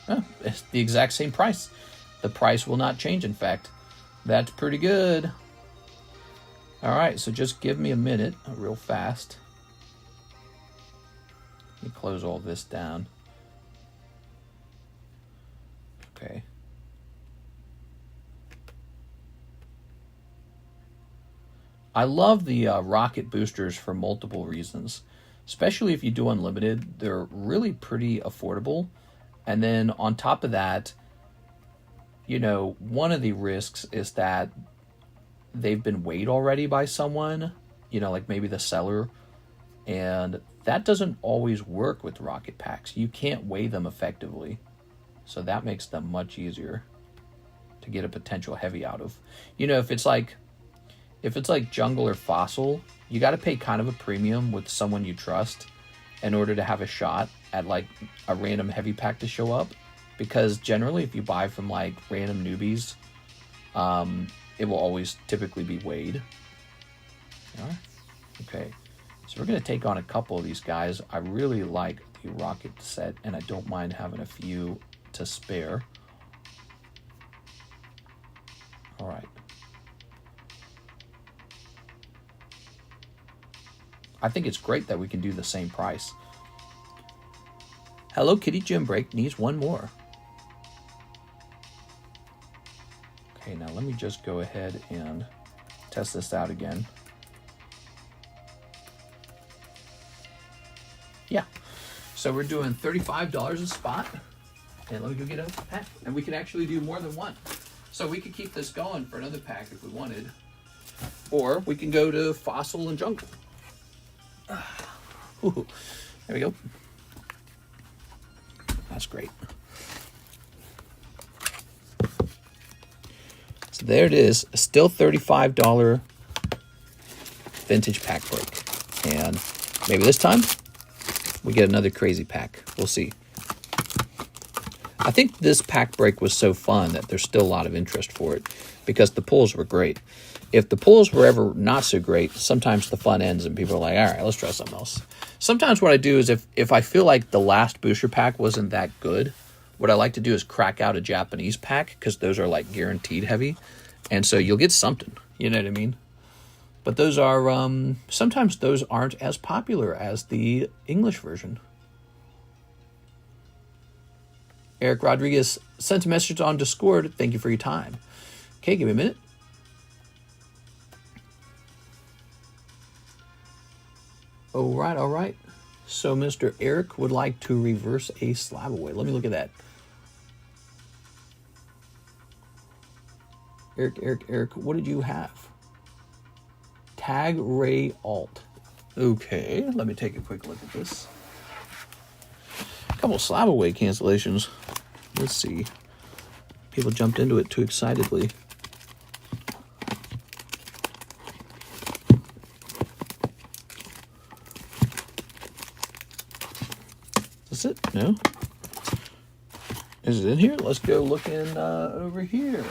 Oh, it's the exact same price. The price will not change, in fact. That's pretty good. All right, so just give me a minute, real fast. Let me close all this down. Okay. I love the rocket boosters for multiple reasons, especially if you do unlimited. They're really pretty affordable. And then on top of that, you know, one of the risks is that they've been weighed already by someone, you know, like maybe the seller. And that doesn't always work with rocket packs. You can't weigh them effectively. So that makes them much easier to get a potential heavy out of. You know, if it's like jungle or fossil, you got to pay kind of a premium with someone you trust in order to have a shot at like a random heavy pack to show up. Because generally if you buy from like random newbies, it will always typically be weighed. Yeah. Okay. So we're going to take on a couple of these guys. I really like the rocket set, and I don't mind having a few to spare. All right. I think it's great that we can do the same price. Hello Kitty Gym Break needs one more. Okay, now let me just go ahead and test this out again. Yeah, so we're doing $35 a spot, and let me go get a pack, and we can actually do more than one. So we could keep this going for another pack if we wanted, or we can go to Fossil and Jungle. Ooh, there we go. That's great. So there it is, still $35 vintage pack break, and maybe this time we get another crazy pack. We'll see. I think this pack break was so fun that there's still a lot of interest for it because the pulls were great. If the pulls were ever not so great, sometimes the fun ends and people are like, all right, let's try something else. Sometimes what I do is if I feel like the last booster pack wasn't that good, what I like to do is crack out a Japanese pack because those are like guaranteed heavy. And so you'll get something, you know what I mean? But those are, sometimes those aren't as popular as the English version. Eric Rodriguez sent a message on Discord. Thank you for your time. Okay, give me a minute. All right, all right. So Mr. Eric would like to reverse a slab away. Let me look at that. Eric, what did you have? Tag Ray Alt. Okay, let me take a quick look at this. A couple slab away cancellations. Let's see. People jumped into it too excitedly. Is it? No? Is it in here? Let's go looking over here.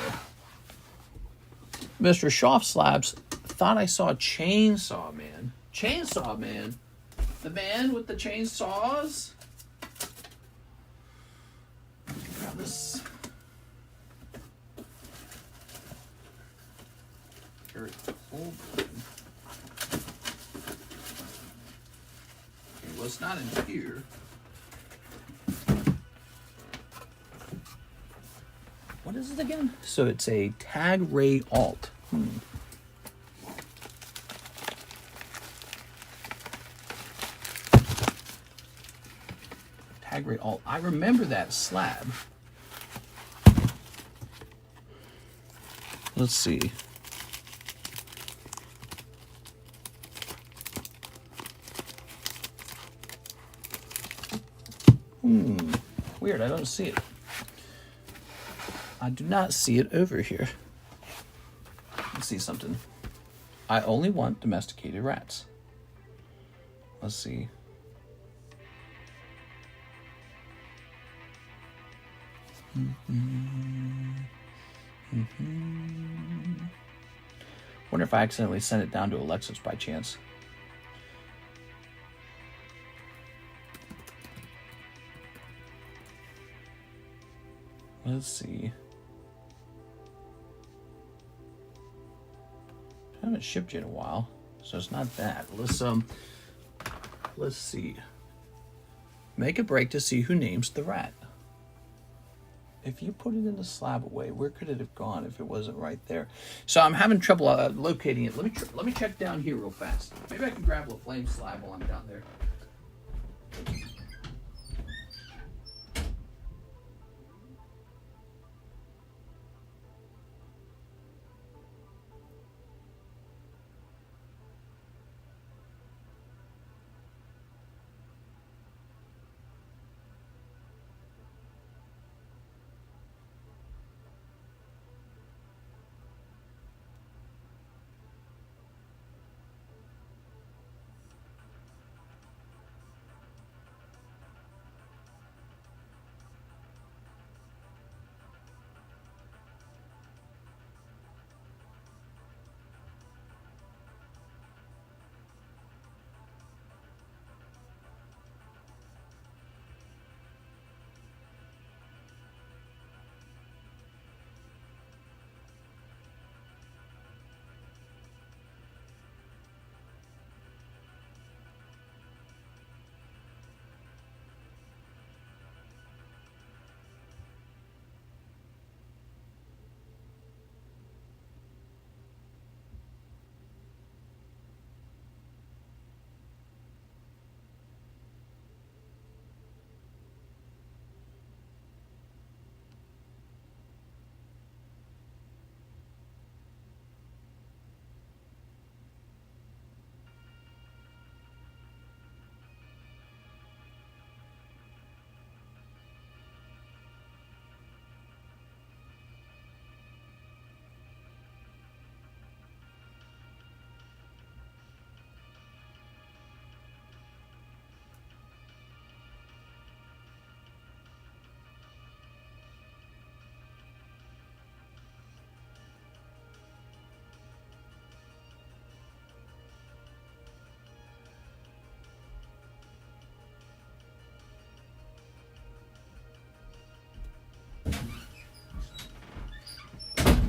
Mr. Schaff Slabs thought I saw Chainsaw Man. Chainsaw Man? The man with the chainsaws? Grab this. Very old. Okay, well, it's not in here. What is it again? So it's a Tag Ray Alt. Tag Ray Alt. I remember that slab. Let's see. Weird, I don't see it. I do not see it over here. Let's see something. I only want domesticated rats. Let's see. Wonder if I accidentally sent it down to Alexis by chance. Let's see. I haven't shipped you in a while, so it's not that. Let's see. Make a break to see who names the rat. If you put it in the slab away, where could it have gone if it wasn't right there? So I'm having trouble locating it. Let me check down here real fast. Maybe I can grab a flame slab while I'm down there.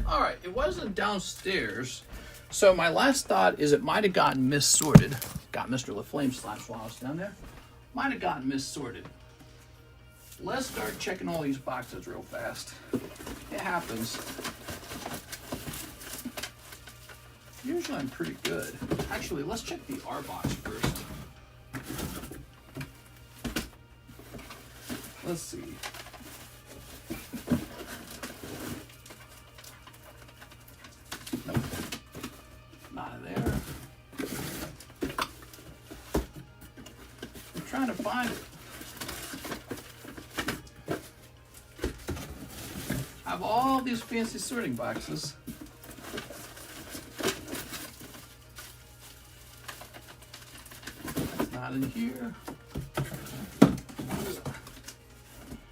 All right, it wasn't downstairs. So my last thought is it might have gotten missorted. Got Mr. LaFlame slaps while I was down there. Might have gotten missorted. Let's start checking all these boxes real fast. It happens. Usually I'm pretty good. Actually, let's check the R box first. Let's see. Nope. Not there. I'm trying to find it. I have all these fancy sorting boxes. That's not in here.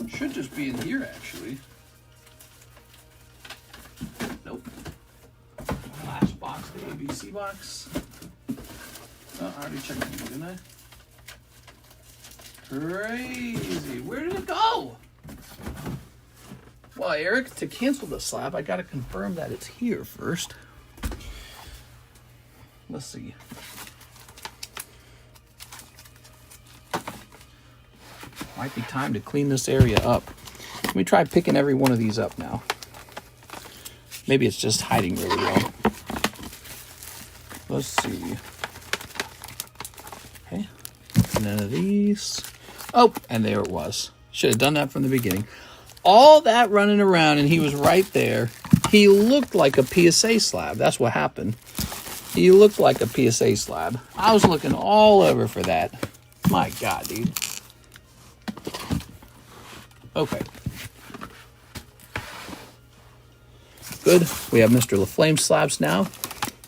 Should just be in here, actually. Nope. Last box, the ABC box. Oh, I already checked it, didn't I? Crazy. Where did it go? Well, Eric, to cancel the slab, I got to confirm that it's here first. Let's see. Might be time to clean this area up. Let me try picking every one of these up now. Maybe it's just hiding really well. Let's see. Okay. None of these. Oh, and there it was. Should have done that from the beginning. All that running around, and he was right there. He looked like a PSA slab. That's what happened. He looked like a PSA slab. I was looking all over for that. My God, dude. Okay. Good. We have Mr. LaFlame slabs now.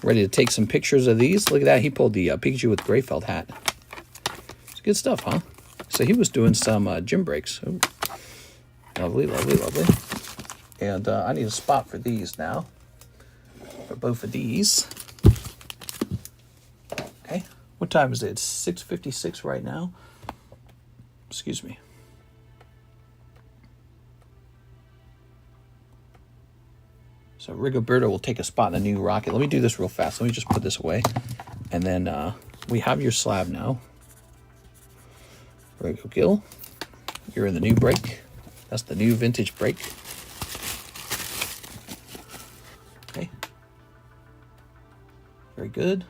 Ready to take some pictures of these. Look at that. He pulled the Pikachu with Greyfeld hat. It's good stuff, huh? So he was doing some gym breaks. Ooh. Lovely, lovely, lovely. And I need a spot for these now. For both of these. Okay. What time is it? It's 6:56 right now. Excuse me. So Rigoberto will take a spot in the new rocket. Let me do this real fast. Let me just put this away. And then we have your slab now. Rigo Gil. You're in the new break. That's the new vintage break. Okay. Very good.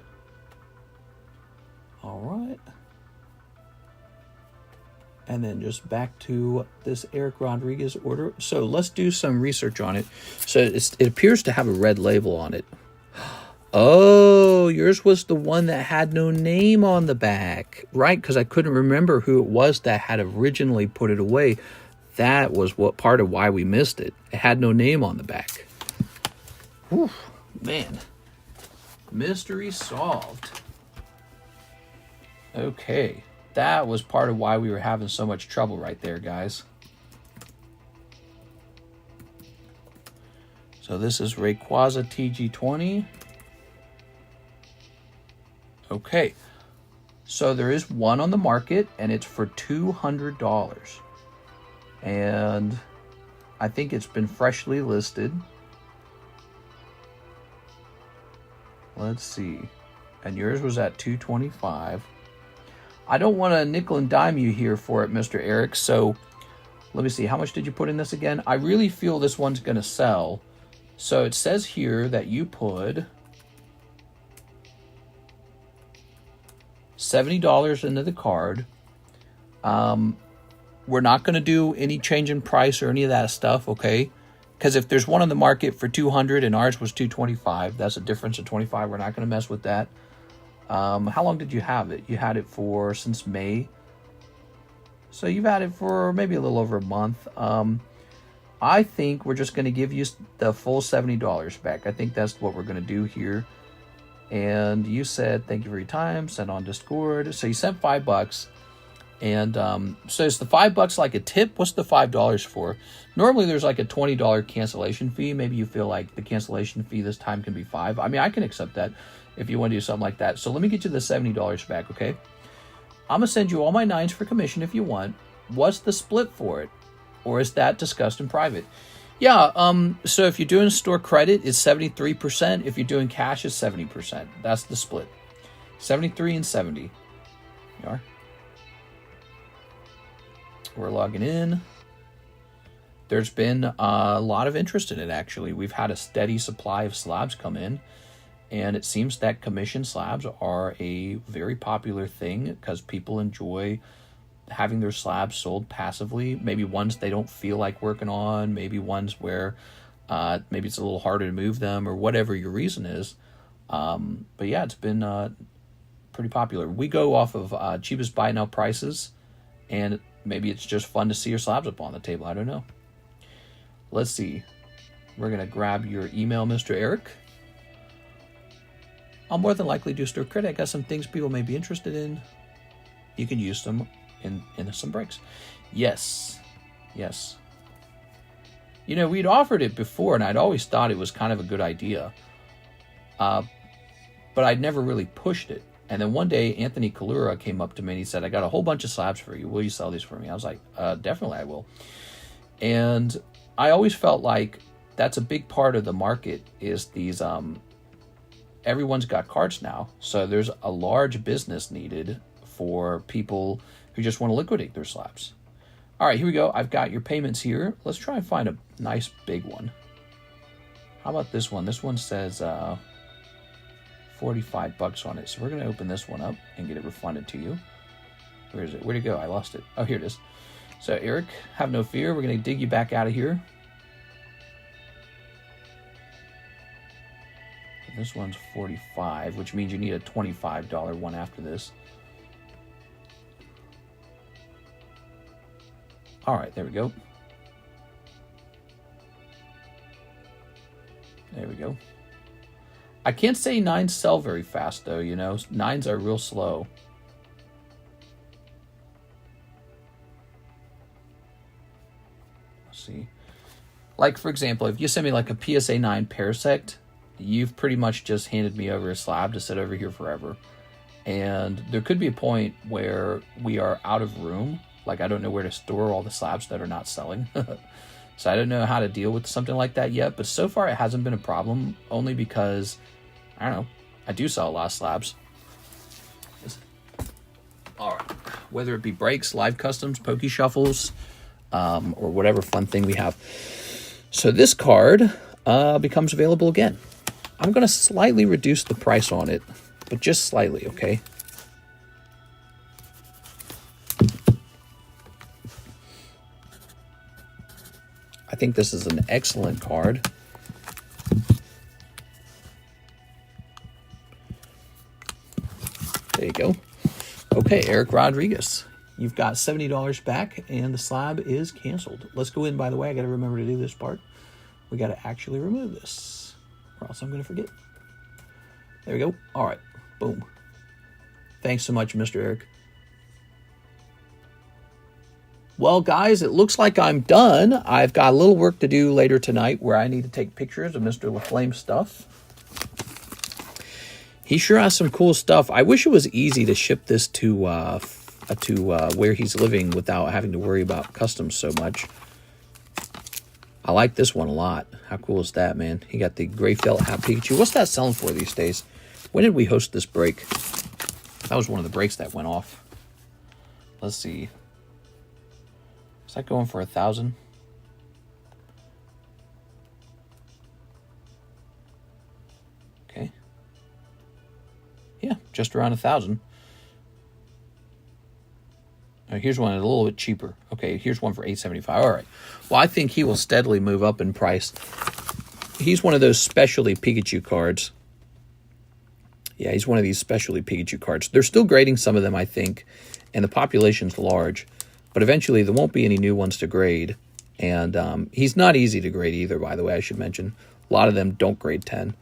All right. And then just back to this Eric Rodriguez order. So let's do some research on it. So it appears to have a red label on it. Oh, yours was the one that had no name on the back, right? Because I couldn't remember who it was that had originally put it away. That was what part of why we missed it. It had no name on the back. Whew, man. Mystery solved. Okay. That was part of why we were having so much trouble right there, guys. So this is Rayquaza TG20. Okay. So there is one on the market, and it's for $200. And I think it's been freshly listed. Let's see. And yours was at $225. I don't want to nickel and dime you here for it, Mr. Eric. So let me see. How much did you put in this again? I really feel this one's going to sell. So it says here that you put $70 into the card. We're not going to do any change in price or any of that stuff, okay? Because if there's one on the market for $200 and ours was $225, that's a difference of $25. We're not going to mess with that. How long did you have it? You had it for since May. So you've had it for maybe a little over a month. I think we're just going to give you the full $70 back. I think that's what we're going to do here. And you said, thank you for your time, sent on Discord. So you sent $5. And so is the $5 like a tip? What's the $5 for? Normally there's like a $20 cancellation fee. Maybe you feel like the cancellation fee this time can be $5. I mean, I can accept that if you want to do something like that. So let me get you the $70 back, okay? I'm going to send you all my 9s for commission if you want. What's the split for it? Or is that discussed in private? Yeah, so if you're doing store credit, it's 73%. If you're doing cash, it's 70%. That's the split. 73 and 70. You are. We're logging in. There's been a lot of interest in it, actually. We've had a steady supply of slabs come in, and it seems that commission slabs are a very popular thing because people enjoy having their slabs sold passively. Maybe ones they don't feel like working on, maybe ones where maybe it's a little harder to move them, or whatever your reason is. But yeah, it's been pretty popular. We go off of cheapest buy now prices, and maybe it's just fun to see your slabs up on the table. I don't know. Let's see. We're going to grab your email, Mr. Eric. I'll more than likely do store credit. I got some things people may be interested in. You can use them in some breaks. Yes. Yes. You know, we'd offered it before, and I'd always thought it was kind of a good idea. But I'd never really pushed it. And then one day, Anthony Kalura came up to me and he said, I got a whole bunch of slabs for you. Will you sell these for me? I was like, definitely I will. And I always felt like that's a big part of the market is these, everyone's got cards now. So there's a large business needed for people who just want to liquidate their slabs. All right, here we go. I've got your payments here. Let's try and find a nice big one. How about this one? This one says $45 on it. So we're going to open this one up and get it refunded to you. Where is it? Where'd it go? I lost it. Oh, here it is. So Eric, have no fear. We're going to dig you back out of here. This one's $45, which means you need a $25 one after this. All right, there we go. There we go. I can't say 9s sell very fast, though, you know. 9s are real slow. Let's see. Like, for example, if you send me like a PSA 9 Parasect, you've pretty much just handed me over a slab to sit over here forever. And there could be a point where we are out of room. Like, I don't know where to store all the slabs that are not selling. So I don't know how to deal with something like that yet. But so far, it hasn't been a problem. Only because, I don't know, I do sell a lot of slabs. All right. Whether it be breaks, live customs, pokey shuffles, or whatever fun thing we have. So this card becomes available again. I'm going to slightly reduce the price on it, but just slightly, okay? I think this is an excellent card. There you go. Okay, Eric Rodriguez. You've got $70 back, and the slab is canceled. Let's go in, by the way. I got to remember to do this part. We got to actually remove this, or else I'm going to forget. There we go. All right. Boom. Thanks so much, Mr. Eric. Well, guys, it looks like I'm done. I've got a little work to do later tonight where I need to take pictures of Mr. LaFlame's stuff. He sure has some cool stuff. I wish it was easy to ship this to where he's living without having to worry about customs so much. I like this one a lot. How cool is that, man? He got the gray felt hat Pikachu. What's that selling for these days? When did we host this break? That was one of the breaks that went off. Let's see. Is that going for 1,000? Okay. Yeah, just around 1,000. Here's one a little bit cheaper. Okay, here's one for $875. All right. Well, I think he will steadily move up in price. He's one of those specialty Pikachu cards. Yeah, he's one of these specialty Pikachu cards. They're still grading some of them, I think, and the population's large. But eventually, there won't be any new ones to grade. And he's not easy to grade either, by the way, I should mention. A lot of them don't grade 10.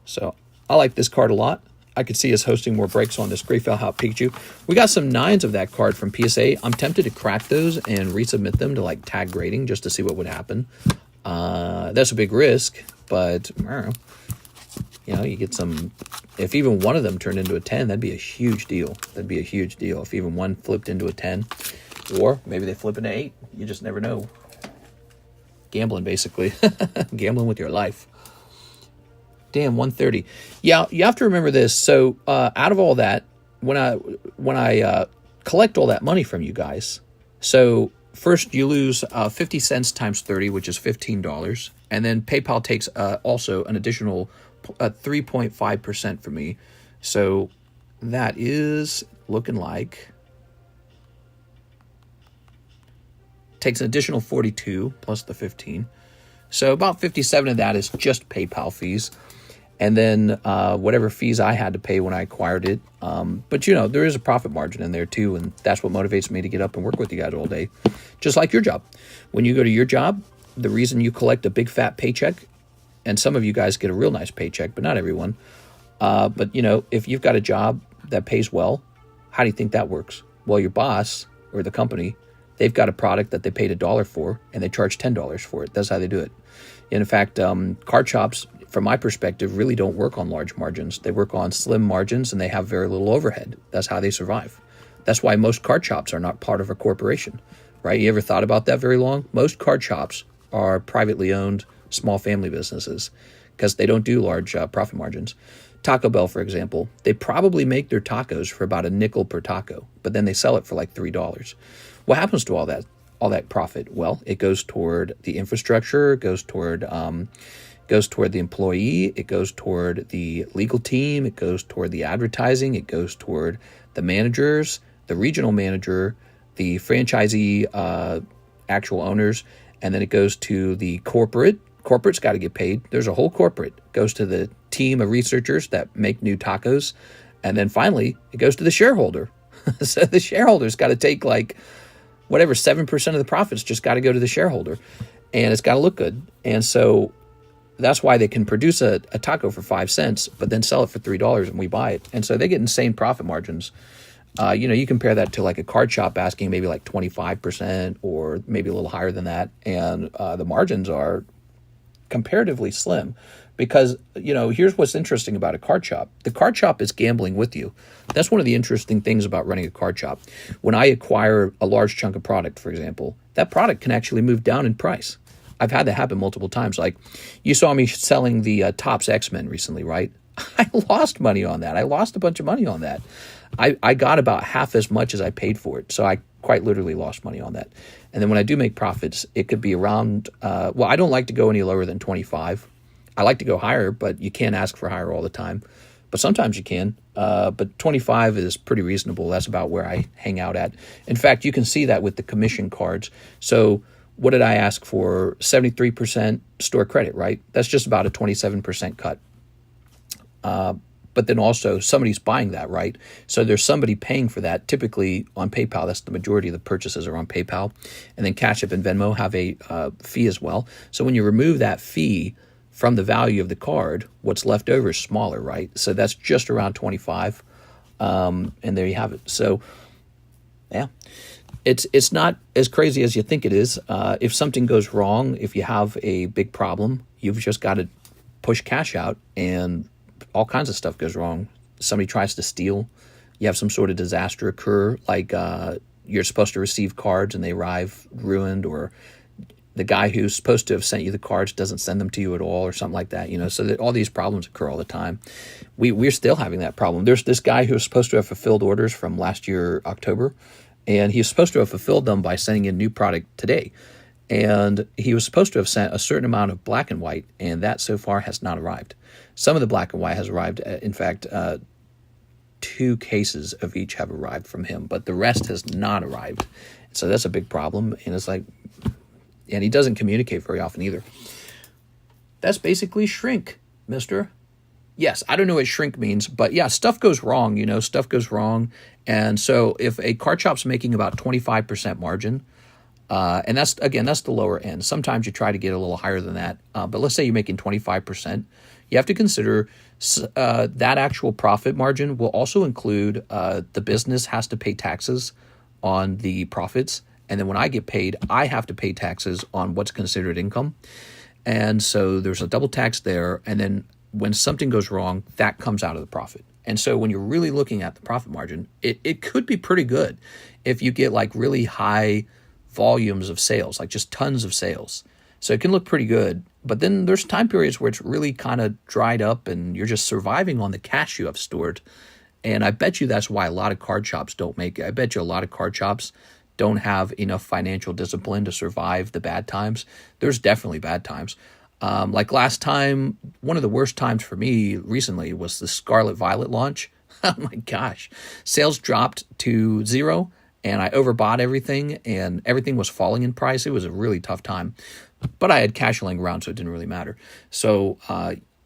So I like this card a lot. I could see us hosting more breaks on this Greyfell Hot Pikachu. We got some 9s of that card from PSA. I'm tempted to crack those and resubmit them to like tag grading just to see what would happen. That's a big risk, but I don't know. You know, you get some... If even one of them turned into a 10, that'd be a huge deal. That'd be a huge deal if even one flipped into a 10. Or maybe they flip into 8. You just never know. Gambling, basically. Gambling with your life. Damn, 130. Yeah, you have to remember this. So out of all that, when I collect all that money from you guys, so first you lose 50 cents times 30, which is $15. And then PayPal takes also an additional 3.5% from me. So that is looking like takes an additional 42 plus the 15. So about 57 of that is just PayPal fees. And then whatever fees I had to pay when I acquired it. But, you know, there is a profit margin in there, too. And that's what motivates me to get up and work with you guys all day. Just like your job. When you go to your job, the reason you collect a big fat paycheck, and some of you guys get a real nice paycheck, but not everyone. But, you know, if you've got a job that pays well, how do you think that works? Well, your boss or the company, they've got a product that they paid $1 for, and they charge $10 for it. That's how they do it. And in fact, card shops, from my perspective, really don't work on large margins. They work on slim margins, and they have very little overhead. That's how they survive. That's why most card shops are not part of a corporation, right? You ever thought about that very long? Most card shops are privately owned, small family businesses because they don't do large profit margins. Taco Bell, for example, they probably make their tacos for about a nickel per taco, but then they sell it for like $3. What happens to all that profit? Well, it goes toward the infrastructure, it goes toward the employee, it goes toward the legal team, it goes toward the advertising, it goes toward the managers, the regional manager, the franchisee, actual owners, and then it goes to the corporate. Corporate's got to get paid. There's a whole corporate. It goes to the team of researchers that make new tacos. And then finally, it goes to the shareholder. So the shareholder's got to take like whatever, 7% of the profits just got to go to the shareholder. And it's got to look good. And so that's why they can produce a taco for 5 cents, but then sell it for $3 and we buy it. And so they get insane profit margins. You know, you compare that to like a card shop asking maybe like 25% or maybe a little higher than that. And the margins are comparatively slim because, you know, here's what's interesting about a card shop. The card shop is gambling with you. That's one of the interesting things about running a card shop. When I acquire a large chunk of product, for example, that product can actually move down in price. I've had that happen multiple times. Like you saw me selling the Topps X-Men recently, right? I lost money on that. I lost a bunch of money on that. I got about half as much as I paid for it. So I quite literally lost money on that. And then when I do make profits, it could be around, well, I don't like to go any lower than 25. I like to go higher, but you can't ask for higher all the time. But sometimes you can. But 25 is pretty reasonable. That's about where I hang out at. In fact, you can see that with the commission cards. So what did I ask for? 73% store credit, right? That's just about a 27% cut. But then also somebody's buying that, right? So there's somebody paying for that. Typically on PayPal, that's the majority of the purchases are on PayPal. And then CASHAPP and VENMO have a fee as well. So when you remove that fee from the value of the card, what's left over is smaller, right? So that's just around 25. And there you have it. So yeah, it's not as crazy as you think it is. If something goes wrong, if you have a big problem, you've just got to push cash out and all kinds of stuff goes wrong. Somebody tries to steal. You have some sort of disaster occur, like you're supposed to receive cards and they arrive ruined, or the guy who's supposed to have sent you the cards doesn't send them to you at all, or something like that. You know, so that all these problems occur all the time. We're still having that problem. There's this guy who was supposed to have fulfilled orders from last year, October, and he was supposed to have fulfilled them by sending in new product today. And he was supposed to have sent a certain amount of black and white, and that so far has not arrived. Some of the black and white has arrived. In fact, 2 cases of each have arrived from him, but the rest has not arrived. So that's a big problem. And it's like, and he doesn't communicate very often either. That's basically shrink, mister. Yes, I don't know what shrink means, but yeah, stuff goes wrong, you know, stuff goes wrong. And so if a card shop's making about 25% margin, and that's the lower end. Sometimes you try to get a little higher than that. But let's say you're making 25%. You have to consider that actual profit margin will also include the business has to pay taxes on the profits. And then when I get paid, I have to pay taxes on what's considered income. And so there's a double tax there. And then when something goes wrong, that comes out of the profit. And so when you're really looking at the profit margin, it could be pretty good if you get like really high volumes of sales, like just tons of sales. So it can look pretty good. But then there's time periods where it's really kind of dried up and you're just surviving on the cash you have stored. And I bet you that's why a lot of card shops don't make it. I bet you a lot of card shops don't have enough financial discipline to survive the bad times. There's definitely bad times. Like last time, one of the worst times for me recently was the Scarlet Violet launch. Oh my gosh. Sales dropped to 0. and I overbought everything, and everything was falling in price. It was a really tough time, but I had cash laying around, so it didn't really matter. So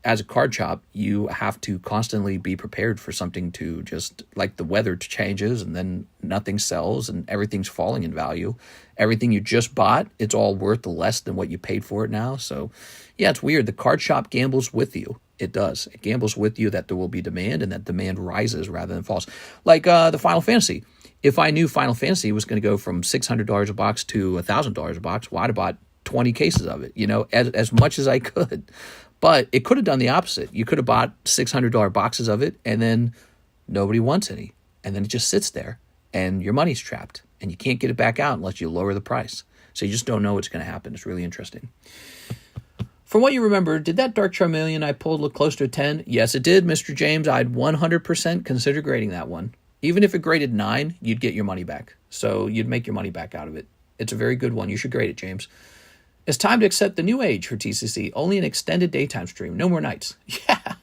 as a card shop, you have to constantly be prepared for something to just, like the weather changes and then nothing sells and everything's falling in value. Everything you just bought, it's all worth less than what you paid for it now. So yeah, it's weird. The card shop gambles with you. It does. It gambles with you that there will be demand and that demand rises rather than falls. Like the Final Fantasy. If I knew Final Fantasy was going to go from $600 a box to $1,000 a box, well, I'd have bought 20 cases of it, as much as I could. But it could have done the opposite. You could have bought $600 boxes of it, and then nobody wants any. And then it just sits there, and your money's trapped, and you can't get it back out unless you lower the price. So you just don't know what's going to happen. It's really interesting. From what you remember, did that Dark Charmeleon I pulled look close to a 10? Yes, it did, Mr. James. I'd 100% consider grading that one. Even if it graded 9, you'd get your money back. So you'd make your money back out of it. It's a very good one. You should grade it, James. It's time to accept the new age for TCC. Only an extended daytime stream. No more nights. Yeah.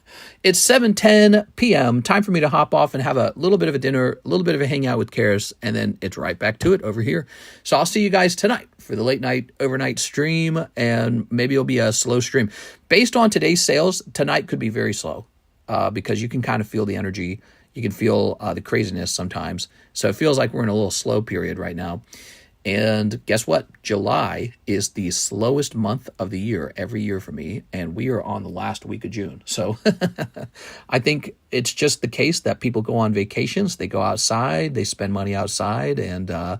It's 7:10 p.m. Time for me to hop off and have a little bit of a dinner, a little bit of a hangout with Karis, and then it's right back to it over here. So I'll see you guys tonight for the late night, overnight stream, and maybe it'll be a slow stream. Based on today's sales, tonight could be very slow because you can kind of feel the energy. You can feel the craziness sometimes. So it feels like we're in a little slow period right now. And guess what? July is the slowest month of the year every year for me, and we are on the last week of June. So I think it's just the case that people go on vacations, they go outside, they spend money outside, and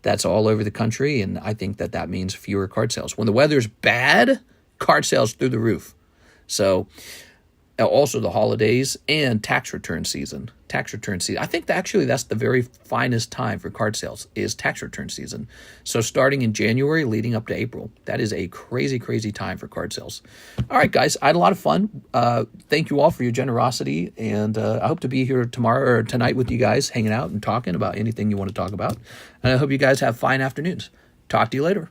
that's all over the country, and I think that means fewer card sales. When the weather's bad, card sales through the roof. So also the holidays and tax return season. I think that's the very finest time for card sales is tax return season. So starting in January leading up to April, that is a crazy, crazy time for card sales. All right, guys, I had a lot of fun. Thank you all for your generosity, and I hope to be here tomorrow or tonight with you guys hanging out and talking about anything you want to talk about. And I hope you guys have fine afternoons. Talk to you later.